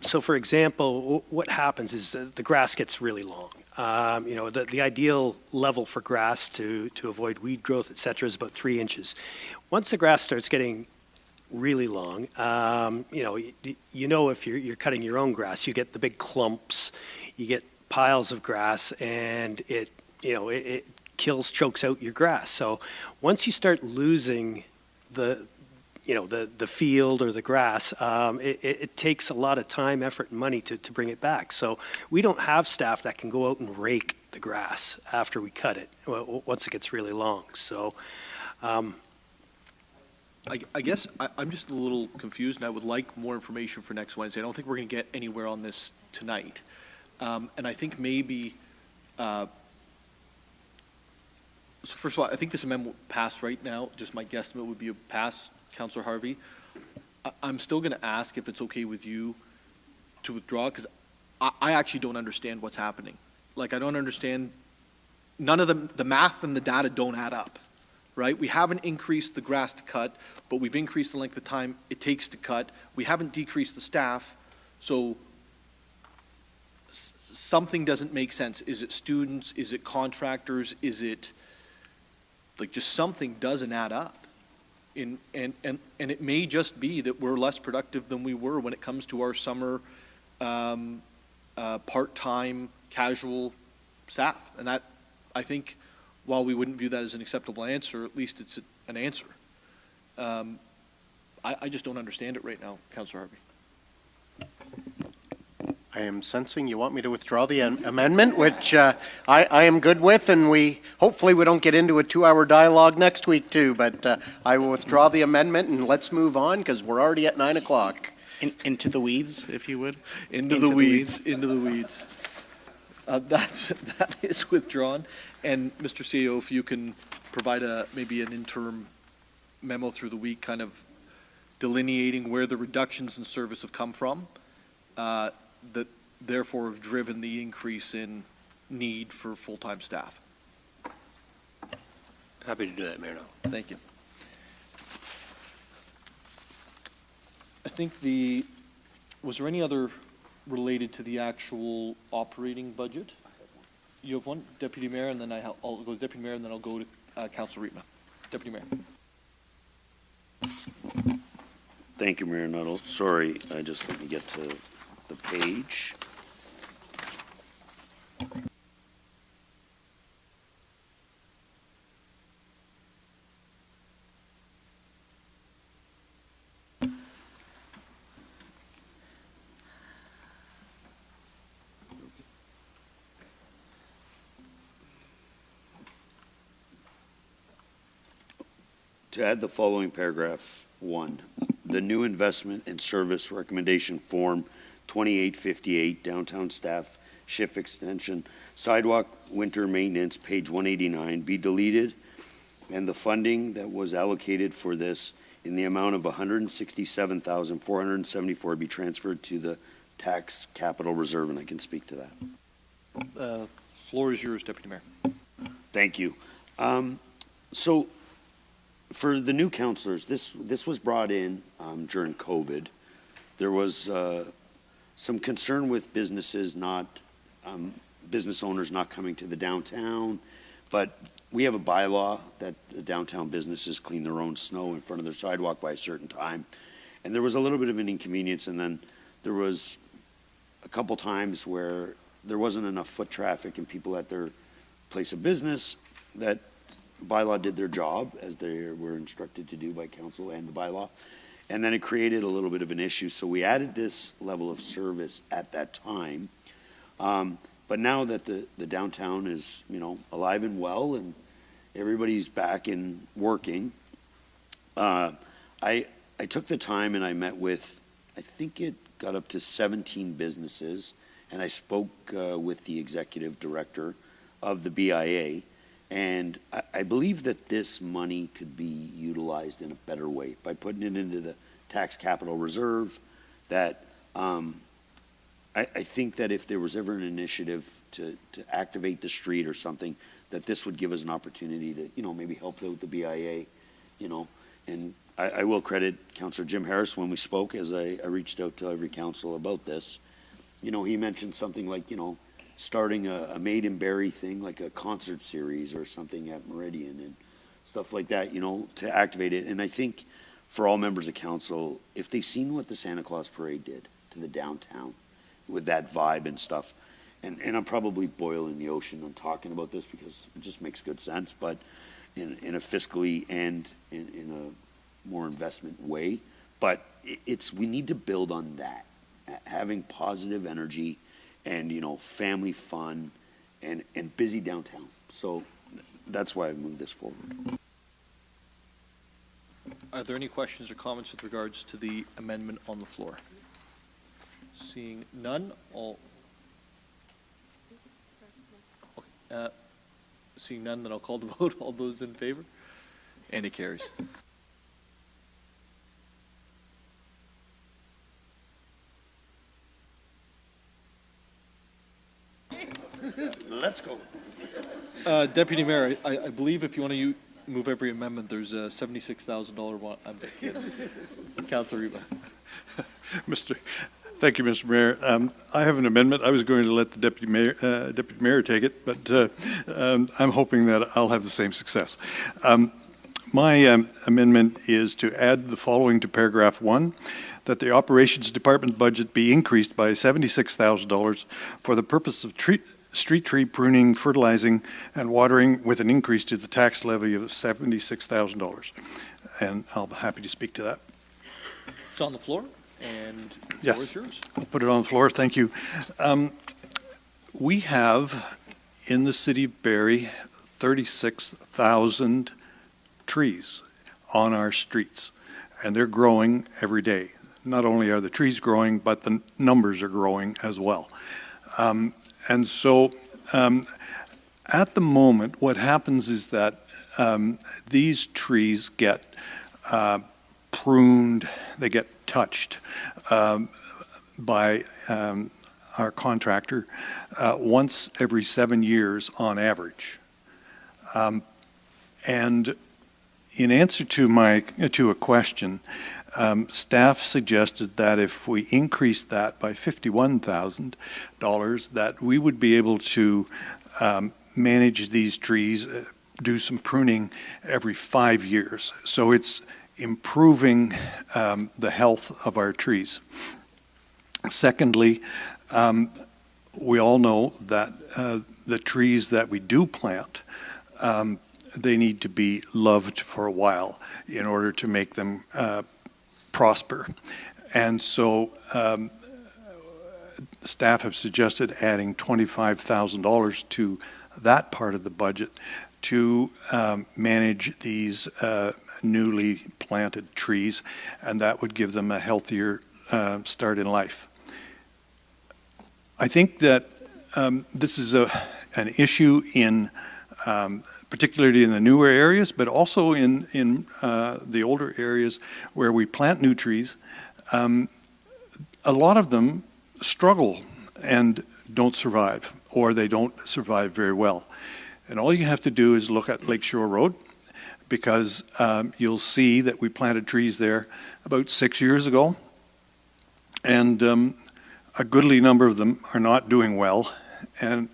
So for example, what happens is the grass gets really long. The ideal level for grass to avoid weed growth, et cetera, is about 3 inches. Once the grass starts getting really long, if you're cutting your own grass, you get the big clumps, you get piles of grass, and it chokes out your grass. So once you start losing the field or the grass, it takes a lot of time, effort, and money to bring it back. So we don't have staff that can go out and rake the grass after we cut it, once it gets really long. So I guess I'm just a little confused, and I would like more information for next Wednesday. I don't think we're going to get anywhere on this tonight. And I think maybe, so first of all, I think this amendment will pass right now. Just my guesstimate would be a pass, Councillor Harvie. I'm still going to ask if it's okay with you to withdraw, because I actually don't understand what's happening. Like, I don't understand, none of the math and the data don't add up, right? We haven't increased the grass to cut, but we've increased the length of time it takes to cut. We haven't decreased the staff, so something doesn't make sense. Is it students? Is it contractors? Is it, like, just something doesn't add up? And it may just be that we're less productive than we were when it comes to our summer part-time casual staff. And that, I think, while we wouldn't view that as an acceptable answer, at least it's an answer. I just don't understand it right now, Councillor Harvie. I am sensing you want me to withdraw the amendment, which I am good with, and hopefully we don't get into a 2-hour dialogue next week too, but I will withdraw the amendment and let's move on, because we're already at 9 o'clock. Into the weeds, if you would. Into the weeds. That is withdrawn. And Mr. CEO, if you can provide maybe an interim memo through the week, kind of delineating where the reductions in service have come from, that therefore have driven the increase in need for full-time staff. Happy to do that, Mayor. Thank you. I think was there any other related to the actual operating budget? You have one, Deputy Mayor, and then I'll go to Deputy Mayor, and then I'll go to Councillor Riepma. Deputy Mayor. Thank you, Mayor Nuttall. Sorry, let me get to the page. To add the following paragraph 1, the new investment and service recommendation form 2858, downtown staff shift extension, sidewalk winter maintenance, page 189, be deleted, and the funding that was allocated for this in the amount of $167,474 be transferred to the tax capital reserve, and I can speak to that. Floor is yours, Deputy Mayor. Thank you. So for the new councillors, this was brought in during COVID. There was some concern with business owners not coming to the downtown, but we have a bylaw that the downtown businesses clean their own snow in front of their sidewalk by a certain time. And there was a little bit of an inconvenience, and then there was a couple times where there wasn't enough foot traffic and people at their place of business. That bylaw did their job as they were instructed to do by council and the bylaw. And then it created a little bit of an issue. So we added this level of service at that time. But now that the downtown is, alive and well and everybody's back in working, I took the time and I met with, I think it got up to 17 businesses, and I spoke with the executive director of the BIA, and I believe that this money could be utilized in a better way by putting it into the tax capital reserve. That I think that if there was ever an initiative to activate the street or something, that this would give us an opportunity to, maybe help out the BIA, and I will credit Councillor Jim Harris when we spoke, as I reached out to every council about this. He mentioned something like, starting a Made in Barrie thing, like a concert series or something at Meridian and stuff like that, to activate it. And I think for all members of council, if they seen what the Santa Claus Parade did to the downtown with that vibe and stuff, and I'm probably boiling the ocean on talking about this because it just makes good sense, but in a fiscally and in a more investment way, but we need to build on that, having positive energy and family fun and busy downtown. So that's why I've moved this forward. Are there any questions or comments with regards to the amendment on the floor? Seeing none, seeing none, then I'll call the vote. All those in favor? And it carries. Let's go. Deputy Mayor, I believe if you want to move every amendment, there's a $76,000 one. I'm just kidding. Councillor Reba. Thank you, Mr. Mayor. I have an amendment. I was going to let the Deputy Mayor take it, but I'm hoping that I'll have the same success. My amendment is to add the following to paragraph 1, that the Operations Department budget be increased by $76,000 for the purpose of street tree pruning, fertilizing, and watering, with an increase to the tax levy of $76,000. And I'll be happy to speak to that. It's on the floor, and the Yes. floor is yours. I'll put it on the floor. Thank you. We have in the city of Barrie 36,000 trees on our streets, and they're growing every day. Not only are the trees growing, but the numbers are growing as well. And so at the moment, what happens is that these trees get pruned, they get touched by our contractor once every 7 years on average. And in answer to a question, staff suggested that if we increased that by $51,000, that we would be able to manage these trees, do some pruning every 5 years. So it's improving the health of our trees. Secondly, we all know that the trees that we do plant, they need to be loved for a while in order to make them prosper. And so staff have suggested adding $25,000 to that part of the budget to manage these newly planted trees, and that would give them a healthier start in life. I think that this is an issue in particularly in the newer areas, but also in the older areas where we plant new trees. A lot of them struggle and don't survive, or they don't survive very well. And all you have to do is look at Lakeshore Road, because you'll see that we planted trees there about 6 years ago, and a goodly number of them are not doing well, and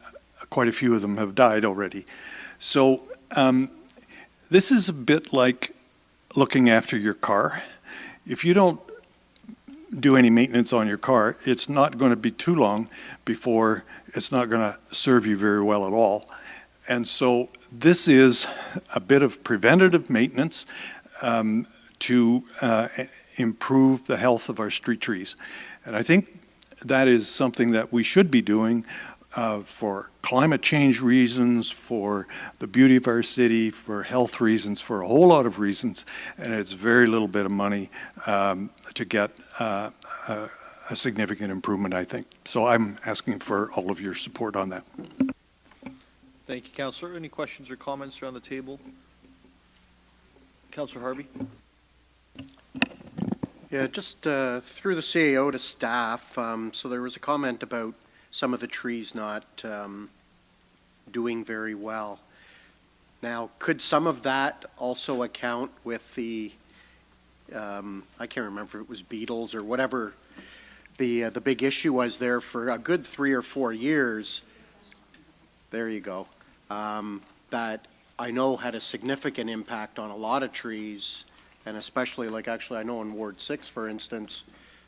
quite a few of them have died already. So this is a bit like looking after your car. If you don't do any maintenance on your car, it's not going to be too long before it's not going to serve you very well at all. And so this is a bit of preventative maintenance to improve the health of our street trees. And I think that is something that we should be doing for climate change reasons, for the beauty of our city, for health reasons, for a whole lot of reasons, and it's very little bit of money to get a significant improvement, I think. So I'm asking for all of your support on that. Thank you, Councillor. Any questions or comments around the table? Councillor Harvie? Yeah, just through the CAO to staff, so there was a comment about some of the trees not doing very well. Now, could some of that also account with the, I can't remember if it was beetles or whatever the big issue was there for a good 3 or 4 years. There you go. That I know had a significant impact on a lot of trees, and especially like actually I know in Ward 6, for instance,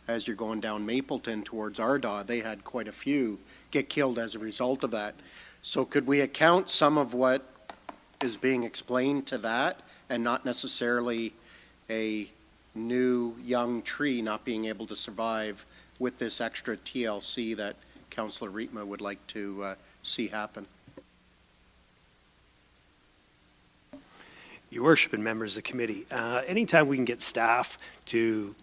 as you're going down Mapleton towards Ardagh, they had quite a few get killed as a result of that. So could we account some of what is being explained to that and not necessarily a new young tree not being able to survive with this extra TLC that Councillor Rietma would like to see happen? Your Worship and members of the committee, anytime we can get staff to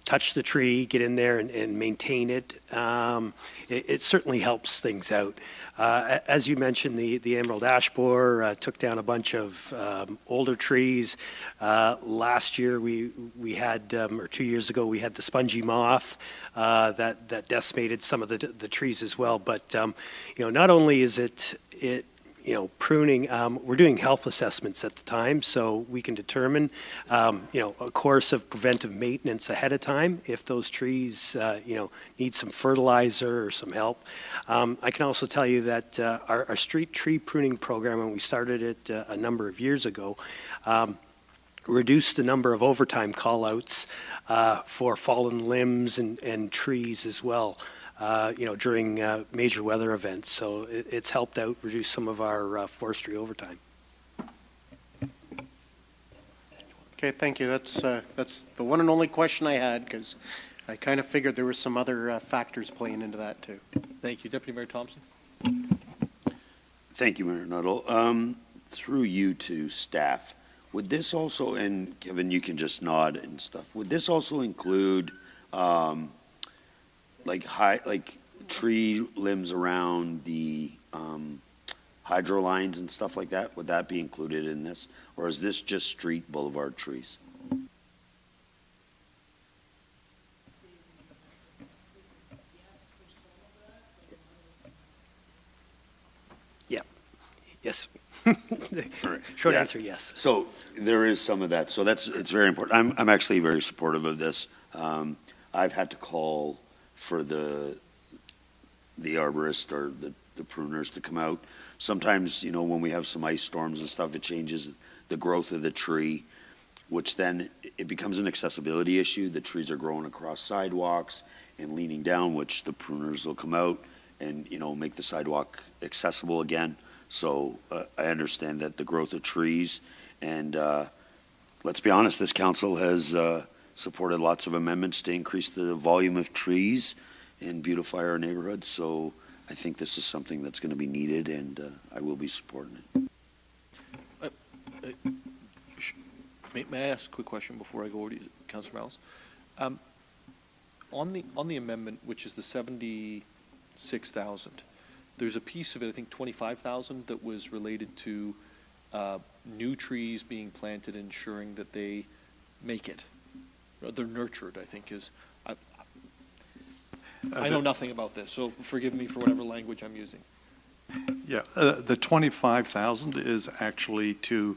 touch the tree, get in there and maintain it, it certainly helps things out. As you mentioned, the emerald ash borer took down a bunch of older trees. Last year we had, or 2 years ago, we had the spongy moth that decimated some of the trees as well. But not only is it pruning, we're doing health assessments at the time, so we can determine, a course of preventive maintenance ahead of time if those trees, need some fertilizer or some help. I can also tell you that our street tree pruning program, when we started it a number of years ago, reduced the number of overtime call-outs for fallen limbs and trees as well. During major weather events. So it's helped out reduce some of our forestry overtime. Okay, thank you. That's the one and only question I had, because I kind of figured there were some other factors playing into that too. Thank you. Deputy Mayor Thompson? Thank you, Mayor Nuttall. Through you to staff, would this also, and Kevin, you can just nod and stuff, would this also include like tree limbs around the hydro lines and stuff like that? Would that be included in this? Or is this just street boulevard trees? Yeah. Yes. Right. Short Yeah. answer, yes. So there is some of that. So it's very important. I'm actually very supportive of this. I've had to call for the arborist or the pruners to come out. Sometimes, when we have some ice storms and stuff, it changes the growth of the tree, which then it becomes an accessibility issue. The trees are growing across sidewalks and leaning down, which the pruners will come out and, make the sidewalk accessible again. So I understand that the growth of trees, and let's be honest, this council has supported lots of amendments to increase the volume of trees and beautify our neighborhoods. So I think this is something that's going to be needed, and I will be supporting it. May I ask a quick question before I go over to Councillor Mallis? On the amendment, which is the 76,000, there's a piece of it, I think 25,000, that was related to new trees being planted, ensuring that they make it. They're nurtured, I think is. I know nothing about this, so forgive me for whatever language I'm using. Yeah, the 25,000 is actually to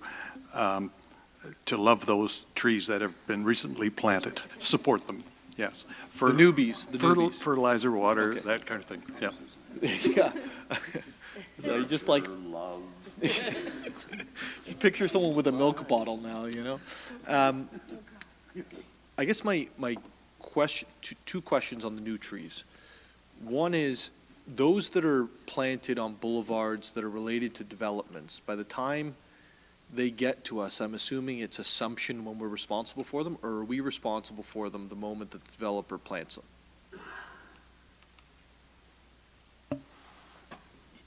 love those trees that have been recently planted, support them, yes. The newbies. Fertilizer, water, Okay. that kind of thing, yeah. Yeah. So you just like, just picture someone with a milk bottle now, I guess my question, two questions on the new trees. One is, those that are planted on boulevards that are related to developments, by the time they get to us, I'm assuming it's assumption when we're responsible for them, or are we responsible for them the moment that the developer plants them?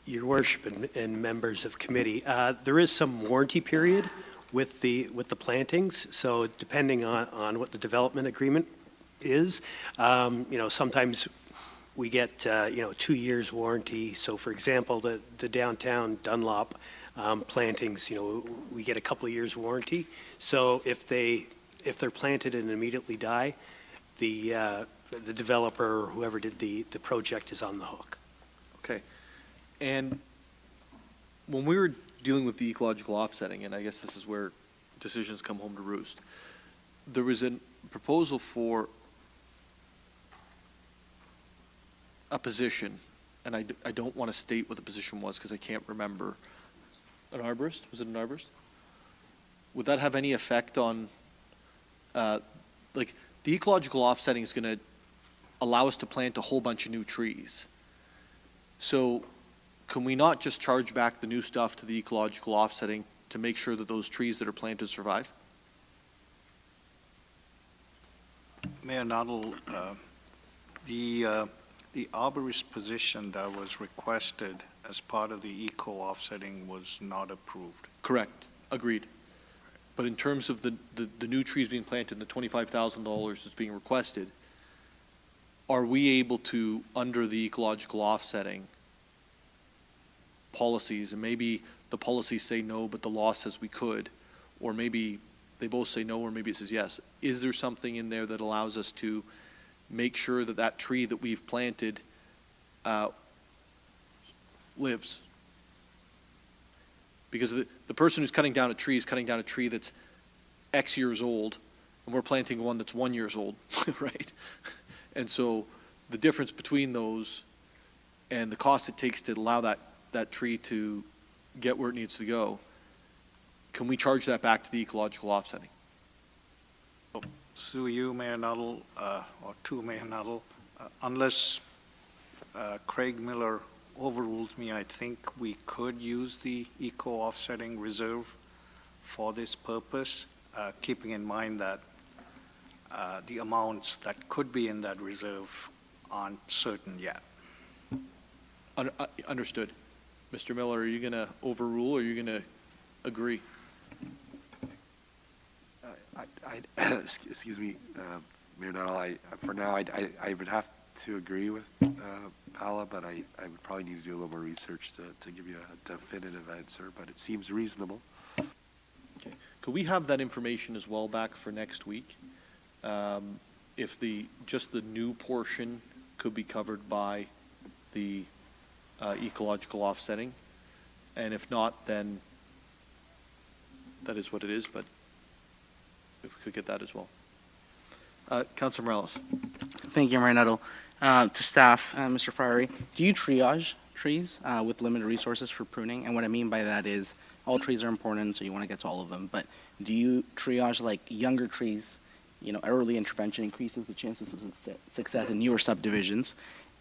Your Worship and members of committee, there is some warranty period with the plantings. So depending on what the development agreement is, sometimes we get 2 years warranty. So for example, the downtown Dunlop plantings, we get a couple of years warranty. So if they're planted and immediately die, the developer or whoever did the project is on the hook. Okay. And when we were dealing with the ecological offsetting, and I guess this is where decisions come home to roost, there was a proposal for a position, and I don't want to state what the position was because I can't remember. An arborist? Was it an arborist? Would that have any effect on, the ecological offsetting is going to allow us to plant a whole bunch of new trees. So can we not just charge back the new stuff to the ecological offsetting to make sure that those trees that are planted survive? Mayor Noddle, the arborist position that was requested as part of the eco offsetting was not approved. Correct. Agreed. But in terms of the new trees being planted and the $25,000 that's being requested, are we able to, under the ecological offsetting policies, and maybe the policies say no, but the law says we could, or maybe they both say no, or maybe it says yes. Is there something in there that allows us to make sure that that tree that we've planted lives? Because the person who's cutting down a tree is cutting down a tree that's X years old, and we're planting one that's 1 year old, right? And so the difference between those and the cost it takes to allow that tree to get where it needs to go, can we charge that back to the ecological offsetting? Through you, Mayor Nuttall, or to Mayor Nuttall, unless Craig Miller overrules me, I think we could use the eco offsetting reserve for this purpose, keeping in mind that the amounts that could be in that reserve aren't certain yet. Understood. Mr. Miller, are you going to overrule or are you going to agree? Excuse me, Mayor Nuttall, for now, I would have to agree with Paula, but I would probably need to do a little more research to give you a definitive answer, but it seems reasonable. Okay. Could we have that information as well back for next week? If just the new portion could be covered by the ecological offsetting, and if not, then that is what it is, but if we could get that as well. Councilor Morales. Thank you, Mayor Nuttall. To staff, Mr. Friary, do you triage trees with limited resources for pruning? And what I mean by that is all trees are important, so you want to get to all of them, but do you triage like younger trees? Early intervention increases the chances of success in newer subdivisions,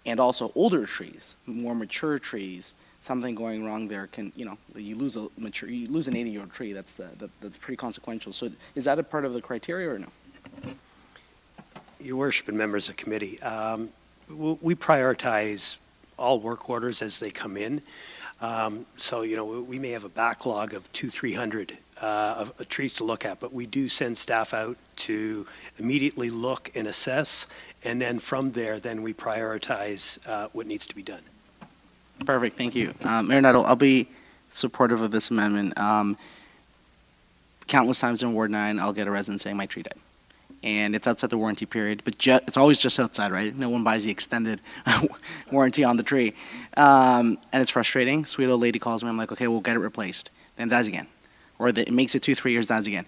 and also older trees, more mature trees. Something going wrong there can, you lose an 80-year-old tree. That's pretty consequential. So is that a part of the criteria or no? Your Worship and members of committee, we prioritize all work orders as they come in. So, we may have a backlog of 200-300 of trees to look at, but we do send staff out to immediately look and assess, and then from there, then we prioritize what needs to be done. Perfect, thank you. Mayor Nuttall, I'll be supportive of this amendment. Countless times in Ward 9, I'll get a resident saying my tree died. And it's outside the warranty period, but it's always just outside, right? No one buys the extended warranty on the tree. And it's frustrating. Sweet old lady calls me, I'm like, okay, we'll get it replaced. Then dies again. Or it makes it 2-3 years, dies again.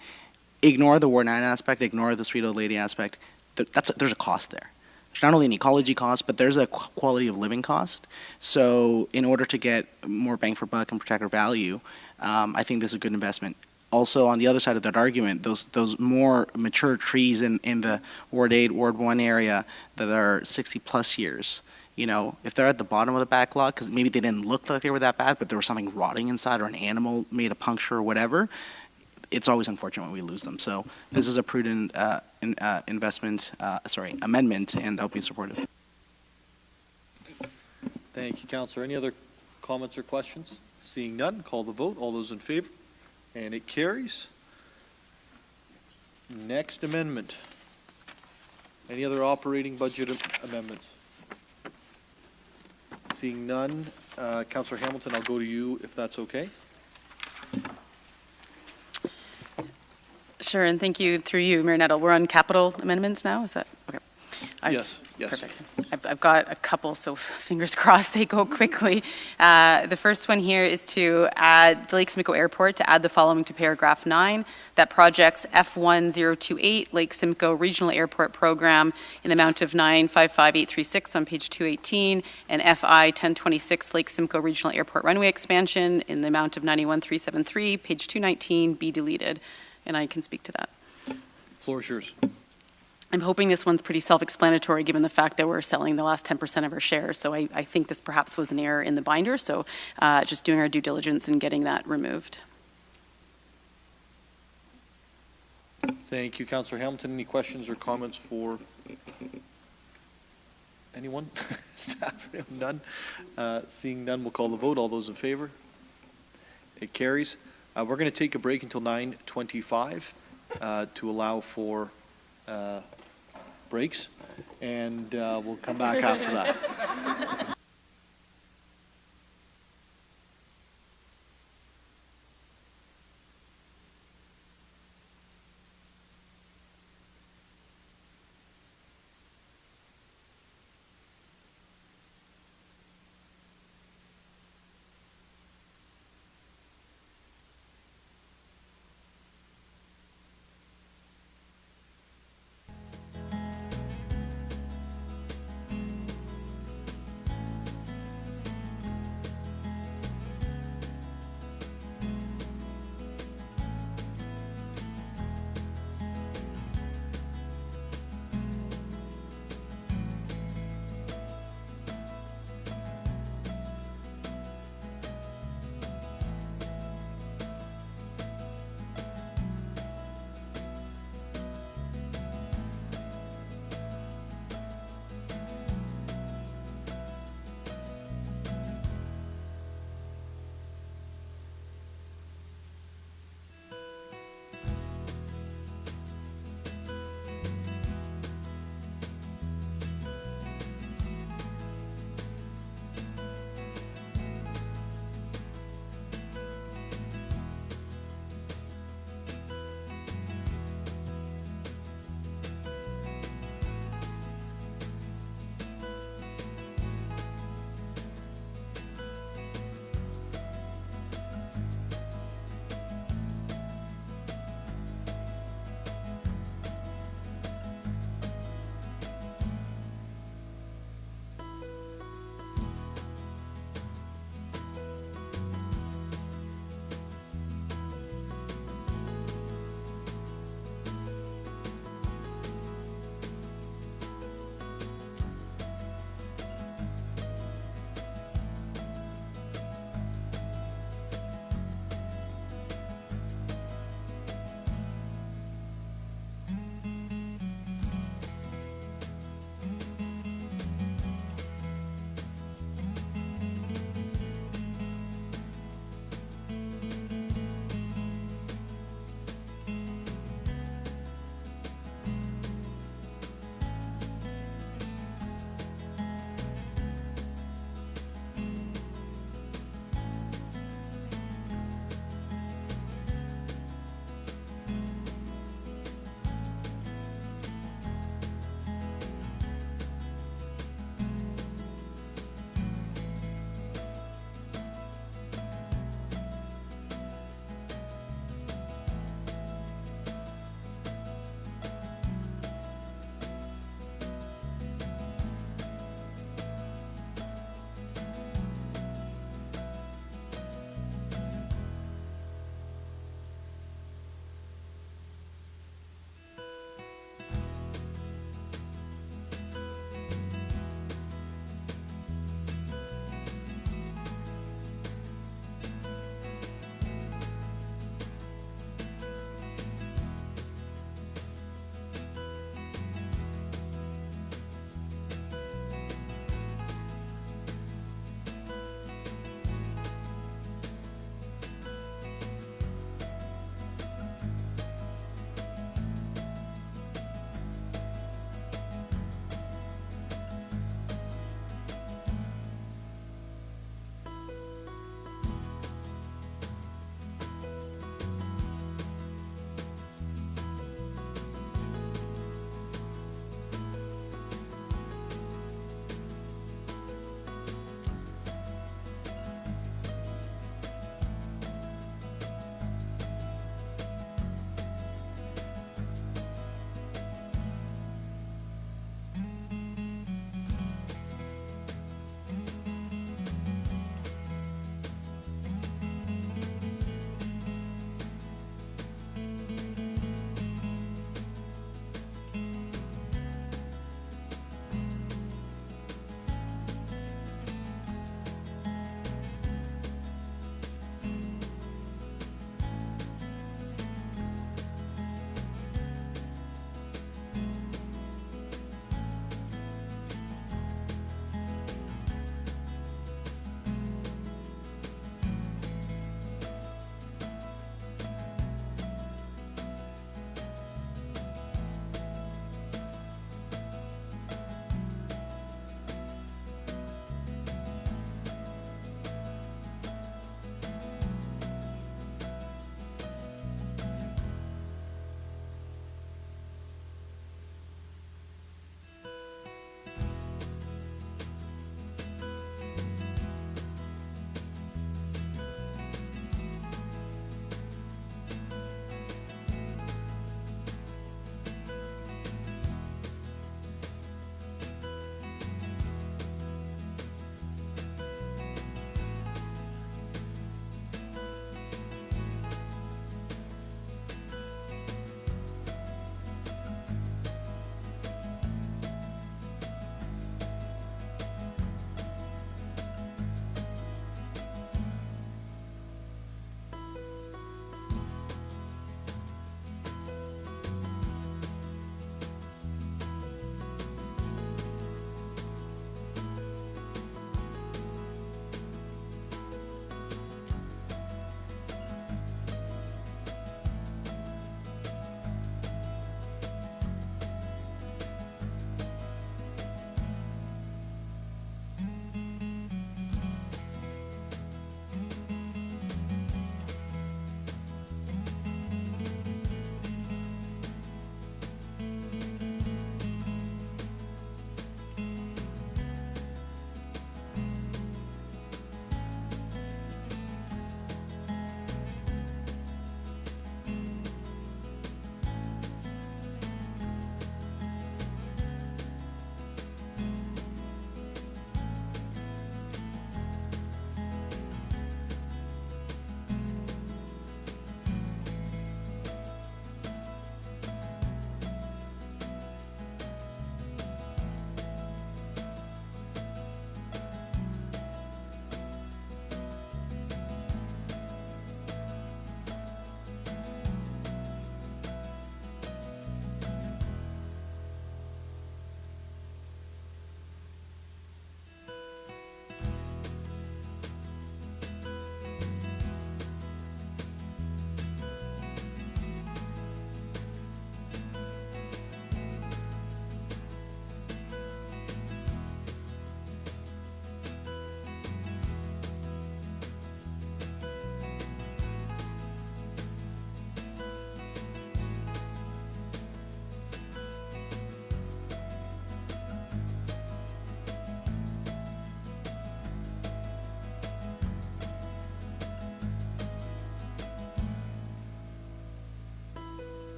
Ignore the Ward 9 aspect, ignore the sweet old lady aspect. There's a cost there. There's not only an ecology cost, but there's a quality of living cost. So in order to get more bang for buck and protect our value, I think this is a good investment. Also, on the other side of that argument, those more mature trees in the Ward 8, Ward 1 area that are 60-plus years, if they're at the bottom of the backlog, because maybe they didn't look like they were that bad, but there was something rotting inside or an animal made a puncture or whatever, it's always unfortunate when we lose them. So this is a prudent amendment, and I'll be supportive. Thank you, Councillor. Any other comments or questions? Seeing none, call the vote. All those in favor? And it carries. Next amendment. Any other operating budget amendments? Seeing none, Councillor Hamilton, I'll go to you if that's okay. Sure, and thank you, through you, Mayor Nettle. We're on capital amendments now, is that, okay. Yes. Perfect. I've got a couple, so fingers crossed they go quickly. The first one here is to add the Lake Simcoe Airport, to add the following to paragraph 9, that projects F1028 Lake Simcoe Regional Airport Program in the amount of 955,836 on page 218, and FI 1026 Lake Simcoe Regional Airport Runway Expansion in the amount of 91,373, page 219, be deleted. And I can speak to that. Floor is yours. I'm hoping this one's pretty self-explanatory, given the fact that we're selling the last 10% of our shares. So I think this perhaps was an error in the binder. So just doing our due diligence and getting that removed. Thank you, Councillor Hamilton. Any questions or comments for anyone? Staff? None? Seeing none, we'll call the vote. All those in favor? It carries. We're going to take a break until 9:25 to allow for breaks, and we'll come back after that.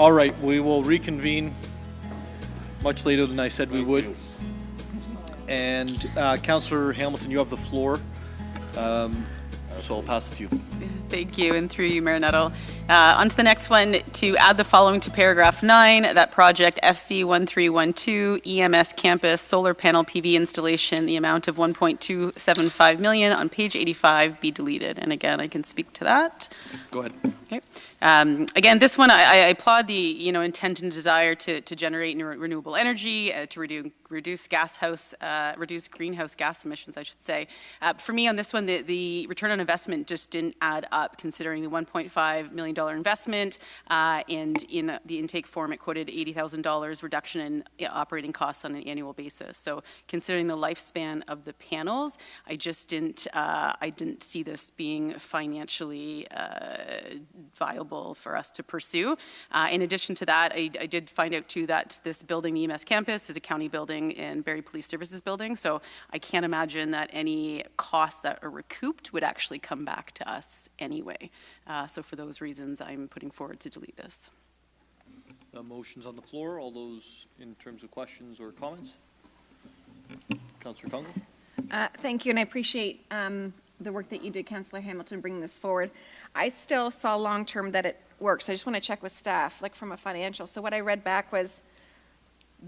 All right, we will reconvene much later than I said we would. And Councillor Hamilton, you have the floor. So I'll pass it to you. Thank you, and through you, Mayor Nuttall. On to the next one, to add the following to paragraph 9, that project FC 1312 EMS campus solar panel PV installation, the amount of $1.275 million on page 85 be deleted. And again, I can speak to that. Go ahead. Okay. Again, this one, I applaud the intent and desire to generate renewable energy, to reduce greenhouse gas emissions, I should say. For me, on this one, the return on investment just didn't add up, considering the $1.5 million investment, and in the intake form, it quoted $80,000 reduction in operating costs on an annual basis. So, considering the lifespan of the panels, I just didn't see this being financially viable for us to pursue. In addition to that, I did find out too that this building, the EMS campus, is a county building and Barrie Police Services building, so I can't imagine that any costs that are recouped would actually come back to us anyway. So for those reasons, I'm putting forward to delete this. Motions on the floor. All those in terms of questions or comments? Councillor Congo. Thank you, and I appreciate the work that you did, Councillor Hamilton, bringing this forward. I still saw long-term that it works. I just want to check with staff, like from a financial. So what I read back was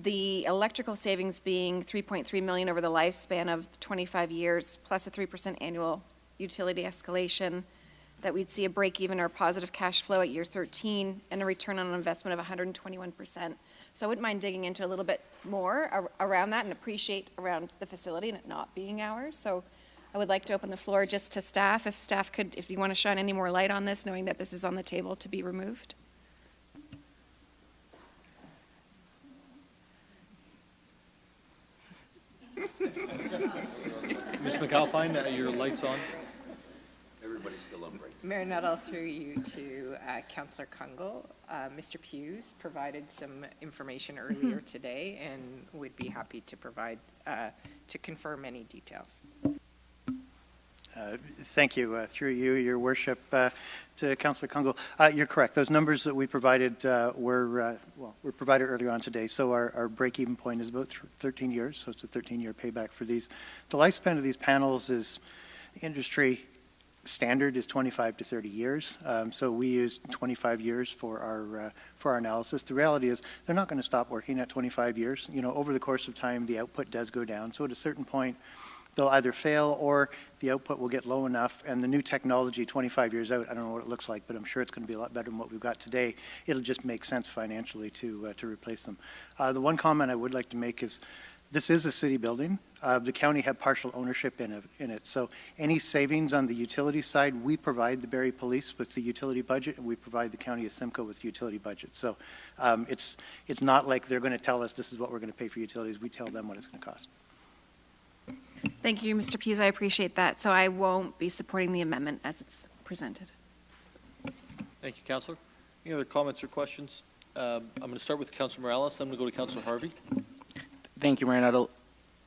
the electrical savings being $3.3 million over the lifespan of 25 years, plus a 3% annual utility escalation, that we'd see a break-even or positive cash flow at year 13, and a return on investment of 121%. So I wouldn't mind digging into a little bit more around that and appreciate around the facility and it not being ours. So I would like to open the floor just to staff, if staff could, if you want to shine any more light on this, knowing that this is on the table to be removed. Ms. McAlpine, your light's on. Everybody's still on break. Mayor Nuttall, through you to Councillor Kungle. Mr. Hughes provided some information earlier today and would be happy to provide, to confirm any details. Thank you. Through you, Your Worship, to Councillor Kungle. You're correct. Those numbers that we provided were provided earlier on today. So our break-even point is about 13 years. So it's a 13-year payback for these. The lifespan of these panels is industry standard is 25 to 30 years. So we use 25 years for our analysis. The reality is they're not going to stop working at 25 years. Over the course of time, the output does go down. So at a certain point, they'll either fail or the output will get low enough, and the new technology 25 years out, I don't know what it looks like, but I'm sure it's going to be a lot better than what we've got today. It'll just make sense financially to replace them. The one comment I would like to make is this is a city building. The county had partial ownership in it, so any savings on the utility side, we provide the Barrie Police with the utility budget, and we provide the county of Simcoe with the utility budget. So it's not like they're going to tell us this is what we're going to pay for utilities. We tell them what it's going to cost. Thank you, Mr. Hughes. I appreciate that. So I won't be supporting the amendment as it's presented. Thank you, Councillor. Any other comments or questions? I'm going to start with Councillor Morales. I'm going to go to Councillor Harvie. Thank you, Mayor Nuttall.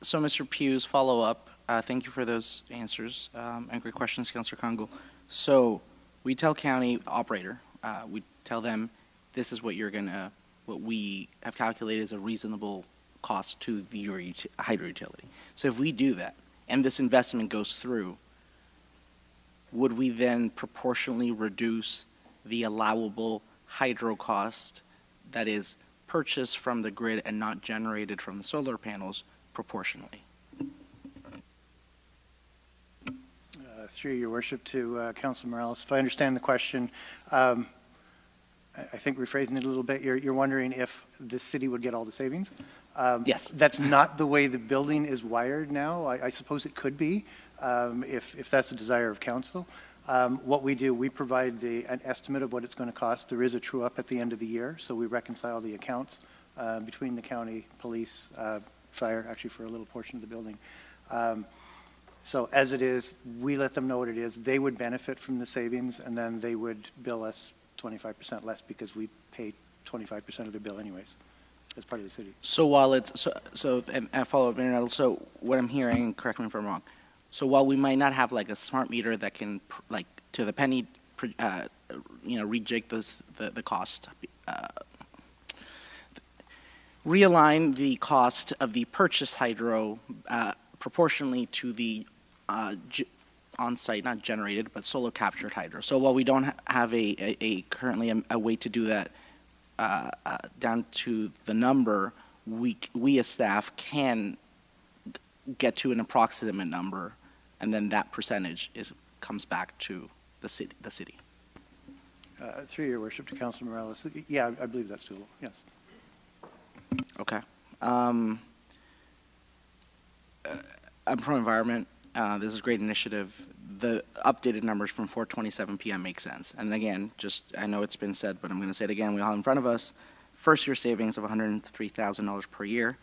So, Mr. Pugh's follow-up, thank you for those answers and great questions, Councillor Congo. So, we tell county operator, we tell them this is what what we have calculated as a reasonable cost to your hydro utility. So if we do that and this investment goes through, would we then proportionally reduce the allowable hydro cost that is purchased from the grid and not generated from the solar panels proportionally? Through your worship to Councilor Morales, if I understand the question, I think rephrasing it a little bit, you're wondering if the city would get all the savings? Yes. That's not the way the building is wired now. I suppose it could be, if that's the desire of council. What we do, we provide an estimate of what it's going to cost. There is a true-up at the end of the year, so we reconcile the accounts between the county, police, fire, actually for a little portion of the building. So as it is, we let them know what it is. They would benefit from the savings, and then they would bill us 25% less because we pay 25% of their bill anyways as part of the city. So while it's, and follow-up, Mayor Nuttall, so what I'm hearing, correct me if I'm wrong, so while we might not have like a smart meter that can, like, to the penny, rejig the cost realign the cost of the purchased hydro proportionally to the on-site, not generated, but solar captured hydro. So while we don't have currently a way to do that down to the number, we as staff can get to an approximate number, and then that percentage comes back to the city. Through your worship to Councilor Morales, yeah, I believe that's doable, yes. Okay. I'm pro-environment. This is a great initiative. The updated numbers from 4:27 p.m. make sense. And again, I know it's been said, but I'm going to say it again. We all have in front of us first-year savings of $103,000 per year.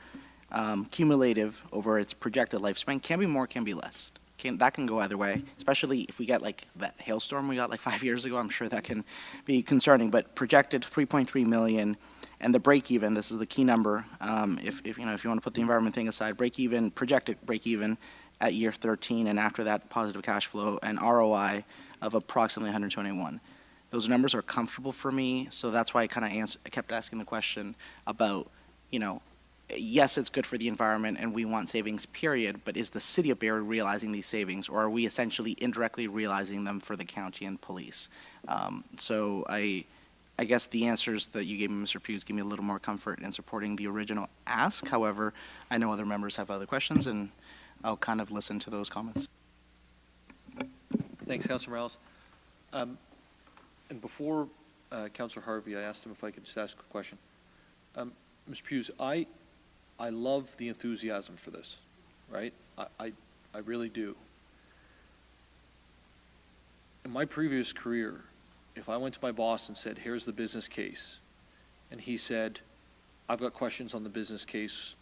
Cumulative over its projected lifespan can be more, can be less. That can go either way, especially if we get like that hailstorm we got like 5 years ago. I'm sure that can be concerning. But projected 3.3 million, and the break even. This is the key number. If you want to put the environment thing aside, projected break even at year 13, and after that positive cash flow and ROI of approximately 121. Those numbers are comfortable for me, so that's why I kept asking the question about, yes, it's good for the environment and we want savings, period, but is the city of Barrie realizing these savings, or are we essentially indirectly realizing them for the county and police? So I guess the answers that you gave me, Mr. Hughes, give me a little more comfort in supporting the original ask. However, I know other members have other questions, and I'll kind of listen to those comments. Thanks, Councilor Morales. And before Councilor Harvie, I asked him if I could just ask a question. Mr. Hughes, I love the enthusiasm for this, right? I really do. In my previous career, if I went to my boss and said, here's the business case, and he said, I've got questions on the business case,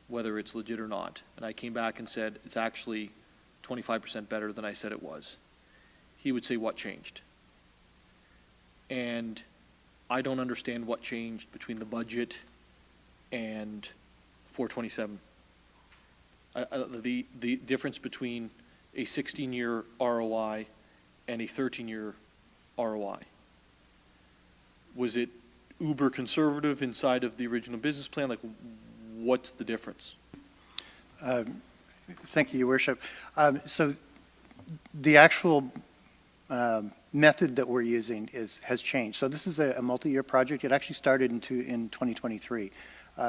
whether it's legit or not, and I came back and said, it's actually 25% better than I said it was, he would say, what changed? And I don't understand what changed between the budget and 427. The difference between a 16-year ROI and a 13-year ROI. Was it uber conservative inside of the original business plan? Like, what's the difference? Thank you, Your Worship. So the actual method that we're using has changed. So this is a multi-year project. It actually started in 2023.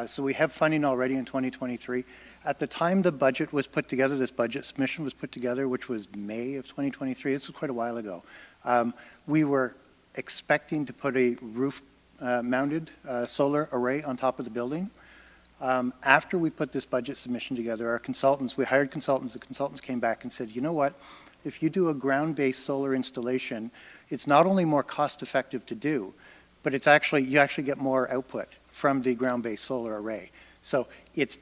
So we have funding already in 2023. At the time the budget was put together, this budget submission was put together, which was May of 2023. This was quite a while ago. We were expecting to put a roof-mounted solar array on top of the building. After we put this budget submission together, we hired consultants. The consultants came back and said, you know what? If you do a ground-based solar installation, it's not only more cost-effective to do, but you actually get more output from the ground-based solar array. So it's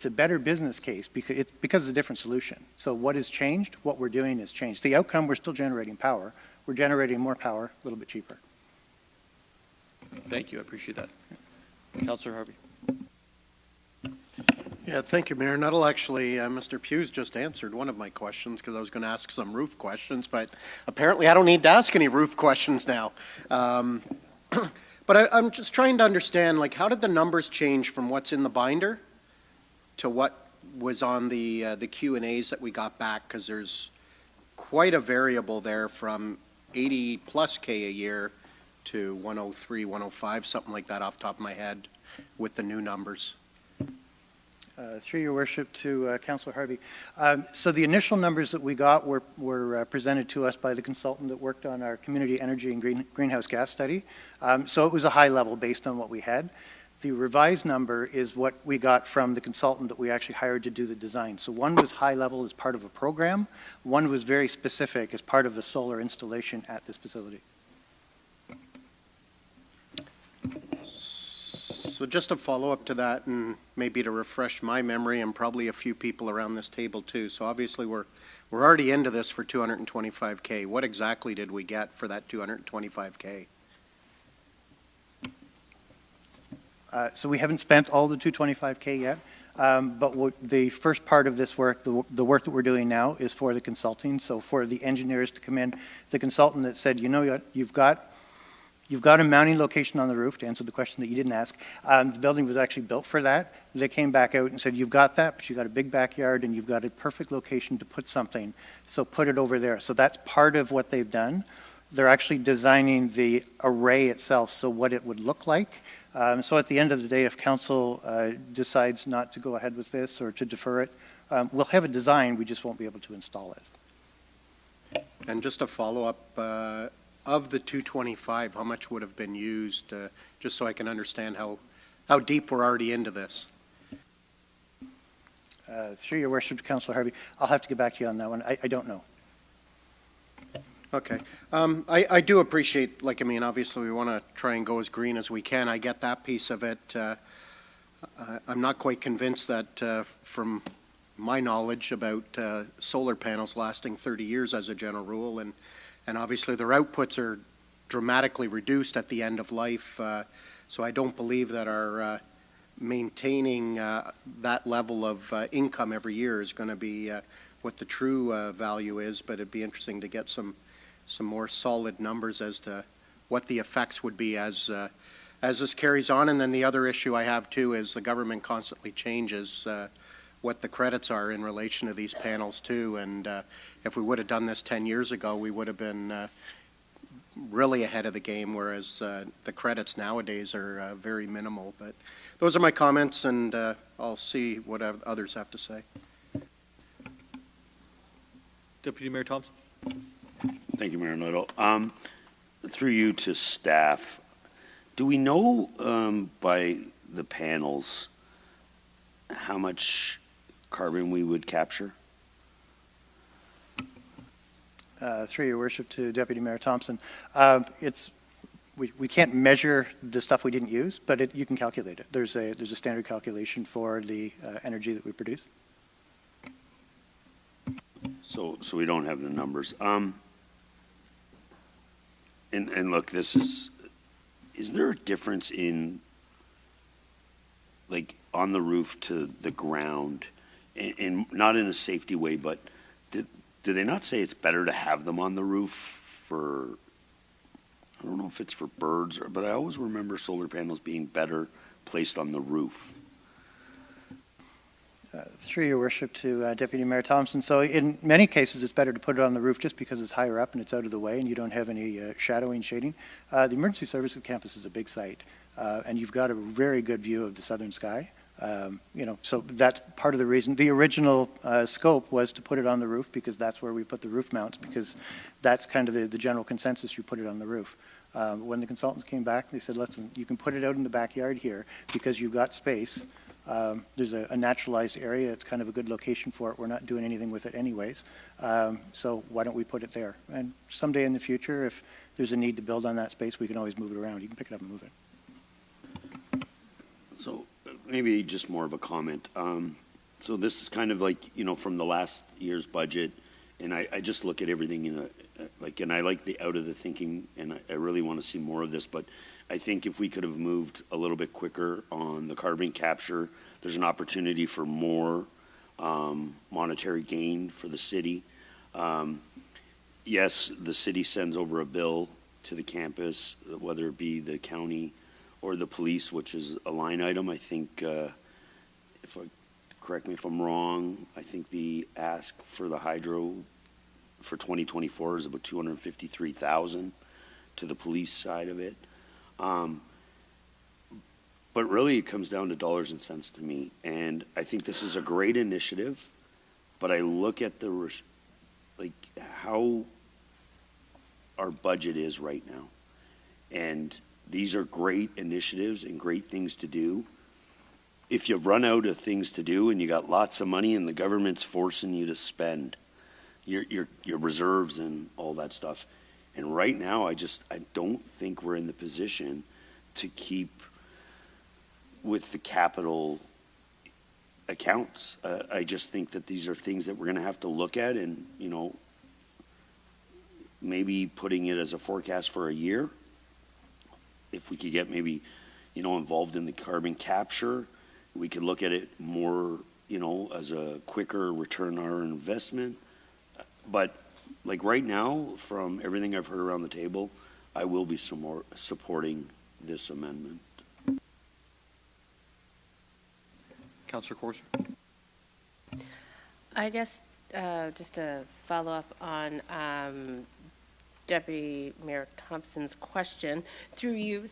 a better business case because it's a different solution. So what has changed? What we're doing has changed. The outcome, we're still generating power. We're generating more power, a little bit cheaper. Thank you. I appreciate that. Councilor Harvie. Yeah, thank you, Mayor Nuttall. Actually, Mr. Hughes just answered one of my questions because I was going to ask some roof questions, but apparently I don't need to ask any roof questions now. But I'm just trying to understand, like, how did the numbers change from what's in the binder to what was on the Q&As that we got back? Because there's quite a variable there from 80 plus K a year to 103, 105, something like that off the top of my head with the new numbers. Through your worship to Councillor Harvie. So the initial numbers that we got were presented to us by the consultant that worked on our community energy and greenhouse gas study. So it was a high level based on what we had. The revised number is what we got from the consultant that we actually hired to do the design. So one was high level as part of a program. One was very specific as part of the solar installation at this facility. So just a follow-up to that, and maybe to refresh my memory, and probably a few people around this table too. So obviously we're already into this for 225K. What exactly did we get for that 225K? So we haven't spent all the 225K yet, but the first part of this work, the work that we're doing now, is for the consulting. So for the engineers to come in, the consultant that said, you know, you've got You've got a mounting location on the roof, to answer the question that you didn't ask. The building was actually built for that. They came back out and said, you've got that, but you've got a big backyard and you've got a perfect location to put something, so put it over there. So that's part of what they've done. They're actually designing the array itself, so what it would look like. So at the end of the day, if council decides not to go ahead with this or to defer it, we'll have a design, we just won't be able to install it. And just a follow-up, of the 225, how much would have been used, just so I can understand how deep we're already into this? Through your worship to Councillor Harvie, I'll have to get back to you on that one. I don't know. Okay. I do appreciate, like, I mean, obviously we want to try and go as green as we can. I get that piece of it. I'm not quite convinced that from my knowledge about solar panels lasting 30 years as a general rule, and obviously their outputs are dramatically reduced at the end of life. So I don't believe that our maintaining that level of income every year is going to be what the true value is, but it'd be interesting to get some more solid numbers as to what the effects would be as this carries on. And then the other issue I have too is the government constantly changes what the credits are in relation to these panels too. And if we would have done this 10 years ago, we would have been really ahead of the game, whereas the credits nowadays are very minimal. But those are my comments, and I'll see what others have to say. Deputy Mayor Thompson. Thank you, Mayor Nuttall. Through you to staff, do we know by the panels how much carbon we would capture? Through your worship to Deputy Mayor Thompson, we can't measure the stuff we didn't use, but you can calculate it. There's a standard calculation for the energy that we produce. So we don't have the numbers. And look, is there a difference in, like, on the roof to the ground, and not in a safety way, but do they not say it's better to have them on the roof for, I don't know if it's for birds, but I always remember solar panels being better placed on the roof. Through your worship to Deputy Mayor Thompson, so in many cases it's better to put it on the roof just because it's higher up and it's out of the way and you don't have any shadowing, shading. The emergency services campus is a big site, and you've got a very good view of the southern sky. So that's part of the reason. The original scope was to put it on the roof because that's where we put the roof mounts, because that's kind of the general consensus, you put it on the roof. When the consultants came back, they said, listen, you can put it out in the backyard here because you've got space. There's a naturalized area. It's kind of a good location for it. We're not doing anything with it anyways. So why don't we put it there? And someday in the future, if there's a need to build on that space, we can always move it around. You can pick it up and move it. So maybe just more of a comment. So this is kind of like, from the last year's budget, and I just look at everything and I like the out of the thinking, and I really want to see more of this, but I think if we could have moved a little bit quicker on the carbon capture, there's an opportunity for more monetary gain for the city. Yes, the city sends over a bill to the campus, whether it be the county or the police, which is a line item. I think, correct me if I'm wrong, I think the ask for the hydro for 2024 is about $253,000 to the police side of it. But really it comes down to dollars and cents to me. And I think this is a great initiative, but I look at how our budget is right now. And these are great initiatives and great things to do. If you run out of things to do and you got lots of money and the government's forcing you to spend your reserves and all that stuff. And right now, I don't think we're in the position to keep with the capital accounts. I just think that these are things that we're going to have to look at, and, maybe putting it as a forecast for a year. If we could get maybe, involved in the carbon capture, we could look at it more, as a quicker return on our investment. But like right now, from everything I've heard around the table, I will be supporting this amendment. Councillor Corser. I guess just to follow up on Deputy Mayor Thompson's question, through you,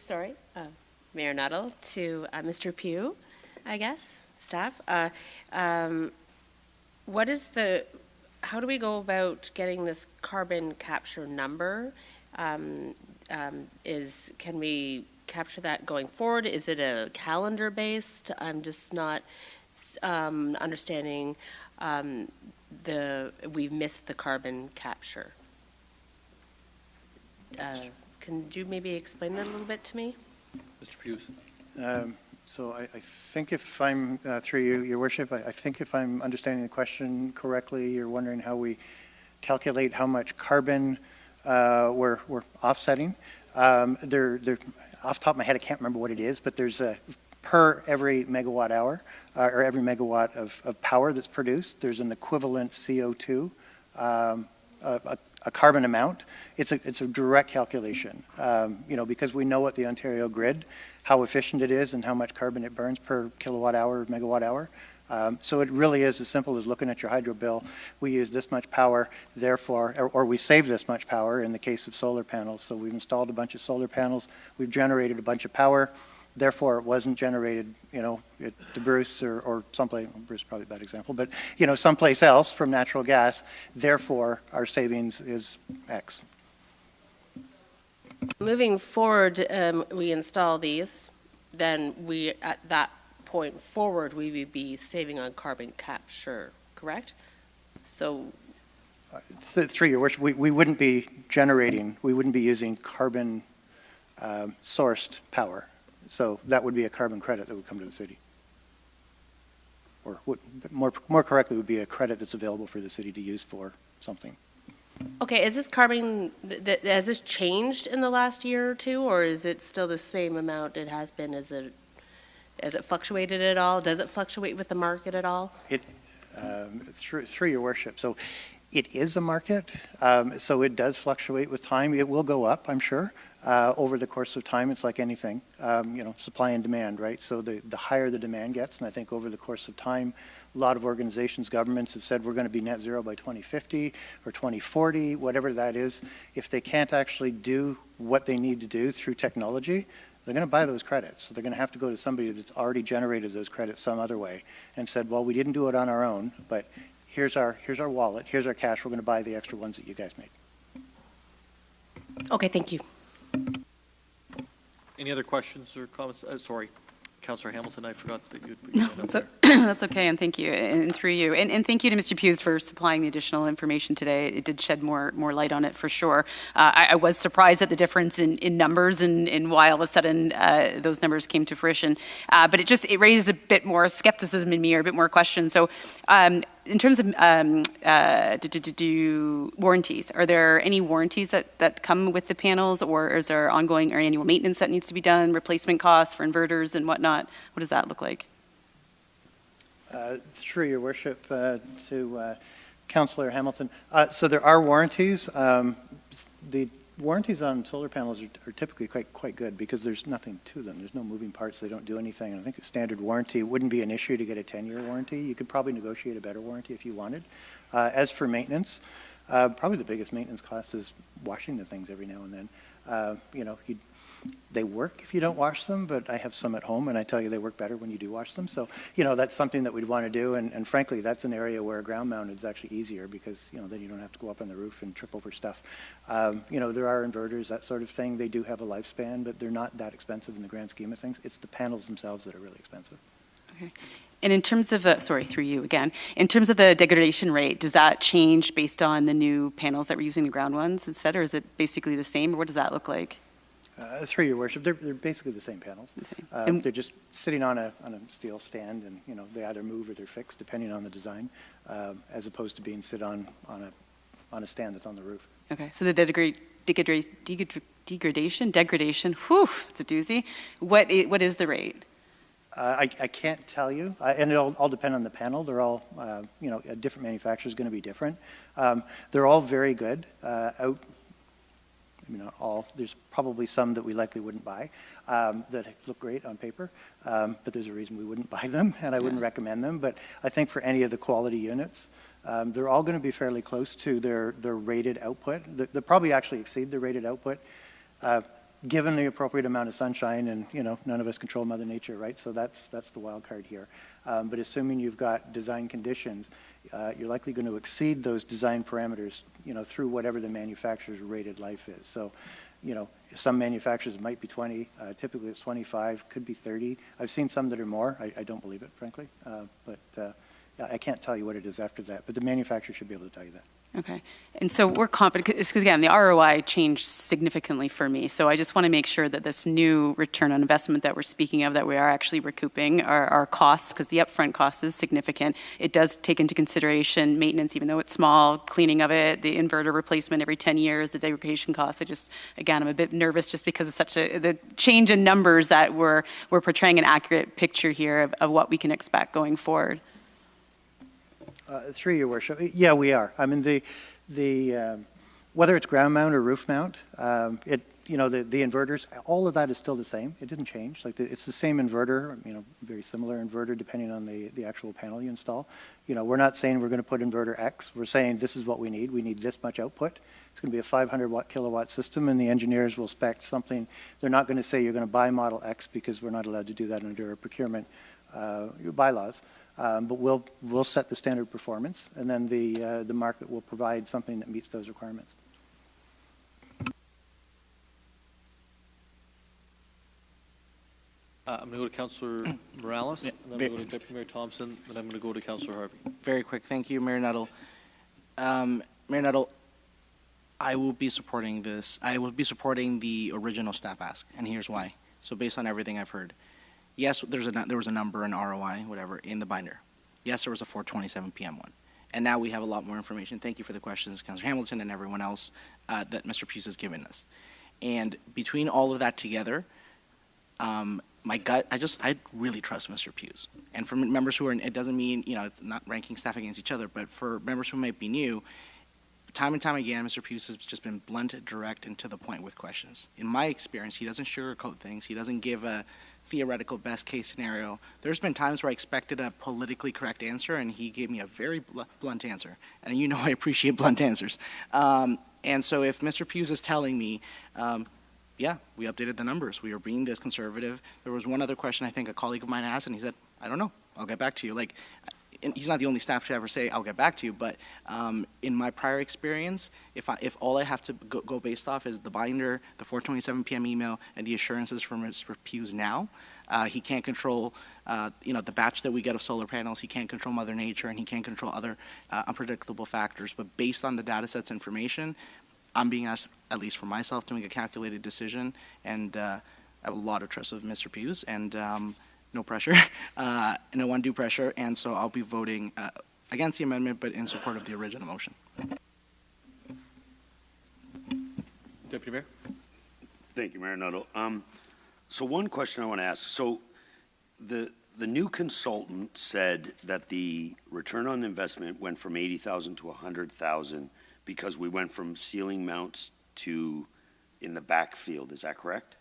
Mayor Nuttall, to Mr. Pugh, I guess, staff. How do we go about getting this carbon capture number? Can we capture that going forward? Is it a calendar based? I'm just not understanding we've missed the carbon capture. Can you maybe explain that a little bit to me? Mr. Hughes. So I think if I'm, through you, Your Worship, I think if I'm understanding the question correctly, you're wondering how we calculate how much carbon we're offsetting. Off the top of my head, I can't remember what it is, but there's per every megawatt hour or every megawatt of power that's produced, there's an equivalent CO2, a carbon amount. It's a direct calculation, because we know what the Ontario grid, how efficient it is and how much carbon it burns per kilowatt hour, megawatt hour. So it really is as simple as looking at your hydro bill. We use this much power, therefore, or we save this much power in the case of solar panels. So we've installed a bunch of solar panels, we've generated a bunch of power, therefore it wasn't generated, at the Bruce or someplace, Bruce is probably a bad example, but, someplace else from natural gas, therefore our savings is X. Moving forward, we install these, then at that point forward, we would be saving on carbon capture, correct? So Through Your Worship, we wouldn't be generating, we wouldn't be using carbon sourced power. So that would be a carbon credit that would come to the city. Or more correctly would be a credit that's available for the city to use for something. okay, is this carbon, has this changed in the last year or two, or is it still the same amount it has been? Has it fluctuated at all? Does it fluctuate with the market at all? Through Your Worship. So it is a market, so it does fluctuate with time. It will go up, I'm sure. Over the course of time, it's like anything, supply and demand, right? So the higher the demand gets, and I think over the course of time, a lot of organizations, governments have said we're going to be net zero by 2050 or 2040, whatever that is. If they can't actually do what they need to do through technology, they're going to buy those credits. So they're going to have to go to somebody that's already generated those credits some other way and said, well, we didn't do it on our own, but here's our wallet, here's our cash, we're going to buy the extra ones that you guys made. Okay, thank you. Any other questions or comments? Sorry, Councillor Hamilton, I forgot that you put No, your hand up there. that's okay, and thank you, and through you. And thank you to Mr. Hughes for supplying the additional information today. It did shed more light on it for sure. I was surprised at the difference in numbers and why all of a sudden those numbers came to fruition. But it raised a bit more skepticism in me, or a bit more questions. So in terms of warranties, are there any warranties that come with the panels, or is there ongoing or annual maintenance that needs to be done, replacement costs for inverters and whatnot? What does that look like? Through Your Worship, to Councillor Hamilton. So there are warranties. The warranties on solar panels are typically quite good because there's nothing to them. There's no moving parts. They don't do anything. And I think a standard warranty wouldn't be an issue to get a 10-year warranty. You could probably negotiate a better warranty if you wanted. As for maintenance, probably the biggest maintenance cost is washing the things every now and then. They work if you don't wash them, but I have some at home, and I tell you they work better when you do wash them. So, that's something that we'd want to do, and frankly, that's an area where ground mounted is actually easier because, then you don't have to go up on the roof and trip over stuff. There are inverters, that sort of thing. They do have a lifespan, but they're not that expensive in the grand scheme of things. It's the panels themselves that are really expensive. Okay. And in terms of, sorry, through you again, in terms of the degradation rate, does that change based on the new panels that we're using, the ground ones instead, or is it basically the same, or what does that look like? Through Your Worship, they're basically the same panels. They're just sitting on a steel stand, and they either move or they're fixed depending on the design, as opposed to being sit on a stand that's on the roof. Okay, so the degradation, whew, it's a doozy. What is the rate? I can't tell you, and it'll all depend on the panel. They're all, a different manufacturer is going to be different. They're all very good. not all. There's probably some that we likely wouldn't buy that look great on paper, but there's a reason we wouldn't buy them, and I wouldn't recommend them. But I think for any of the quality units, they're all going to be fairly close to their rated output. They'll probably actually exceed the rated output, given the appropriate amount of sunshine, and none of us control Mother Nature, right? So that's the wild card here. But assuming you've got design conditions, you're likely going to exceed those design parameters, through whatever the manufacturer's rated life is. So, some manufacturers might be 20. Typically, it's 25. Could be 30. I've seen some that are more. I don't believe it, frankly. But I can't tell you what it is after that. But the manufacturer should be able to tell you that. Okay. And so we're confident, because again, the ROI changed significantly for me. So I just want to make sure that this new return on investment that we're speaking of, that we are actually recouping our costs, because the upfront cost is significant. It does take into consideration maintenance, even though it's small, cleaning of it, the inverter replacement every 10 years, the degradation costs. I'm a bit nervous just because of the change in numbers that we're portraying an accurate picture here of what we can expect going forward. Through your worship, yeah, we are. I mean, whether it's ground mount or roof mount, the inverters, all of that is still the same. It didn't change. It's the same inverter, very similar inverter depending on the actual panel you install. We're not saying we're going to put inverter X. We're saying this is what we need. We need this much output. It's going to be a 500 kilowatt system, and the engineers will spec something. They're not going to say you're going to buy model X, because we're not allowed to do that under our procurement bylaws. But we'll set the standard performance, and then the market will provide something that meets those requirements. I'm going to go to Councillor Morales, and then I'm going to go to Deputy Mayor Thompson, and I'm going to go to Councillor Harvie. Very quick. Thank you, Mayor Nuttall. Mayor Nuttall, I will be supporting this. I will be supporting the original staff ask, and here's why. So based on everything I've heard, yes, there was a number, an ROI, whatever, in the binder. Yes, there was a 4:27 p.m. one. And now we have a lot more information. Thank you for the questions, Councillor Hamilton and everyone else that Mr. Pughes has given us. And between all of that together, my gut, I really trust Mr. Pughes. And for members who are, it doesn't mean, it's not ranking staff against each other, but for members who might be new, time and time again, Mr. Pughes has just been blunt, direct, and to the point with questions. In my experience, he doesn't sugarcoat things. He doesn't give a theoretical best case scenario. There's been times where I expected a politically correct answer, and he gave me a very blunt answer. And I appreciate blunt answers. And so if Mr. Pughes is telling me, yeah, we updated the numbers, we are being this conservative. There was one other question I think a colleague of mine asked, and he said, I don't know, I'll get back to you. And he's not the only staff to ever say, I'll get back to you, but in my prior experience, if all I have to go based off is the binder, the 4:27 p.m. email, and the assurances from Mr. Pughes now, he can't control, the batch that we get of solar panels, he can't control Mother Nature, and he can't control other unpredictable factors, but based on the data sets information, I'm being asked, at least for myself, to make a calculated decision, and I have a lot of trust of Mr. Pughes, and no pressure, no undue pressure, and so I'll be voting against the amendment, but in support of the original motion. Deputy Mayor. Thank you, Mayor Nuttall. So one question I want to ask. So the new consultant said that the return on investment went from 80,000 to 100,000 because we went from ceiling mounts to in the backfield. Is that correct?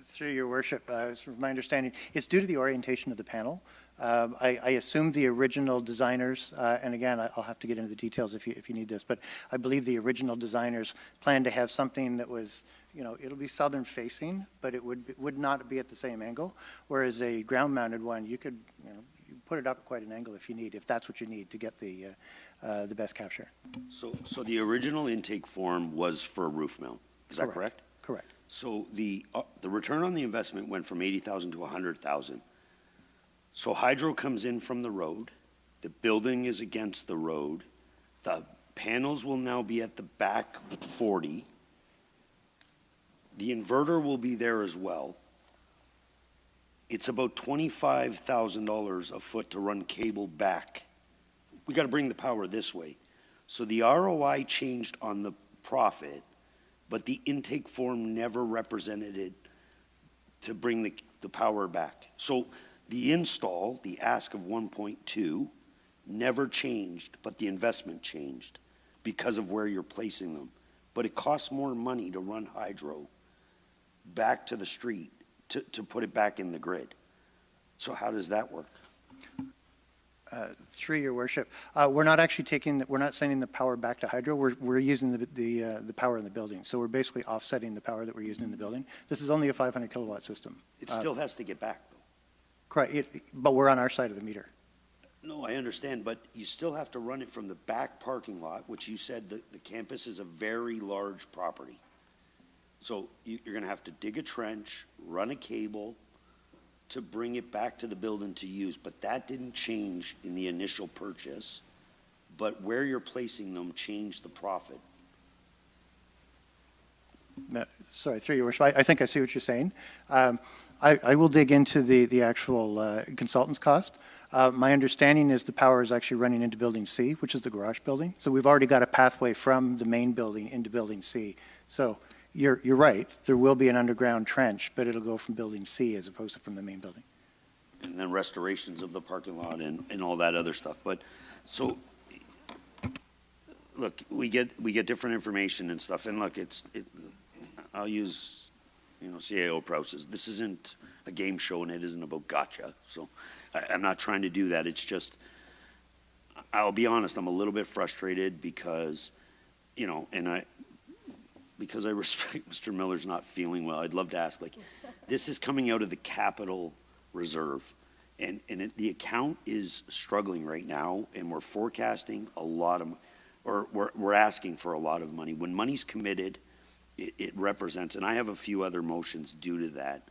Through your worship, from my understanding, it's due to the orientation of the panel. I assume the original designers, and again, I'll have to get into the details if you need this, but I believe the original designers planned to have something that was, it'll be southern facing, but it would not be at the same angle, whereas a ground mounted one, you could, you put it up at quite an angle if that's what you need to get the best capture. So the original intake form was for a roof mount. Is that correct? Correct. So the return on the investment went from 80,000 to 100,000. So hydro comes in from the road, the building is against the road, the panels will now be at the back 40, the inverter will be there as well. It's about $25,000 a foot to run cable back. We got to bring the power this way. So the ROI changed on the profit, but the intake form never represented it to bring the power back. So the install, the ask of 1.2, never changed, but the investment changed because of where you're placing them. but it costs more money to run hydro back to the street to put it back in the grid. So how does that work? Through your worship, we're not actually we're not sending the power back to hydro. We're using the power in the building. So we're basically offsetting the power that we're using in the building. This is only a 500 kilowatt system. It still has to get back, though. Correct, but we're on our side of the meter. No, I understand, but you still have to run it from the back parking lot, which you said the campus is a very large property. So you're going to have to dig a trench, run a cable to bring it back to the building to use, but that didn't change in the initial purchase. But where you're placing them changed the profit. Sorry, through your worship, I think I see what you're saying. I will dig into the actual consultant's cost. My understanding is the power is actually running into Building C, which is the garage building. So we've already got a pathway from the main building into Building C. So you're right, there will be an underground trench, but it'll go from Building C as opposed to from the main building. And then restorations of the parking lot and all that other stuff. But, so, look, we get different information and stuff, and look, I'll use, CAO process. This isn't a game show, and it isn't about gotcha, so I'm not trying to do that. It's just, I'll be honest, I'm a little bit frustrated because, because I respect Mr. Miller's not feeling well. I'd love to ask, this is coming out of the capital reserve, and the account is struggling right now, and we're forecasting a lot of, or we're asking for a lot of money. When money's committed, it represents, and I have a few other motions due to that,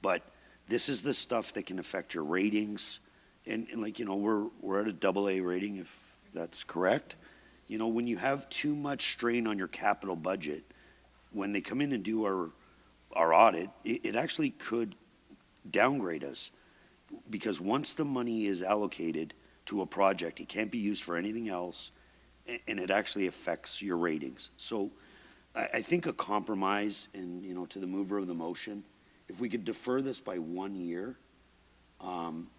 but this is the stuff that can affect your ratings, and we're at a AA rating, if that's correct. When you have too much strain on your capital budget, when they come in and do our audit, it actually could downgrade us, because once the money is allocated to a project, it can't be used for anything else, and it actually affects your ratings. So I think a compromise, and to the mover of the motion, if we could defer this by 1 year,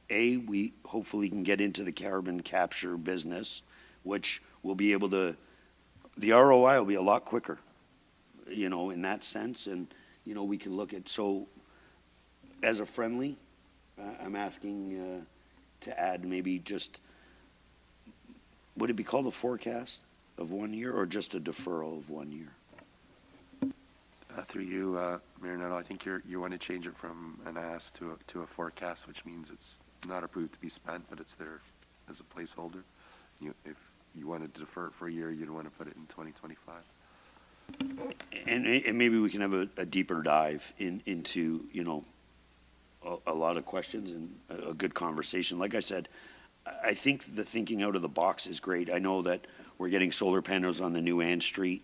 we hopefully can get into the carbon capture business, which will be able to, the ROI will be a lot quicker, in that sense, and, we can look at, so as a friendly, I'm asking to add maybe just, would it be called a forecast of 1 year or just a deferral of 1 year? Through you, Mayor Nuttall, I think you want to change it from an ask to a forecast, which means it's not approved to be spent, but it's there as a placeholder. If you wanted to defer it for a year, you'd want to put it in 2025. And maybe we can have a deeper dive into, a lot of questions and a good conversation. Like I said, I think the thinking out of the box is great. I know that we're getting solar panels on the new Ann Street,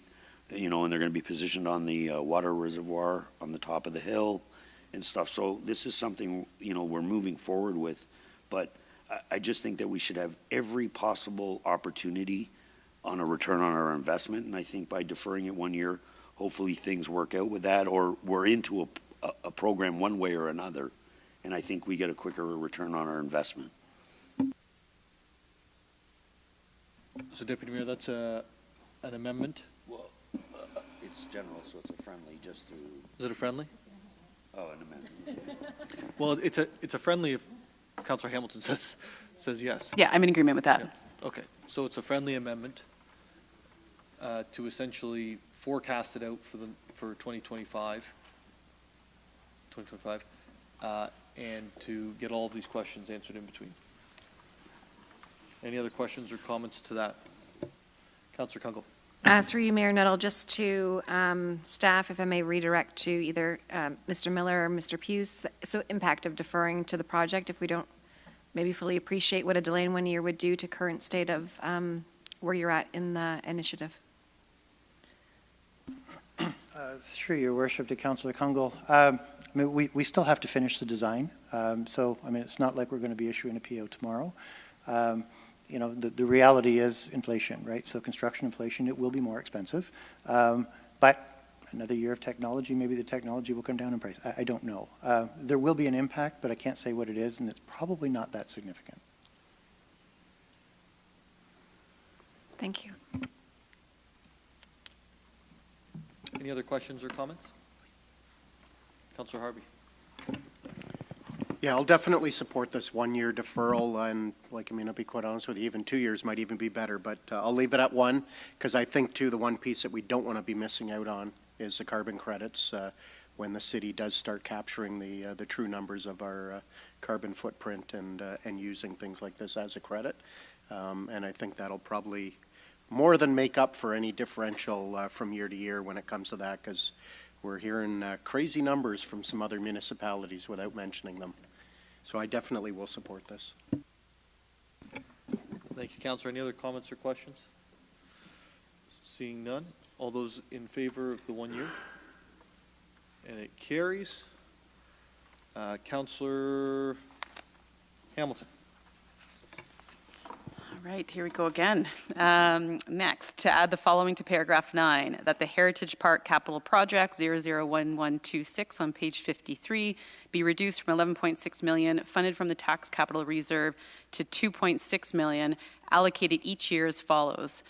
and they're going to be positioned on the water reservoir on the top of the hill and stuff. So this is something, we're moving forward with. But I just think that we should have every possible opportunity on a return on our investment. And I think by deferring it 1 year, hopefully things work out with that, or we're into a program one way or another. And I think we get a quicker return on our investment. So Deputy Mayor, that's an amendment? Well, it's general, so it's a friendly, just to... Is it a friendly? Oh, an amendment. Well, it's a friendly if Councillor Hamilton says yes. Yeah, I'm in agreement with that. Yeah. Okay, so it's a friendly amendment to essentially forecast it out for 2025, and to get all of these questions answered in between. Any other questions or comments to that? Councillor Kungle. Through you, Mayor Nuttall, just to staff, if I may redirect to either Mr. Miller or Mr. Puce, so impact of deferring to the project if we don't maybe fully appreciate what a delay in 1 year would do to current state of where you're at in the initiative. Through your worship to Councillor Kungle, we still have to finish the design. So, it's not like we're going to be issuing a PO tomorrow. The reality is inflation, right? So construction inflation, it will be more expensive. But another year of technology, maybe the technology will come down in price. I don't know. There will be an impact, but I can't say what it is, and it's probably not that significant. Thank you. Any other questions or comments? Councillor Harvie. Yeah, I'll definitely support this one-year deferral, and I'll be quite honest with you, even 2 years might even be better, but I'll leave it at one, because I think, too, the one piece that we don't want to be missing out on is the carbon credits when the city does start capturing the true numbers of our carbon footprint and using things like this as a credit. And I think that'll probably more than make up for any differential from year to year when it comes to that, because we're hearing crazy numbers from some other municipalities without mentioning them. So I definitely will support this. Thank you, Councillor. Any other comments or questions? Seeing none. All those in favor of the 1 year? And it carries. Councillor Hamilton. All right, here we go again. Next, to add the following to paragraph 9, that the Heritage Park Capital Project 001126 on page 53 be reduced from 11.6 million funded from the tax capital reserve to 2.6 million allocated each year as follows.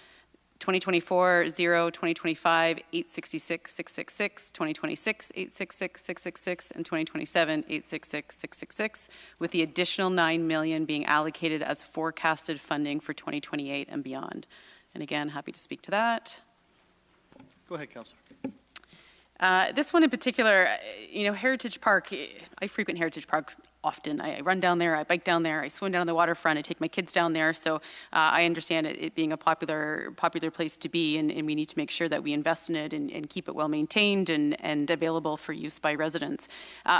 2024 0, 2025 866 666, 2026 866 666, and 2027 866 666, with the additional 9 million being allocated as forecasted funding for 2028 and beyond. And again, happy to speak to that. Go ahead, Councillor. This one in particular, Heritage Park, I frequent Heritage Park often. I run down there, I bike down there, I swim down the waterfront, I take my kids down there, so I understand it being a popular place to be, and we need to make sure that we invest in it and keep it well maintained and available for use by residents.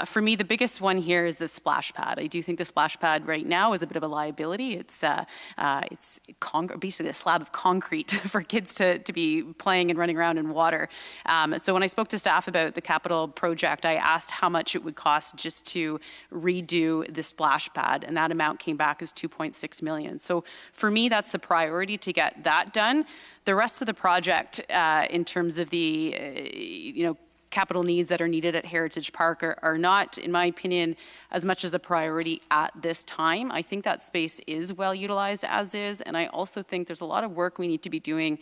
For me, the biggest one here is the splash pad. I do think the splash pad right now is a bit of a liability. It's basically a slab of concrete for kids to be playing and running around in water. So when I spoke to staff about the capital project, I asked how much it would cost just to redo the splash pad, and that amount came back as 2.6 million. So for me, that's the priority, to get that done. The rest of the project, in terms of the capital needs that are needed at Heritage Park, are not, in my opinion, as much as a priority at this time. I think that space is well utilized as is, and I also think there's a lot of work we need to be doing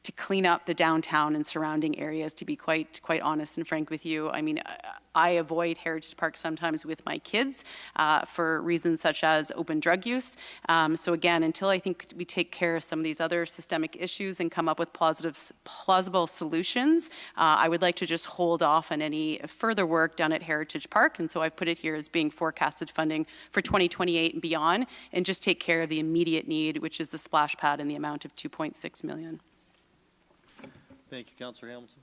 to clean up the downtown and surrounding areas, to be quite honest and frank with you. I mean, I avoid Heritage Park sometimes with my kids for reasons such as open drug use. So again, until I think we take care of some of these other systemic issues and come up with plausible solutions, I would like to just hold off on any further work done at Heritage Park. And so I've put it here as being forecasted funding for 2028 and beyond, and just take care of the immediate need, which is the splash pad in the amount of 2.6 million. Thank you, Councillor Hamilton.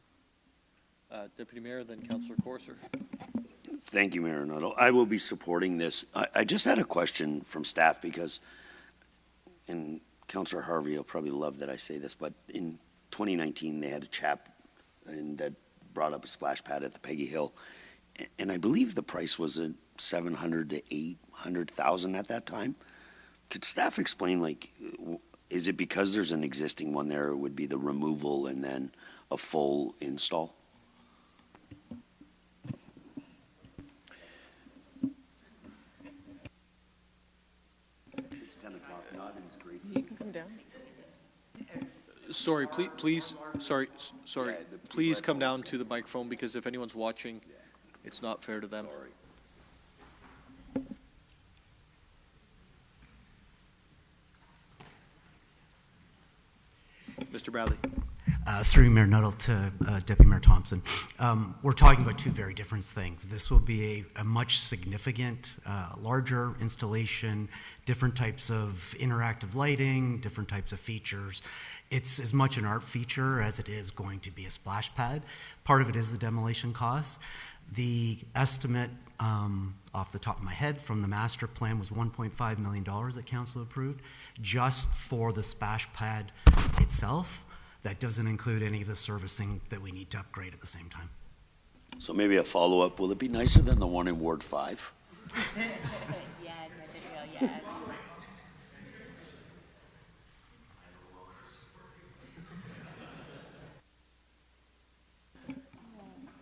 Deputy Mayor, then Councillor Corser. Thank you, Mayor Nuttall. I will be supporting this. I just had a question from staff, because, and Councillor Harvie will probably love that I say this, but in 2019 they had a chap that brought up a splash pad at the Peggy Hill, and I believe the price was at 700 to 800,000 at that time. Could staff explain, is it because there's an existing one there, or would be the removal and then a full install? You can come down. Sorry, please, sorry. Please come down to the microphone, because if anyone's watching, it's not fair to them. Mr. Bradley. Through Mayor Nuttall to Deputy Mayor Thompson. We're talking about two very different things. This will be a much significant, larger installation, different types of interactive lighting, different types of features. It's as much an art feature as it is going to be a splash pad. Part of it is the demolition costs. The estimate off the top of my head from the master plan was $1.5 million that council approved just for the splash pad itself. That doesn't include any of the servicing that we need to upgrade at the same time. So maybe a follow-up, will it be nicer than the one in Ward 5? Yes.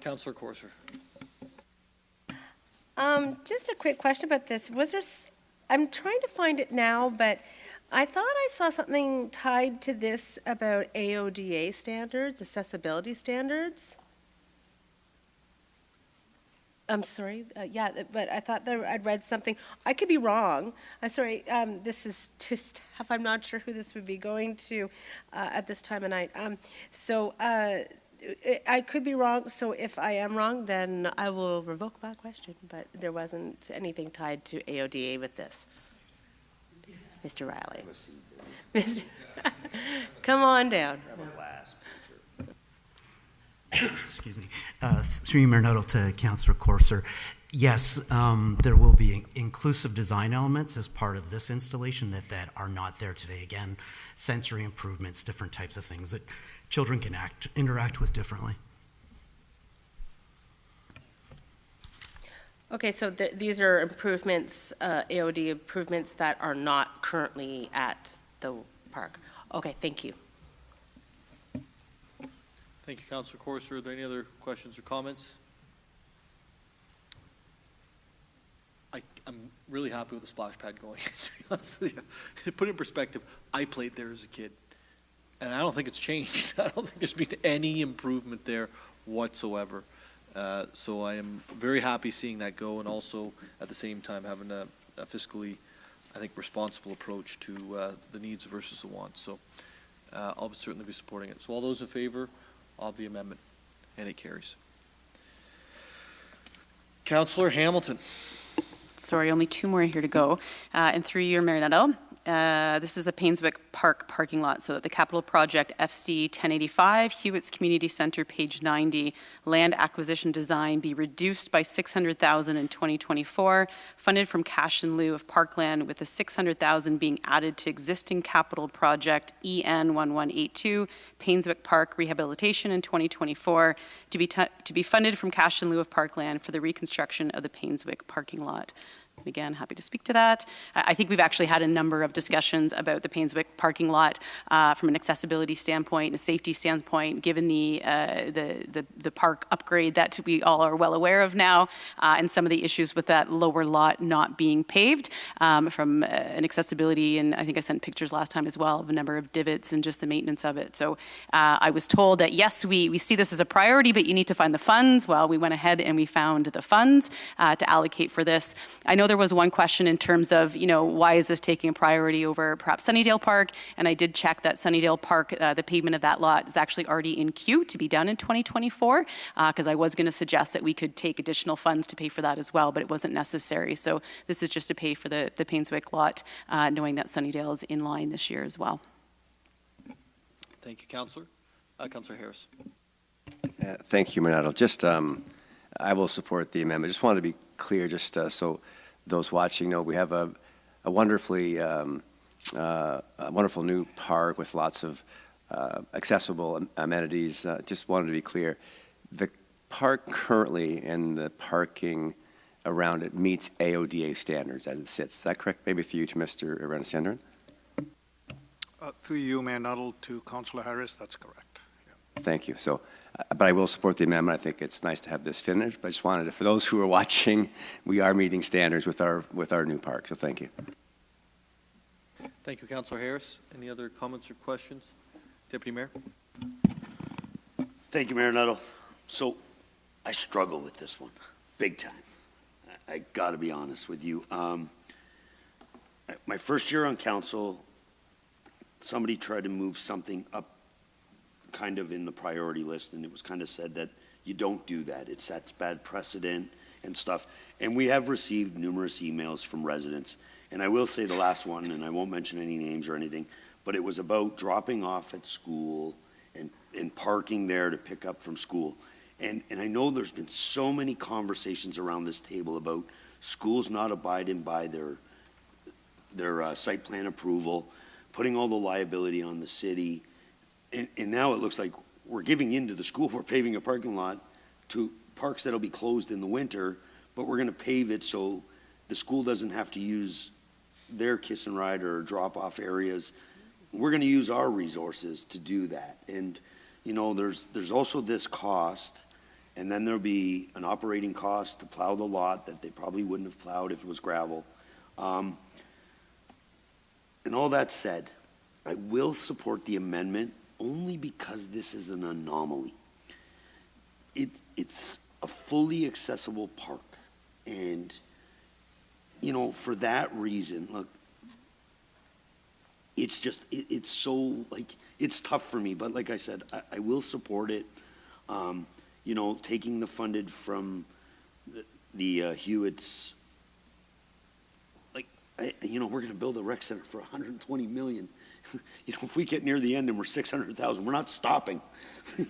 Councillor Corser. Just a quick question about this. I'm trying to find it now, but I thought I saw something tied to this about AODA standards, accessibility standards. I'm sorry, yeah, but I thought that I'd read something. I could be wrong. I'm sorry, this is to staff. I'm not sure who this would be going to at this time of night. I could be wrong, so if I am wrong, then I will revoke my question, but there wasn't anything tied to AODA with this. Mr. Riley. Come on down. Excuse me. Through you, Mayor Nuttall, to Councillor Corser. Yes, there will be inclusive design elements as part of this installation that are not there today. Again, sensory improvements, different types of things that children can interact with differently. Okay, so these are improvements, AOD improvements that are not currently at the park. Okay, thank you. Thank you, Councillor Corser. Are there any other questions or comments? I'm really happy with the splash pad going, to be honest with you. To put it in perspective, I played there as a kid, and I don't think it's changed. I don't think there's been any improvement there whatsoever. So I am very happy seeing that go, and also at the same time having a fiscally, I think, responsible approach to the needs versus the wants. So I'll certainly be supporting it. So all those in favor of the amendment, and it carries. Councillor Hamilton. Sorry, only two more here to go. And through you, Mayor Nuttall, this is the Painswick Park parking lot. So the capital project FC 1085, Hewitt's Community Center, page 90, land acquisition design be reduced by $600,000 in 2024, funded from cash in lieu of parkland, with the $600,000 being added to existing capital project EN 1182, Painswick Park rehabilitation in 2024, to be funded from cash in lieu of parkland for the reconstruction of the Painswick parking lot. Again, happy to speak to that. I think we've actually had a number of discussions about the Painswick parking lot from an accessibility standpoint, a safety standpoint, given the park upgrade that we all are well aware of now, and some of the issues with that lower lot not being paved from an accessibility, and I think I sent pictures last time as well of a number of divots and just the maintenance of it. So I was told that yes, we see this as a priority, but you need to find the funds. Well, we went ahead and we found the funds to allocate for this. I know there was one question in terms of, why is this taking a priority over perhaps Sunnydale Park? And I did check that Sunnydale Park, the pavement of that lot is actually already in queue to be done in 2024, because I was going to suggest that we could take additional funds to pay for that as well, but it wasn't necessary. So this is just to pay for the Painswick lot, knowing that Sunnydale is in line this year as well. Thank you, Councillor. Councillor Harris. Thank you, Mayor Nuttall. Just, I will support the amendment. Just wanted to be clear, just so those watching know, we have a wonderful new park with lots of accessible amenities. Just wanted to be clear. The park currently and the parking around it meets AODA standards as it sits. Is that correct? Maybe for you to Mr. Ranasandran? Through you, Mayor Nuttall, to Councillor Harris, that's correct. Yeah. Thank you. So, but I will support the amendment. I think it's nice to have this finished, but I just wanted to, for those who are watching, we are meeting standards with our new park, so thank you. Thank you, Councillor Harris. Any other comments or questions? Deputy Mayor. Thank you, Mayor Nuttall. So I struggle with this one, big time. I got to be honest with you. My first year on council, somebody tried to move something up kind of in the priority list, and it was kind of said that you don't do that. It sets bad precedent and stuff. And we have received numerous emails from residents. And I will say the last one, and I won't mention any names or anything, but it was about dropping off at school and parking there to pick up from school. And I know there's been so many conversations around this table about schools not abiding by their site plan approval, putting all the liability on the city. And now it looks like we're giving in to the school. We're paving a parking lot to parks that'll be closed in the winter, but we're going to pave it so the school doesn't have to use their kiss and ride or drop off areas. We're going to use our resources to do that. And, there's also this cost, and then there'll be an operating cost to plow the lot that they probably wouldn't have plowed if it was gravel. And all that said, I will support the amendment only because this is an anomaly. It's a fully accessible park. And, you know, for that reason, look, it's just, it's so, like, it's tough for me, but like I said, I will support it. You know, taking the funded from the Hewitts, like, you know, we're gonna build a rec center for $120 million. You know, if we get near the end and we're 600,000, we're not stopping,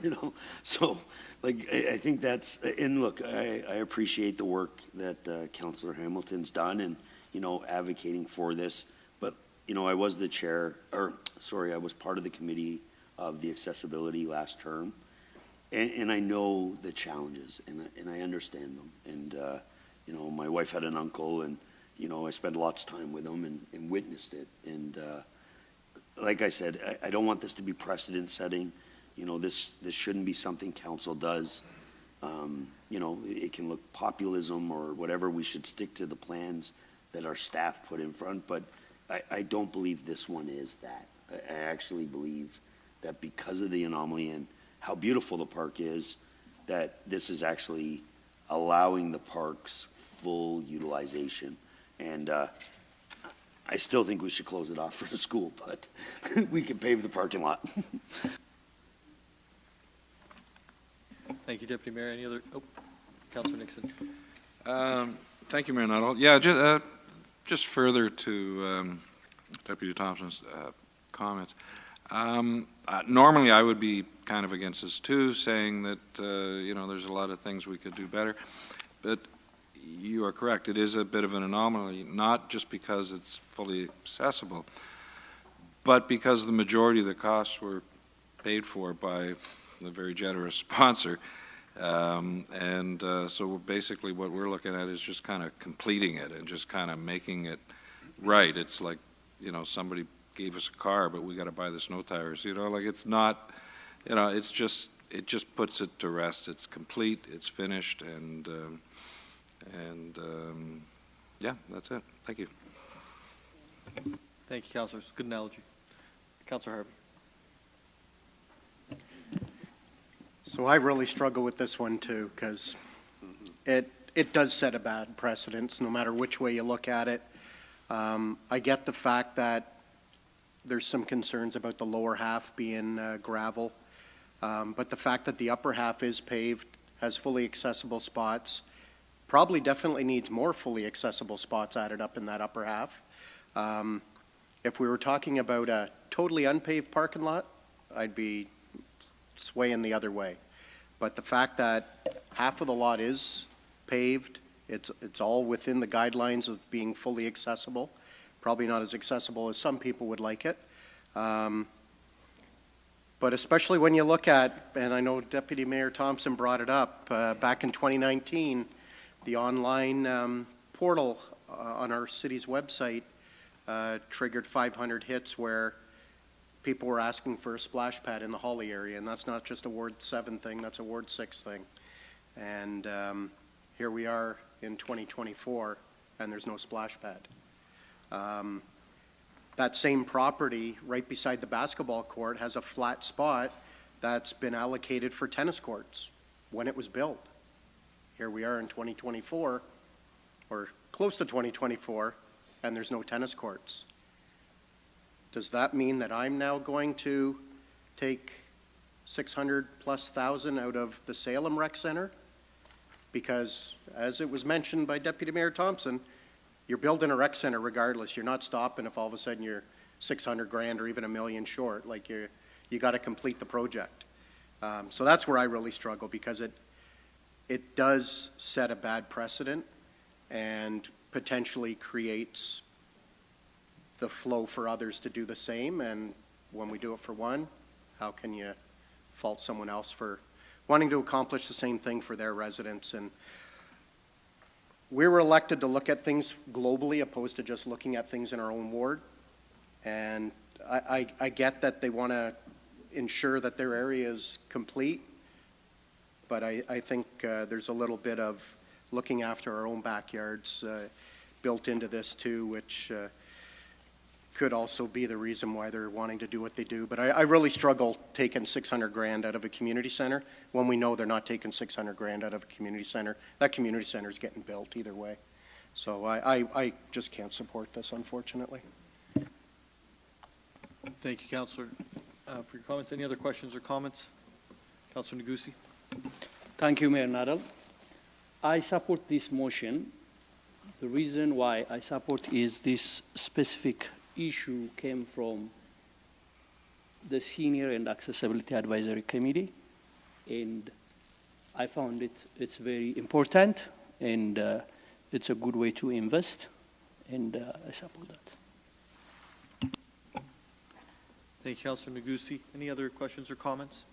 you know? So, like, I think that's, and look, I appreciate the work that Councillor Hamilton's done and, you know, advocating for this. But, you know, I was the chair, or, sorry, I was part of the committee of the accessibility last term. And I know the challenges, and I understand them. And, you know, my wife had an uncle, and, you know, I spent lots of time with him and witnessed it. And, like I said, I don't want this to be precedent setting. You know, this shouldn't be something council does. You know, it can look populism or whatever. We should stick to the plans that our staff put in front. But I don't believe this one is that. I actually believe that because of the anomaly and how beautiful the park is, that this is actually allowing the park's full utilization. And I still think we should close it off for the school, but we can pave the parking lot. Thank you, Deputy Mayor. Any other, Councillor Nixon. Thank you, Mayor Nuttall. Yeah, just further to Deputy Thompson's comments. Normally, I would be kind of against this too, saying that, you know, there's a lot of things we could do better. But you are correct. It is a bit of an anomaly, not just because it's fully accessible, but because the majority of the costs were paid for by the very generous sponsor. So basically what we're looking at is just kind of completing it and just kind of making it right. It's like, you know, somebody gave us a car, but we got to buy the snow tires, you know, like it's not, you know, it's just, it just puts it to rest. It's complete, it's finished, and yeah, that's it. Thank you. Thank you, Councillor. It's a good analogy. Councillor Harvie. So I really struggle with this one too, because it does set a bad precedence no matter which way you look at it. I get the fact that there's some concerns about the lower half being gravel, but the fact that the upper half is paved, has fully accessible spots, probably definitely needs more fully accessible spots added up in that upper half. If we were talking about a totally unpaved parking lot, I'd be swaying the other way. But the fact that half of the lot is paved, it's all within the guidelines of being fully accessible, probably not as accessible as some people would like it. But especially when you look at, and I know Deputy Mayor Thompson brought it up, back in 2019, the online portal on our city's website triggered 500 hits where people were asking for a splash pad in the Holly area, and that's not just a Ward 7 thing, that's a Ward 6 thing. And here we are in 2024, and there's no splash pad. That same property right beside the basketball court has a flat spot that's been allocated for tennis courts when it was built. Here we are in 2024, or close to 2024, and there's no tennis courts. Does that mean that I'm now going to take 600,000+ out of the Salem Rec Center? Because as it was mentioned by Deputy Mayor Thompson, you're building a rec center regardless. You're not stopping if all of a sudden you're 600 grand or even $1 million short. Like you got to complete the project. So that's where I really struggle, because it does set a bad precedent and potentially creates the flow for others to do the same. And when we do it for one, how can you fault someone else for wanting to accomplish the same thing for their residents? And we were elected to look at things globally opposed to just looking at things in our own ward. And I get that they want to ensure that their area is complete, but I think there's a little bit of looking after our own backyards built into this too, which could also be the reason why they're wanting to do what they do. But I really struggle taking 600 grand out of a community center when we know they're not taking 600 grand out of a community center. That community center is getting built either way. So I just can't support this, unfortunately. Thank you, Councillor, for your comments. Any other questions or comments? Councillor Negussi. Thank you, Mayor Nadal. I support this motion. The reason why I support is this specific issue came from the Senior and Accessibility Advisory Committee, and I found it's very important, and it's a good way to invest, and I support that. Thank you, Councillor Negussi. Any other questions or comments?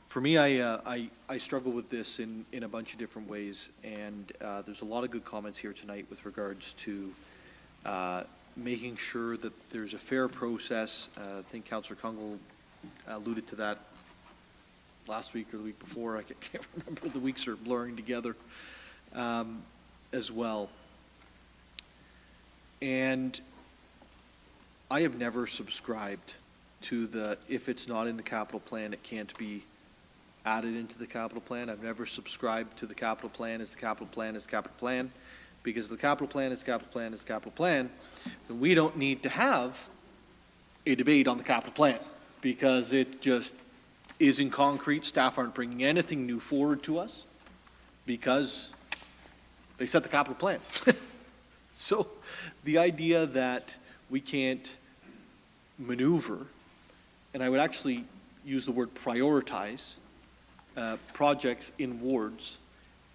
For me, I struggle with this in a bunch of different ways, and there's a lot of good comments here tonight with regards to making sure that there's a fair process. I think Councillor Kungl alluded to that last week or the week before. I can't remember. The weeks are blurring together as well. And I have never subscribed to the, if it's not in the capital plan, it can't be added into the capital plan. I've never subscribed to the capital plan as the capital plan is capital plan, because if the capital plan is capital plan is capital plan, then we don't need to have a debate on the capital plan, because it just is in concrete. Staff aren't bringing anything new forward to us because they set the capital plan. So the idea that we can't maneuver, and I would actually use the word prioritize, projects in wards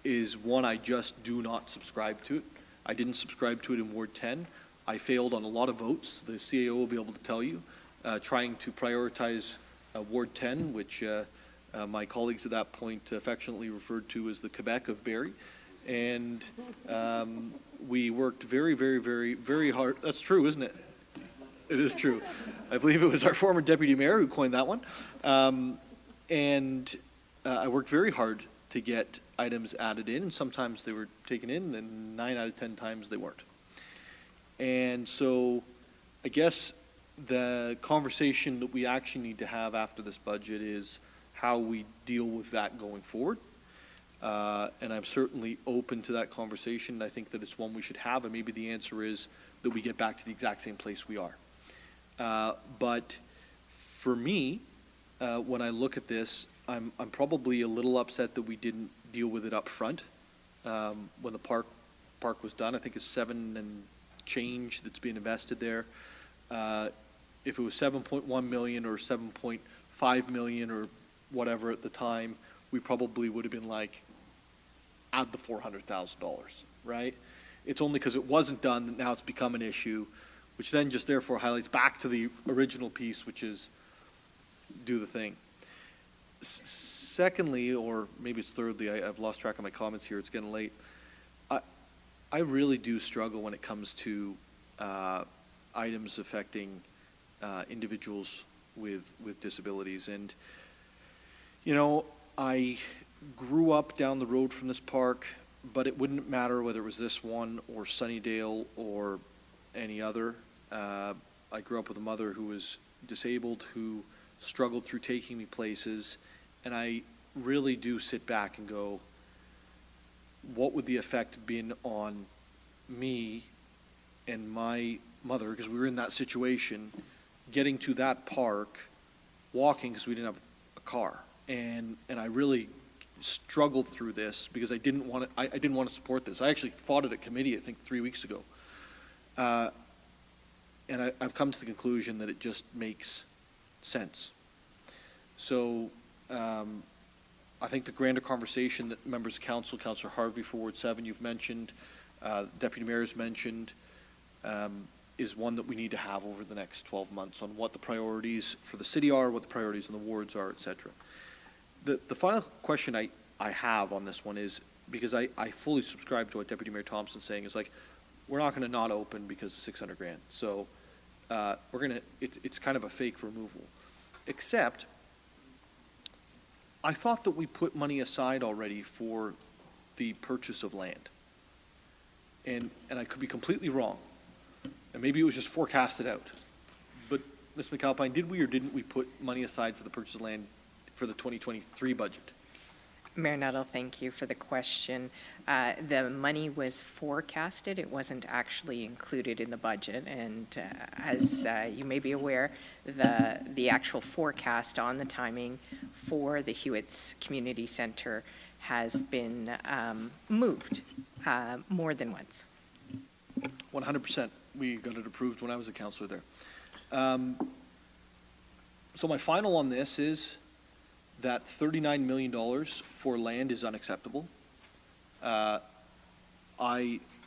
is one I just do not subscribe to. I didn't subscribe to it in Ward 10. I failed on a lot of votes. The CAO will be able to tell you, trying to prioritize Ward 10, which my colleagues at that point affectionately referred to as the Quebec of Barrie. And we worked very, very, very, very hard. That's true, isn't it? It is true. I believe it was our former deputy mayor who coined that one. I worked very hard to get items added in, and sometimes they were taken in, and 9 out of 10 times they weren't. And so I guess the conversation that we actually need to have after this budget is how we deal with that going forward. And I'm certainly open to that conversation. I think that it's one we should have, and maybe the answer is that we get back to the exact same place we are. But for me, when I look at this, I'm probably a little upset that we didn't deal with it up front when the park was done. I think it's 7 and change that's being invested there. If it was 7.1 million or 7.5 million or whatever at the time, we probably would have been like, add the $400,000, right? It's only because it wasn't done that now it's become an issue, which then just therefore highlights back to the original piece, which is do the thing. Secondly, or maybe it's thirdly, I've lost track of my comments here, it's getting late. I really do struggle when it comes to items affecting individuals with disabilities. And, you know, I grew up down the road from this park, but it wouldn't matter whether it was this one or Sunnydale or any other. I grew up with a mother who was disabled, who struggled through taking me places, and I really do sit back and go, what would the effect been on me and my mother, because we were in that situation, getting to that park, walking because we didn't have a car. And I really struggled through this because I didn't want to support this. I actually fought it at committee, I think 3 weeks ago. And I've come to the conclusion that it just makes sense. So I think the grander conversation that members of council, Councillor Harvie for Ward 7 you've mentioned, Deputy Mayor's mentioned, is one that we need to have over the next 12 months on what the priorities for the city are, what the priorities in the wards are, et cetera. The final question I have on this one is, because I fully subscribe to what Deputy Mayor Thompson's saying, is like, we're not going to not open because of 600 grand. So it's kind of a fake removal. Except, I thought that we put money aside already for the purchase of land. And I could be completely wrong. and maybe it was just forecasted out. But Ms. McAlpine, did we or didn't we put money aside for the purchase of land for the 2023 budget? Mayor Nuttall, thank you for the question. The money was forecasted. It wasn't actually included in the budget. And as you may be aware, the actual forecast on the timing for the Hewitt's Community Center has been moved more than once. 100%. We got it approved when I was a councillor there. So my final on this is that $39 million for land is unacceptable. I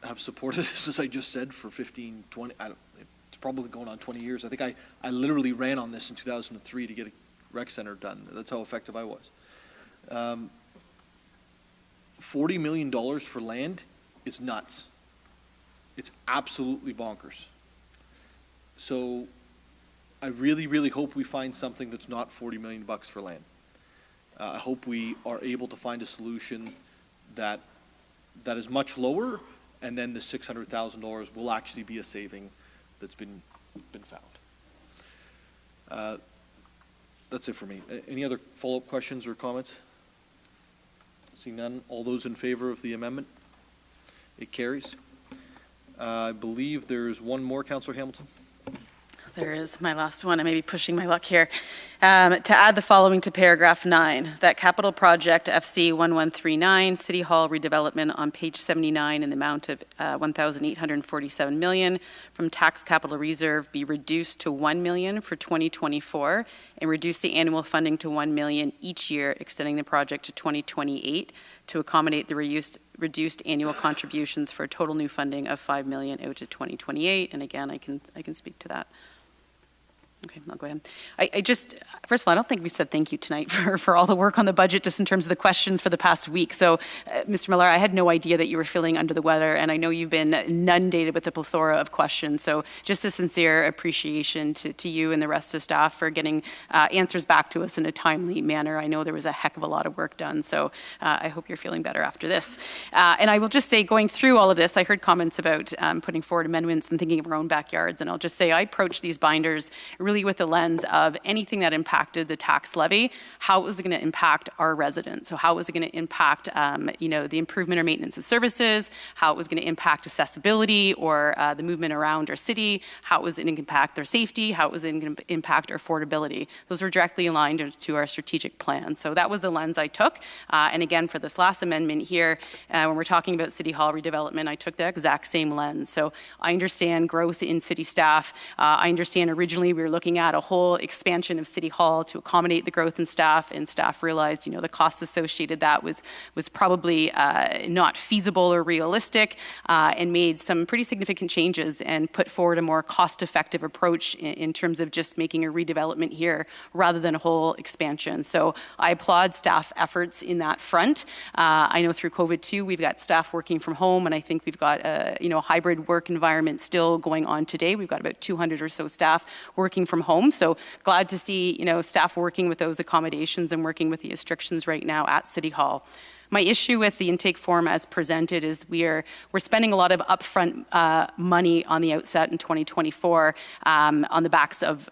have supported this, as I just said, for 15, 20, it's probably going on 20 years. I think I literally ran on this in 2003 to get a rec center done. That's how effective I was. $40 million for land is nuts. It's absolutely bonkers. So I really, really hope we find something that's not $40 million for land. I hope we are able to find a solution that is much lower, and then the $600,000 will actually be a saving that's been found. That's it for me. Any other follow-up questions or comments? Seeing none, all those in favor of the amendment? It carries. I believe there's one more, Councillor Hamilton. There is my last one. I may be pushing my luck here. To add the following to paragraph 9, that capital project FC 1139, City Hall redevelopment on page 79 in the amount of $1,847 million from tax capital reserve be reduced to $1 million for 2024 and reduce the annual funding to $1 million each year, extending the project to 2028 to accommodate the reduced annual contributions for a total new funding of $5 million out to 2028. And again, I can speak to that. Okay, I'll go ahead. I just, first of all, I don't think we said thank you tonight for all the work on the budget, just in terms of the questions for the past week. So, Mr. Miller, I had no idea that you were feeling under the weather, and I know you've been inundated with a plethora of questions. So just a sincere appreciation to you and the rest of staff for getting answers back to us in a timely manner. I know there was a heck of a lot of work done, so I hope you're feeling better after this. And I will just say, going through all of this, I heard comments about putting forward amendments and thinking of our own backyards, and I'll just say I approach these binders really with the lens of anything that impacted the tax levy, how was it going to impact our residents? So how was it going to impact, the improvement or maintenance of services, how it was going to impact accessibility or the movement around our city, how it was going to impact their safety, how it was going to impact our affordability. Those were directly aligned to our strategic plan. So that was the lens I took. And again, for this last amendment here, when we're talking about City Hall redevelopment, I took the exact same lens. So I understand growth in city staff. I understand originally we were looking at a whole expansion of City Hall to accommodate the growth in staff, and staff realized, the costs associated that was probably not feasible or realistic, and made some pretty significant changes and put forward a more cost-effective approach in terms of just making a redevelopment here rather than a whole expansion. So I applaud staff efforts in that front. I know through COVID too, we've got staff working from home, and I think we've got a hybrid work environment still going on today. We've got about 200 or so staff working from home. So glad to see, staff working with those accommodations and working with the restrictions right now at City Hall. My issue with the intake form as presented is we're spending a lot of upfront money on the outset in 2024 on the backs of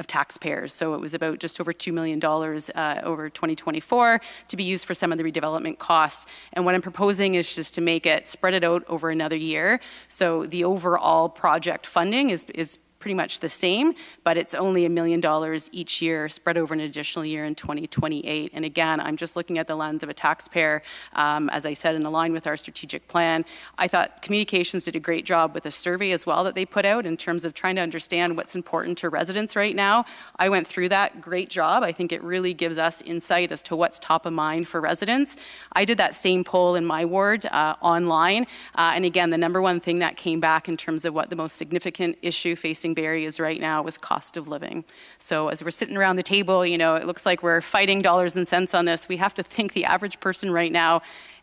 taxpayers. So it was about just over $2 million over 2024 to be used for some of the redevelopment costs. And what I'm proposing is just to make it, spread it out over another year. So the overall project funding is pretty much the same, but it's only $1 million each year spread over an additional year in 2028. And again, I'm just looking at the lens of a taxpayer, as I said, in line with our strategic plan. I thought Communications did a great job with a survey as well that they put out in terms of trying to understand what's important to residents right now. I went through that, great job. I think it really gives us insight as to what's top of mind for residents. I did that same poll in my ward online, and again, the number one thing that came back in terms of what the most significant issue facing Barrie is right now was cost of living. So as we're sitting around the table, it looks like we're fighting dollars and cents on this. We have to think the average person right now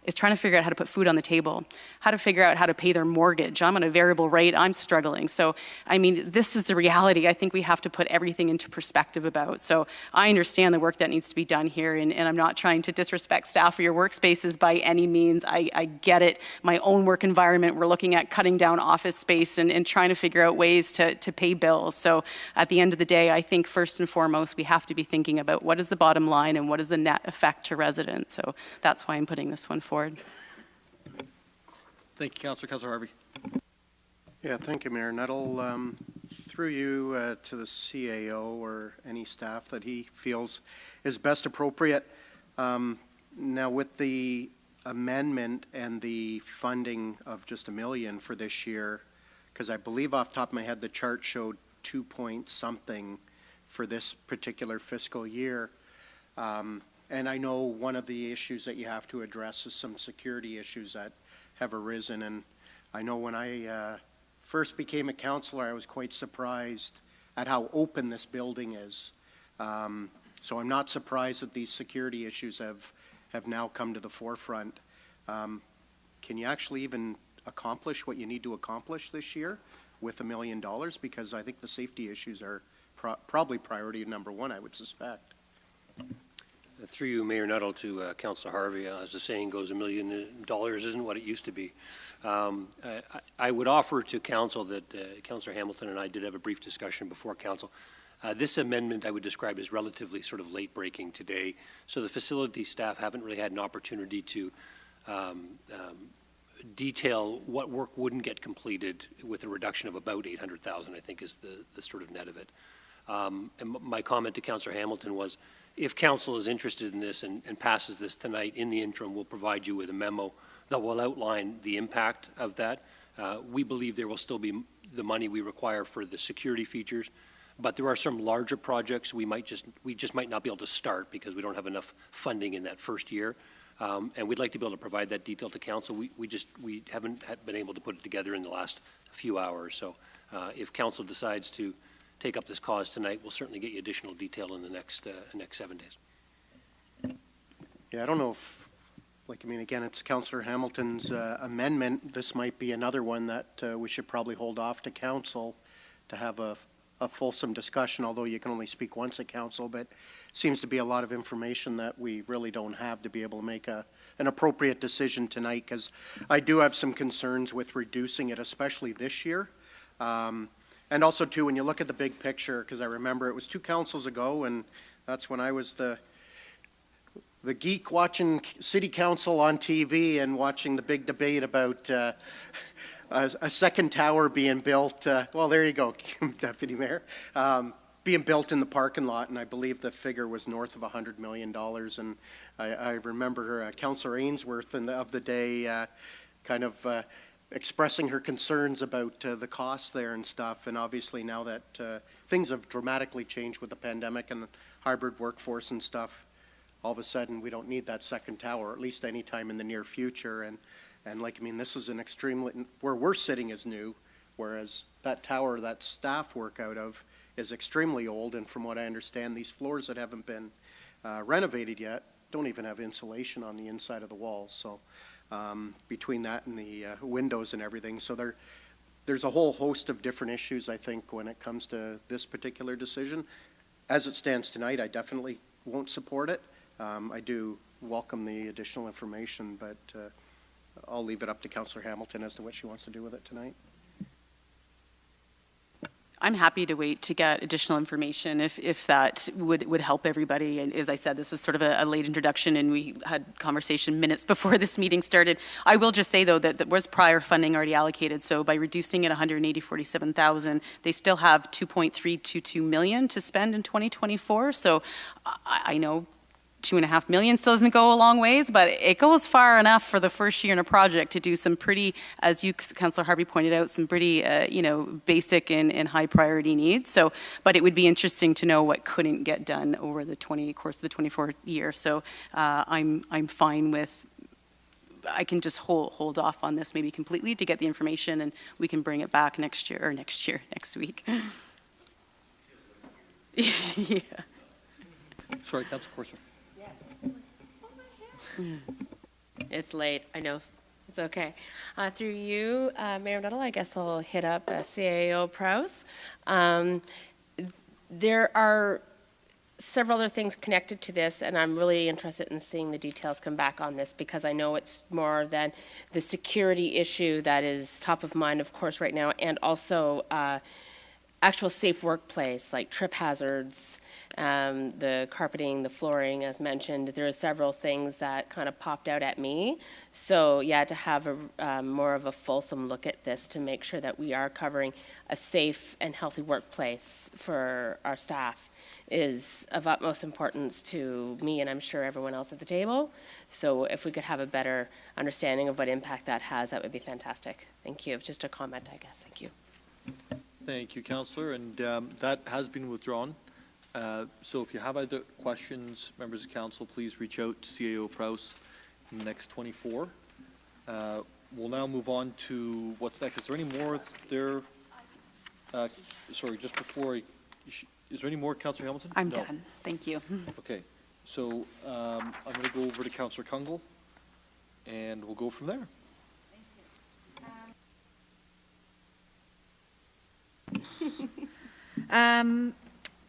is trying to figure out how to put food on the table, how to figure out how to pay their mortgage. I'm on a variable rate, I'm struggling. So, I mean, this is the reality I think we have to put everything into perspective about. So I understand the work that needs to be done here, and I'm not trying to disrespect staff or your workspaces by any means. I get it. My own work environment, we're looking at cutting down office space and trying to figure out ways to pay bills. So at the end of the day, I think first and foremost, we have to be thinking about what is the bottom line and what is the net effect to residents. So that's why I'm putting this one forward. Thank you, Councillor. Councillor Harvie. Yeah, thank you, Mayor Nuttall. Through you to the CAO or any staff that he feels is best appropriate. Now, with the amendment and the funding of just $1 million for this year, because I believe off the top of my head the chart showed 2 point something for this particular fiscal year. And I know one of the issues that you have to address is some security issues that have arisen. And I know when I first became a councillor, I was quite surprised at how open this building is. So I'm not surprised that these security issues have now come to the forefront. Can you actually even accomplish what you need to accomplish this year with $1 million? Because I think the safety issues are probably priority number one, I would suspect. Through you, Mayor Nuttall, to Councillor Harvie, as the saying goes, $1 million isn't what it used to be. I would offer to Council that Councillor Hamilton and I did have a brief discussion before Council. This amendment I would describe as relatively sort of late breaking today, so the facility staff haven't really had an opportunity to detail what work wouldn't get completed with a reduction of about $800,000, I think is the sort of net of it. And my comment to Councillor Hamilton was, if Council is interested in this and passes this tonight, in the interim, we'll provide you with a memo that will outline the impact of that. We believe there will still be the money we require for the security features, but there are some larger projects we just might not be able to start because we don't have enough funding in that first year. And we'd like to be able to provide that detail to Council. We haven't been able to put it together in the last few hours. So if Council decides to take up this cause tonight, we'll certainly get you additional detail in the next 7 days. Yeah, I don't know if, again, it's Councillor Hamilton's amendment. This might be another one that we should probably hold off to Council to have a fulsome discussion, although you can only speak once at Council, but seems to be a lot of information that we really don't have to be able to make an appropriate decision tonight, because I do have some concerns with reducing it, especially this year. And also, too, when you look at the big picture, because I remember it was 2 councils ago, and that's when I was the geek watching city council on TV and watching the big debate about a second tower being built. Well, there you go, Deputy Mayor. Being built in the parking lot, and I believe the figure was north of $100 million. And I remember Councillor Ainsworth of the day kind of expressing her concerns about the costs there and stuff. And obviously now that things have dramatically changed with the pandemic and the hybrid workforce and stuff, all of a sudden we don't need that second tower, at least any time in the near future. And this is an extremely, where we're sitting is new, whereas that tower that staff work out of is extremely old. And from what I understand, these floors that haven't been renovated yet don't even have insulation on the inside of the walls. So between that and the windows and everything. So there's a whole host of different issues, I think, when it comes to this particular decision. As it stands tonight, I definitely won't support it. I do welcome the additional information, but I'll leave it up to Councillor Hamilton as to what she wants to do with it tonight. I'm happy to wait to get additional information if that would help everybody. And as I said, this was sort of a late introduction, and we had conversation minutes before this meeting started. I will just say, though, that there was prior funding already allocated. So by reducing it $147,000, they still have $2.322 million to spend in 2024. So I know $2.5 million still doesn't go a long ways, but it goes far enough for the first year in a project to do some pretty, as you, Councillor Harvie, pointed out, some pretty, basic and high priority needs. So, but it would be interesting to know what couldn't get done over the course of the 24 year. So I'm fine with. I can just hold off on this maybe completely to get the information, and we can bring it back next week. Yeah. Sorry, Councillor Corser. It's late, I know. It's okay. Through you, Mayor Nuttall, I guess I'll hit up CAO Prowse. There are several other things connected to this, and I'm really interested in seeing the details come back on this, because I know it's more than the security issue that is top of mind, of course, right now, and also actual safe workplace, like trip hazards, the carpeting, the flooring, as mentioned. There are several things that kind of popped out at me. So yeah, to have a more of a fulsome look at this to make sure that we are covering a safe and healthy workplace for our staff is of utmost importance to me, and I'm sure everyone else at the table. So if we could have a better understanding of what impact that has, that would be fantastic. Thank you. Just a comment, I guess. Thank you. Thank you, Councillor, and that has been withdrawn. So if you have other questions, members of council, please reach out to CAO Prowse in the next 24. We'll now move on to what's next. Is there any more there? Sorry, just before is there any more, Councillor Hamilton? I'm No. done. Thank you. Okay, so I'm going to go over to Councillor Kungl, and we'll go from there.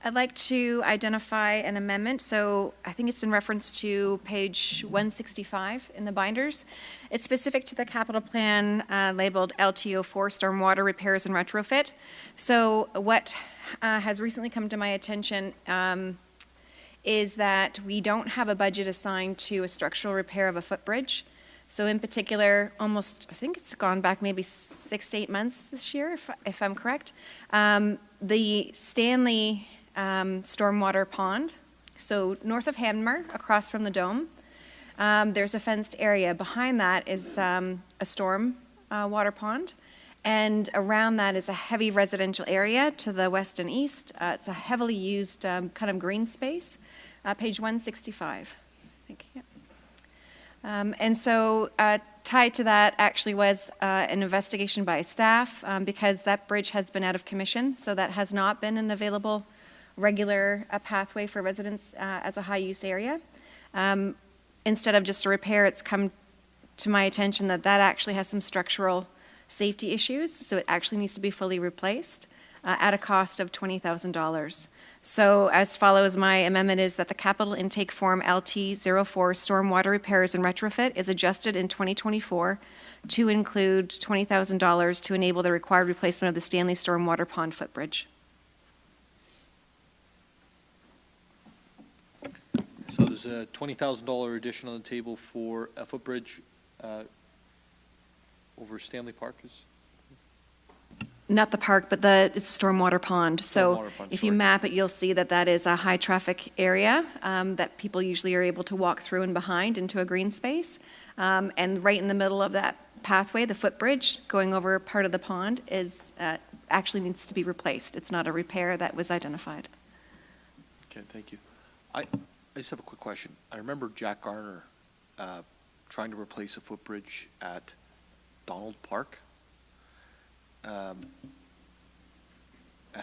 I'd like to identify an amendment. So I think it's in reference to page 165 in the binders. It's specific to the capital plan labeled LTO4 Stormwater Repairs and Retrofit. So what has recently come to my attention is that we don't have a budget assigned to a structural repair of a footbridge. So in particular, almost, I think it's gone back maybe 6 to 8 months this year, if I'm correct. The Stanley stormwater pond, so north of Hanmer, across from the dome, there's a fenced area. Behind that is a storm water pond, and around that is a heavy residential area to the west and east. It's a heavily used kind of green space. Page 165, I think, yeah. And so tied to that actually was an investigation by staff because that bridge has been out of commission, so that has not been an available regular pathway for residents as a high-use area. Instead of just a repair, it's come to my attention that that actually has some structural safety issues, so it actually needs to be fully replaced at a cost of $20,000. So as follows, my amendment is that the capital intake form LT04 Stormwater Repairs and Retrofit is adjusted in 2024 to include $20,000 to enable the required replacement of the Stanley Stormwater Pond footbridge. So there's a $20,000 addition on the table for a footbridge over Stanley Park. Not the park, but it's stormwater pond. So if you map it, you'll see that that is a high traffic area that people usually are able to walk through and behind into a green space. And right in the middle of that pathway, the footbridge going over part of the pond is actually needs to be replaced. It's not a repair that was identified. Okay, thank you. I just have a quick question. I remember Jack Garner trying to replace a footbridge at Donald Park. I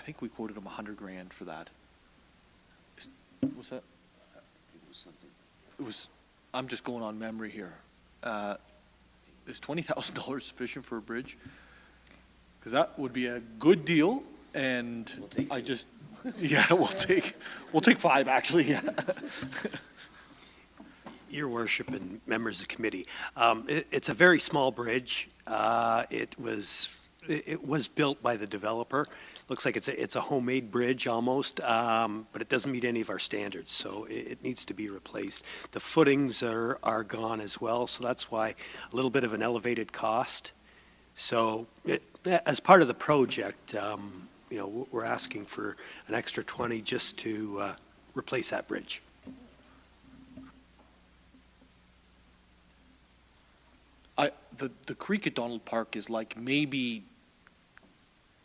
think we quoted him $100,000 for that. Was that? It was something. It was. I'm just going on memory here. Is $20,000 sufficient for a bridge? Because that would be a good deal, and I just, yeah, we'll take 5 actually. Yeah. Your Worship and members of the committee, it's a very small bridge. It was built by the developer. Looks like it's a homemade bridge almost, but it doesn't meet any of our standards, so it needs to be replaced. The footings are gone as well, so that's why a little bit of an elevated cost. So as part of the project, we're asking for an extra 20 just to replace that bridge. The creek at Donald Park is like maybe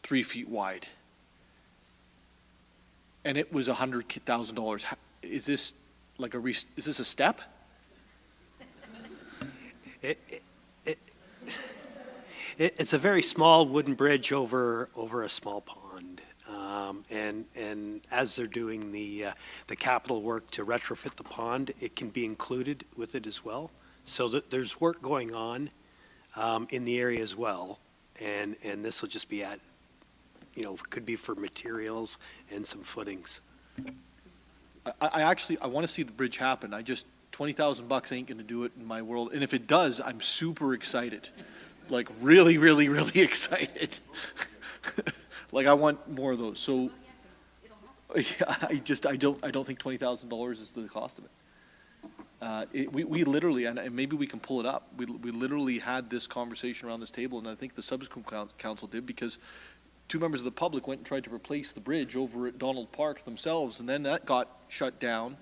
3 feet wide, and it was $100,000. Is this like is this a step? It's a very small wooden bridge over a small pond, and as they're doing the capital work to retrofit the pond, it can be included with it as well. So there's work going on in the area as well, and this will just be at, could be for materials and some footings. I want to see the bridge happen. $20,000 ain't going to do it in my world. And if it does, I'm super excited. Like really, really, really excited. Like I want more of those. So yeah, I don't think $20,000 is the cost of it. We literally, and maybe we can pull it up. We literally had this conversation around this table, and I think the subsequent council did, because 2 members of the public went and tried to replace the bridge over at Donald Park themselves, and then that got shut down.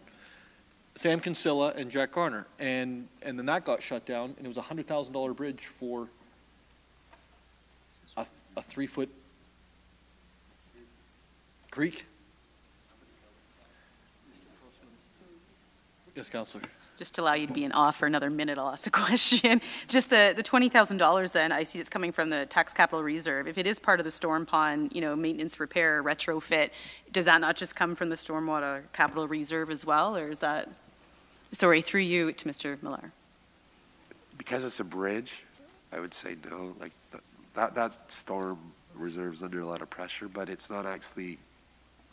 Sam Kinsella and Jack Garner, and then that got shut down, and it was a $100,000 bridge for a 3-foot creek. Yes, Councillor. Just to allow you to be in awe for another minute, I'll ask a question. Just the $20,000 then, I see it's coming from the tax capital reserve. If it is part of the storm pond, maintenance, repair, retrofit, does that not just come from the stormwater capital reserve as well, or is that, sorry, through you to Mr. Millar? Because it's a bridge, I would say no. Like that storm reserve's under a lot of pressure, but it's not actually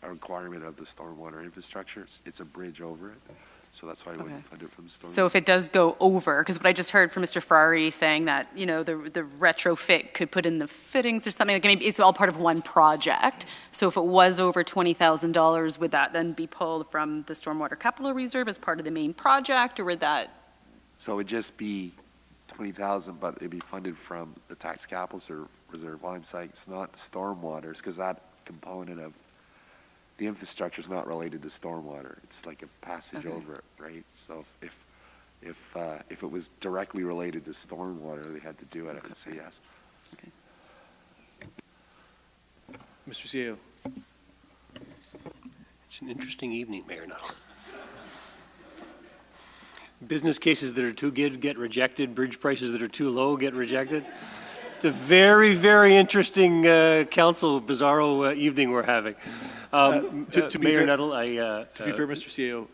a requirement of the stormwater infrastructure. It's a bridge over it. So that's why I wouldn't fund it from the storm. So if it does go over, because what I just heard from Mr. Ferrari saying that, the retrofit could put in the fittings or something, like maybe it's all part of one project. So if it was over $20,000, would that then be pulled from the stormwater capital reserve as part of the main project, or would that? So it would just be 20,000, but it'd be funded from the tax capital reserve. Why I'm saying it's not stormwater, because that component of the infrastructure is not related to stormwater. It's like a passage over it, right? So if it was directly related to stormwater, they had to do it, I would say yes. Mr. CEO. It's an interesting evening, Mayor Nuttall. Business cases that are too good get rejected. Bridge prices that are too low get rejected. It's a very, very interesting council bizarro evening we're having. Mayor Nuttall, to be fair, Mr. CEO,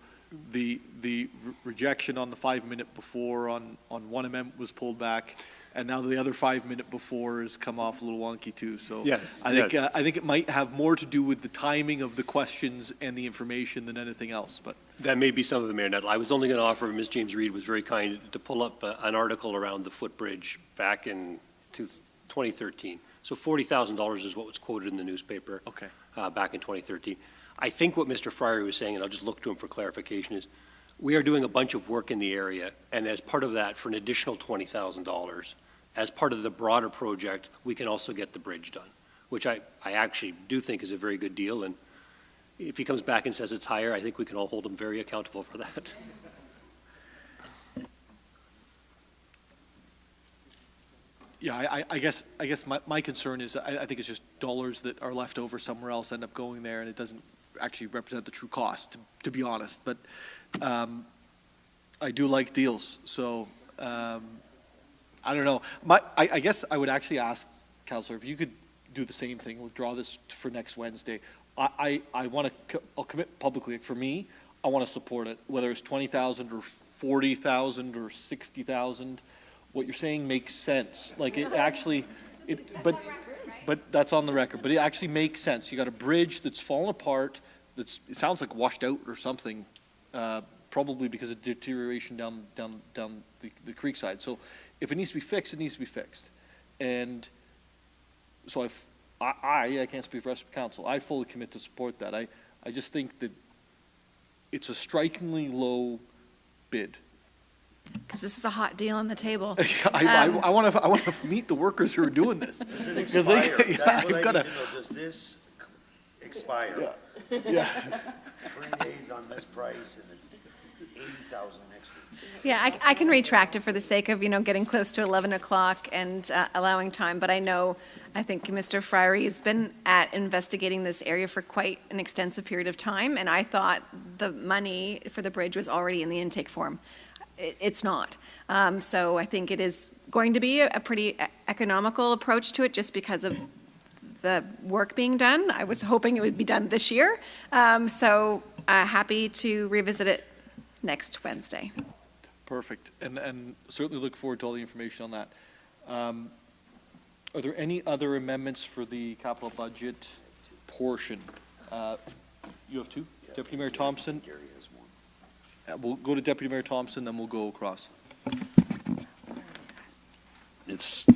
the rejection on the 5-minute before on one amendment was pulled back, and now the other 5-minute before has come off a little wonky too. So yes, I think it might have more to do with the timing of the questions and the information than anything else. But that may be some of the, Mayor Nuttall. I was only going to offer, Ms. James Reed was very kind to pull up an article around the footbridge back in 2013. So $40,000 is what was quoted in the newspaper back in 2013. I think what Mr. Fryer was saying, and I'll just look to him for clarification, is we are doing a bunch of work in the area, and as part of that, for an additional $20,000, as part of the broader project, we can also get the bridge done, which I actually do think is a very good deal. And if he comes back and says it's higher, I think we can all hold him very accountable for that. yeah, I guess my concern is I think it's just dollars that are left over somewhere else end up going there, and it doesn't actually represent the true cost, to be honest. But I do like deals, so I don't know. I guess I would actually ask, Councillor, if you could do the same thing, withdraw this for next Wednesday. I'll commit publicly. For me, I want to support it, whether it's 20,000 or 40,000 or 60,000. What you're saying makes sense. Like it actually, but that's on the record. But it actually makes sense. You got a bridge that's fallen apart. It sounds like washed out or something, probably because of deterioration down the creek side. So if it needs to be fixed, it needs to be fixed. And so I can't speak for the rest of the council. I fully commit to support that. I just think that it's a strikingly low bid. Because this is a hot deal on the table. I want to meet the workers who are doing this. Does it expire? That's what I need to know. Does this expire? Yeah. 3 days on this price, and it's 80,000 next week. Yeah, I can retract it for the sake of, getting close to 11 o'clock and allowing time. But I think Mr. Fryery has been at investigating this area for quite an extensive period of time. And I thought the money for the bridge was already in the intake form. It's not. So I think it is going to be a pretty economical approach to it just because of the work being done. I was hoping it would be done this year. So happy to revisit it next Wednesday. Perfect, and certainly look forward to all the information on that. Are there any other amendments for the capital budget portion? You have two? Deputy Mayor Thompson? Gary has one. We'll go to Deputy Mayor Thompson, then we'll go across. It's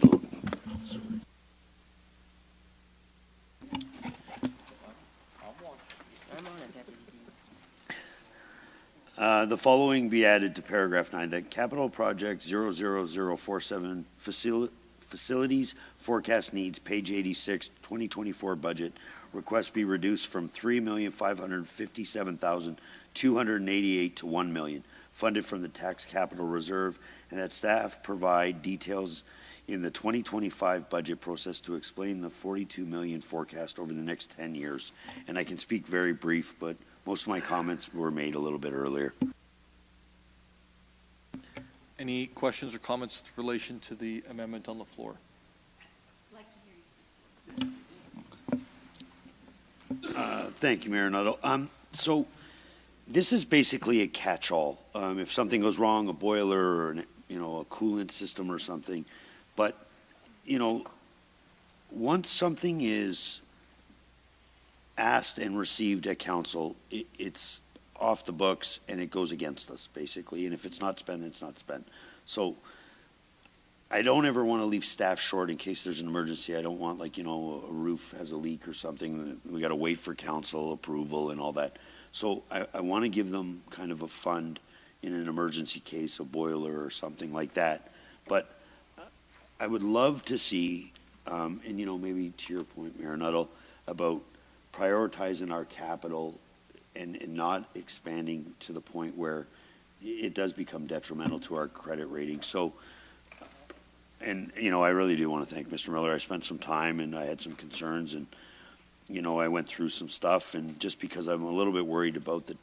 the following be added to paragraph 9, that capital project 00047 facilities forecast needs, page 86, 2024 budget, request be reduced from $3,557,288 to $1 million, funded from the tax capital reserve, and that staff provide details in the 2025 budget process to explain the $42 million forecast over the next 10 years. And I can speak very brief, but most of my comments were made a little bit earlier. Any questions or comments in relation to the amendment on the floor? I'd like to hear you speak. Thank you, Mayor Nuttall. So this is basically a catch-all. If something goes wrong, a boiler or a coolant system or something, but once something is asked and received at council, it's off the books and it goes against us, basically. And if it's not spent, it's not spent. So I don't ever want to leave staff short in case there's an emergency. I don't want, a roof has a leak or something. We got to wait for council approval and all that. So I want to give them kind of a fund in an emergency case, a boiler or something like that. But I would love to see, and maybe to your point, Mayor Nuttall, about prioritizing our capital and not expanding to the point where it does become detrimental to our credit rating. So, and I really do want to thank Mr. Miller. I spent some time and I had some concerns, and I went through some stuff, and just because I'm a little bit worried about the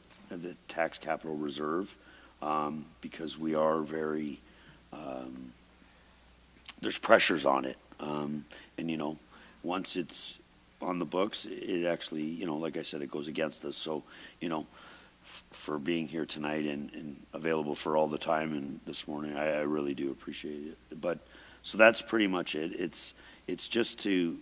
tax capital reserve, because we are very there's pressures on it, and once it's on the books, it actually, like I said, it goes against us. So, for being here tonight and available for all the time and this morning, I really do appreciate it. But, so that's pretty much it. It's just to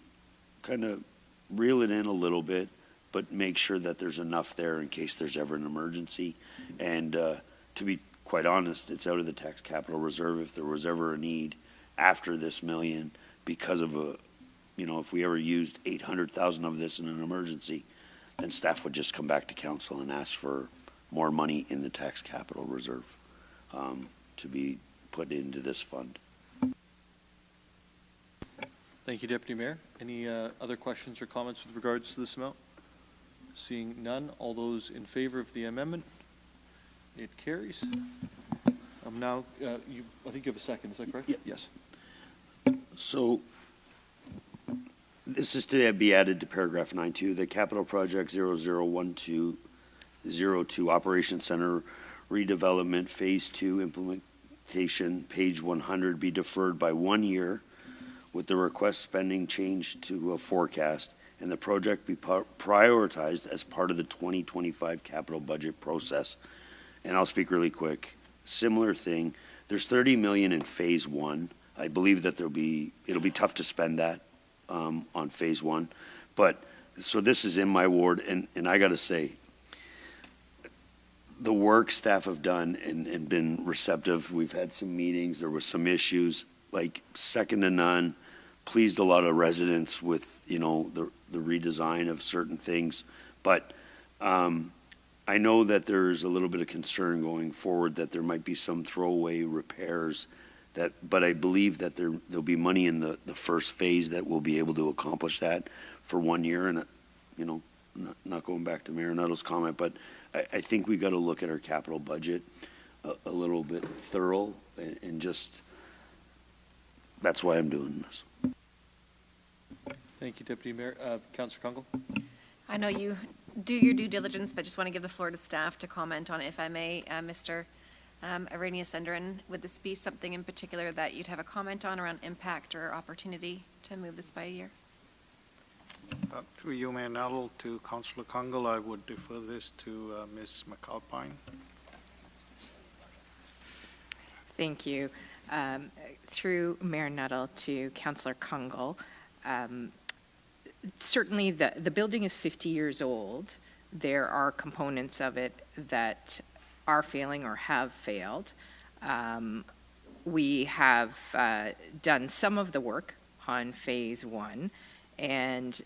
kind of reel it in a little bit, but make sure that there's enough there in case there's ever an emergency. And to be quite honest, it's out of the tax capital reserve if there was ever a need after this million because of if we ever used 800,000 of this in an emergency, then staff would just come back to council and ask for more money in the tax capital reserve to be put into this fund. Thank you, Deputy Mayor. Any other questions or comments with regards to this amount? Seeing none, all those in favor of the amendment? It carries. Now, I think you have a second, is that correct? Yeah. Yes. So this is to be added to paragraph 9.2, the capital project 001202 Operations Center redevelopment phase 2 implementation, page 100, be deferred by 1 year with the request spending changed to a forecast, and the project be prioritized as part of the 2025 capital budget process. And I'll speak really quick. Similar thing. There's 30 million in phase 1. I believe that it'll be tough to spend that on phase 1. But so this is in my ward, and I got to say, the work staff have done and been receptive. We've had some meetings. There was some issues, like second to none. Pleased a lot of residents with the redesign of certain things, but I know that there's a little bit of concern going forward that there might be some throwaway repairs but I believe that there'll be money in the first phase that will be able to accomplish that for 1 year. And not going back to Mayor Nuttall's comment, but I think we got to look at our capital budget a little bit thorough and just that's why I'm doing this. Thank you, Deputy Mayor. Councillor Kungle. I know you do your due diligence, but just want to give the floor to staff to comment on it, if I may. Mr. Arrhenius-Endren, would this be something in particular that you'd have a comment on around impact or opportunity to move this by a year? Through you, Mayor Nuttall, to Councillor Kungle, I would defer this to Ms. McAlpine. Thank you. Through Mayor Nuttall to Councillor Kungle, certainly the building is 50 years old. There are components of it that are failing or have failed. We have done some of the work on phase one, and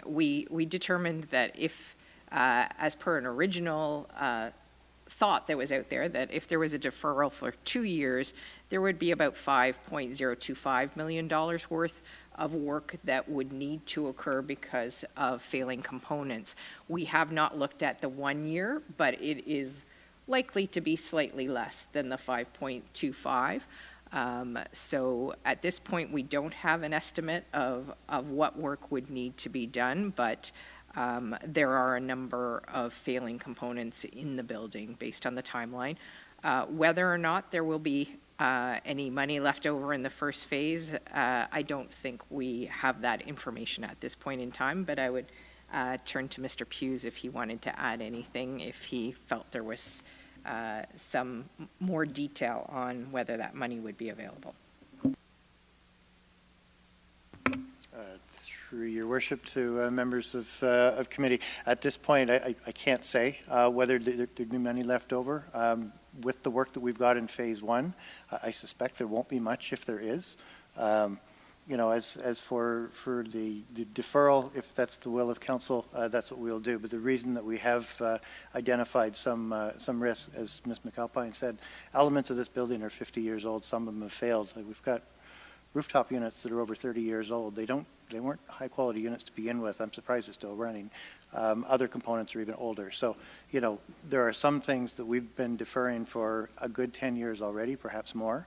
we determined that if, as per an original thought that was out there, that if there was a deferral for 2 years, there would be about $5.025 million worth of work that would need to occur because of failing components. We have not looked at the 1 year, but it is likely to be slightly less than the 5.25. So at this point, we don't have an estimate of what work would need to be done, but there are a number of failing components in the building based on the timeline. Whether or not there will be any money left over in the first phase, I don't think we have that information at this point in time, but I would turn to Mr. Hughes if he wanted to add anything, if he felt there was some more detail on whether that money would be available. Through your worship to members of committee, at this point I can't say whether there'd be money left over. With the work that we've got in phase one, I suspect there won't be much if there is. You know, as for the deferral, if that's the will of council, that's what we'll do. But the reason that we have identified some risks, as Ms. McAlpine said, elements of this building are 50 years old. Some of them have failed. Like we've got rooftop units that are over 30 years old. They weren't high quality units to begin with. I'm surprised they're still running. Other components are even older. So, you know, there are some things that we've been deferring for a good 10 years already, perhaps more.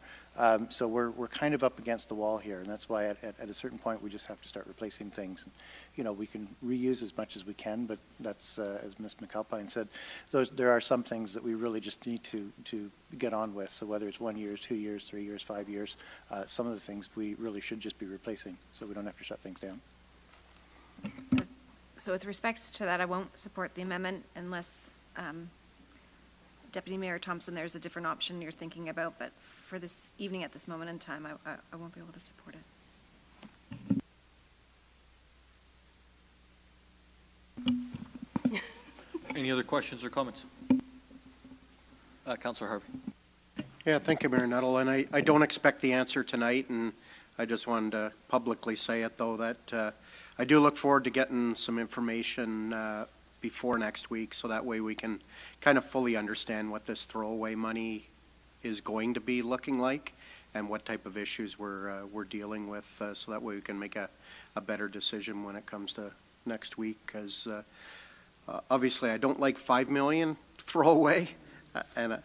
So we're kind of up against the wall here, and that's why at a certain point we just have to start replacing things. You know, we can reuse as much as we can, but that's, as Ms. McAlpine said, there are some things that we really just need to get on with. So whether it's 1 year, 2 years, 3 years, 5 years, some of the things we really should just be replacing so we don't have to shut things down. So with respect to that, I won't support the amendment unless, Deputy Mayor Thompson, there's a different option you're thinking about, but for this evening at this moment in time, I won't be able to support it. Any other questions or comments? Councillor Harvie. Yeah, thank you, Mayor Nuttall. And I don't expect the answer tonight, and I just wanted to publicly say it, though, that I do look forward to getting some information before next week, so that way we can kind of fully understand what this throwaway money is going to be looking like and what type of issues we're dealing with, so that way we can make a better decision when it comes to next week, because obviously I don't like 5 million throwaway, and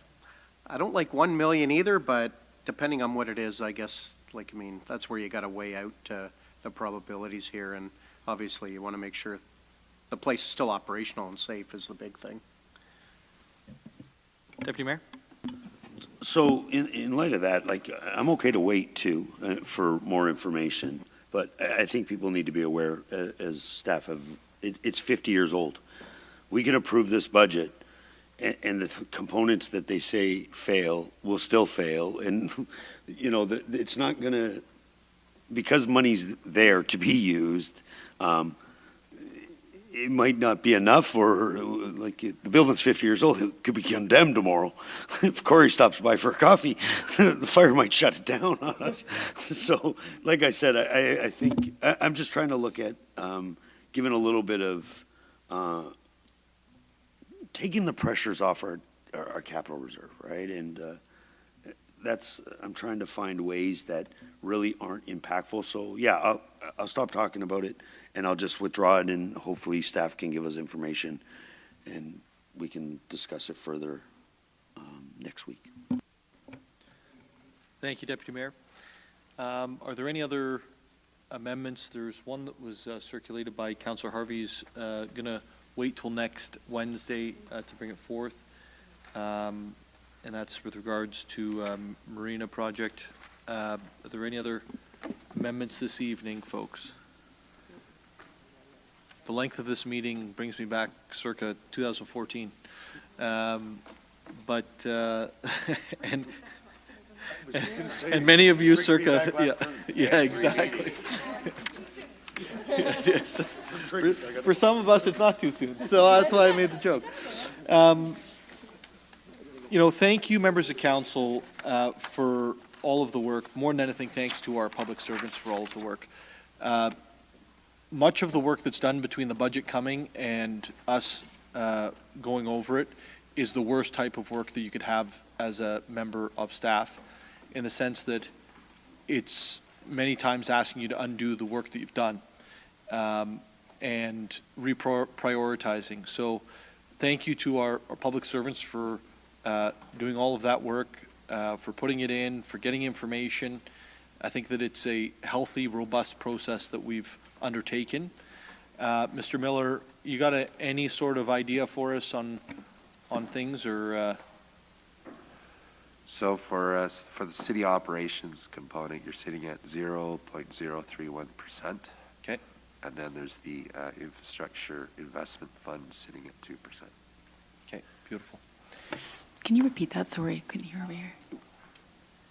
I don't like 1 million either, but depending on what it is, I guess, like, I mean, that's where you got to weigh out the probabilities here, and obviously you want to make sure the place is still operational and safe is the big thing. Deputy Mayor? So in light of that, like, I'm okay to wait too for more information, but I think people need to be aware, as staff have, it's 50 years old. We can approve this budget and the components that they say fail will still fail. And, you know, it's not going to, because money's there to be used, it might not be enough for, like, the building's 50 years old, it could be condemned tomorrow. If Corey stops by for a coffee, the fire might shut it down on us. So, like I said, I think, I'm just trying to look at giving a little bit of, taking the pressures off our capital reserve, right? And I'm trying to find ways that really aren't impactful. So yeah, I'll stop talking about it and I'll just withdraw it, and hopefully staff can give us information and we can discuss it further next week. Thank you, Deputy Mayor. Are there any other amendments? There's one that was circulated by Councillor Harvie. He's going to wait till next Wednesday to bring it forth. And that's with regards to Marina project. Are there any other amendments this evening, folks? The length of this meeting brings me back circa 2014. but, and many of you circa, yeah, exactly. Yes. For some of us, it's not too soon, so that's why I made the joke. Thank you, members of council, for all of the work. More than anything, thanks to our public servants for all of the work. Much of the work that's done between the budget coming and us going over it is the worst type of work that you could have as a member of staff, in the sense that it's many times asking you to undo the work that you've done and reprioritizing. So thank you to our public servants for doing all of that work, for putting it in, for getting information. I think that it's a healthy, robust process that we've undertaken. Mr. Miller, you got any sort of idea for us on things, or? So for the city operations component, you're sitting at 0.031%. Okay. And then there's the infrastructure investment fund sitting at 2%. Okay, beautiful. Can you repeat that? Sorry, I couldn't hear over here.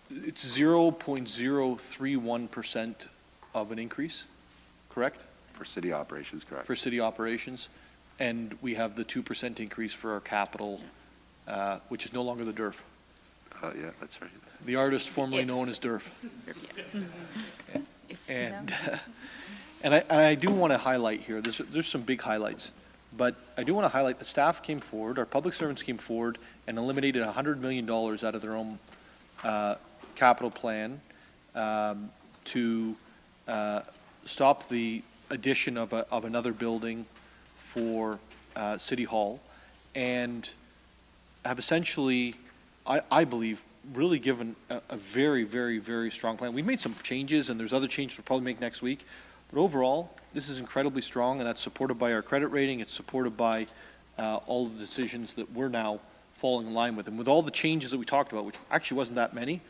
It's 0.031% of an increase, correct? For city operations, correct. For city operations, and we have the 2% increase for our capital, which is no longer the DERF. Yeah, that's right. The artist formerly known as DERF. And I do want to highlight here, there's some big highlights, but I do want to highlight the staff came forward, our public servants came forward and eliminated $100 million out of their own capital plan to stop the addition of another building for City Hall, and have essentially, I believe, really given a very, very, very strong plan. We've made some changes, and there's other changes we'll probably make next week, but overall, this is incredibly strong, and that's supported by our credit rating. It's supported by all of the decisions that we're now falling in line with. And with all the changes that we talked about, which actually wasn't that many,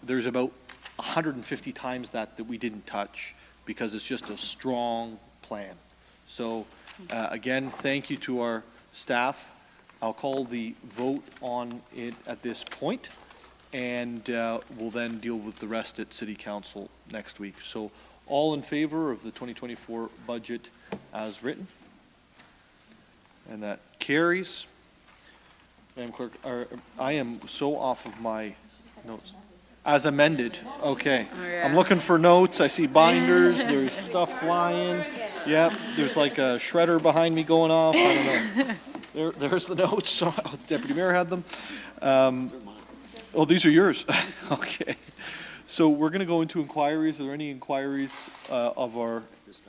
there's about 150 times that we didn't touch, because it's just a strong plan. So again, thank you to our staff. I'll call the vote on it at this point, and we'll then deal with the rest at City Council next week. So all in favor of the 2024 budget as written? And that carries. Madam Clerk, I am so off of my notes. As amended, okay. Oh, yeah. I'm looking for notes, I see binders, there's stuff flying. Yep, there's like a shredder behind me going off, I don't know. There's the notes, so Deputy Mayor had them. Oh, these are yours, okay. So we're gonna go into inquiries. Are there any inquiries of our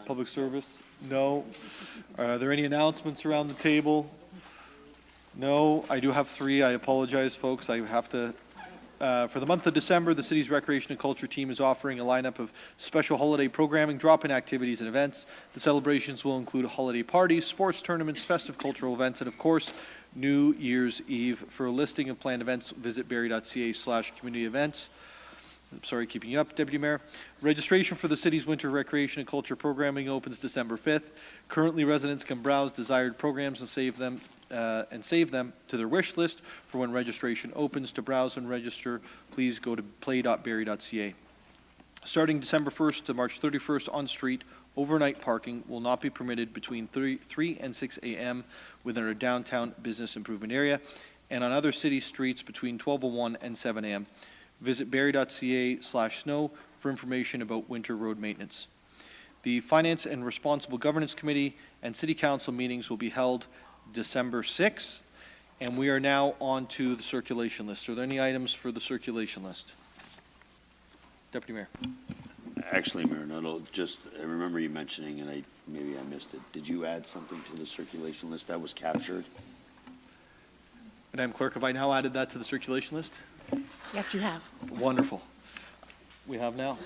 public service? No. Are there any announcements around the table? No, I do have 3. I apologize, folks. I have to, for the month of December, the city's recreation and culture team is offering a lineup of special holiday programming, drop-in activities and events. The celebrations will include holiday parties, sports tournaments, festive cultural events, and of course, New Year's Eve. For a listing of planned events, visit barrie.ca/community events. I'm sorry, keeping you up, Deputy Mayor. Registration for the city's winter recreation and culture programming opens December 5th. Currently, residents can browse desired programs and save them to their wish list for when registration opens. To browse and register, please go to play.barrie.ca. Starting December 1st to March 31st, on-street overnight parking will not be permitted between 3 and 6 a.m. within our downtown business improvement area, and on other city streets between 12:01 and 7 a.m. Visit barrie.ca/snow for information about winter road maintenance. The Finance and Responsible Governance Committee and City Council meetings will be held December 6th, and we are now on to the circulation list. Are there any items for the circulation list? Deputy Mayor. Actually, Mayor Nuttall, I remember you mentioning, and maybe I missed it. Did you add something to the circulation list that was captured? Madam Clerk, have I now added that to the circulation list? Yes, you have. Wonderful. We have now.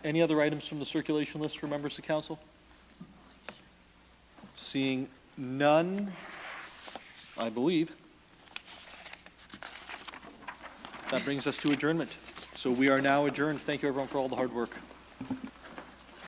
Any other items from the circulation list for members of council? Seeing none, I believe. That brings us to adjournment. So we are now adjourned. Thank you, everyone, for all the hard work.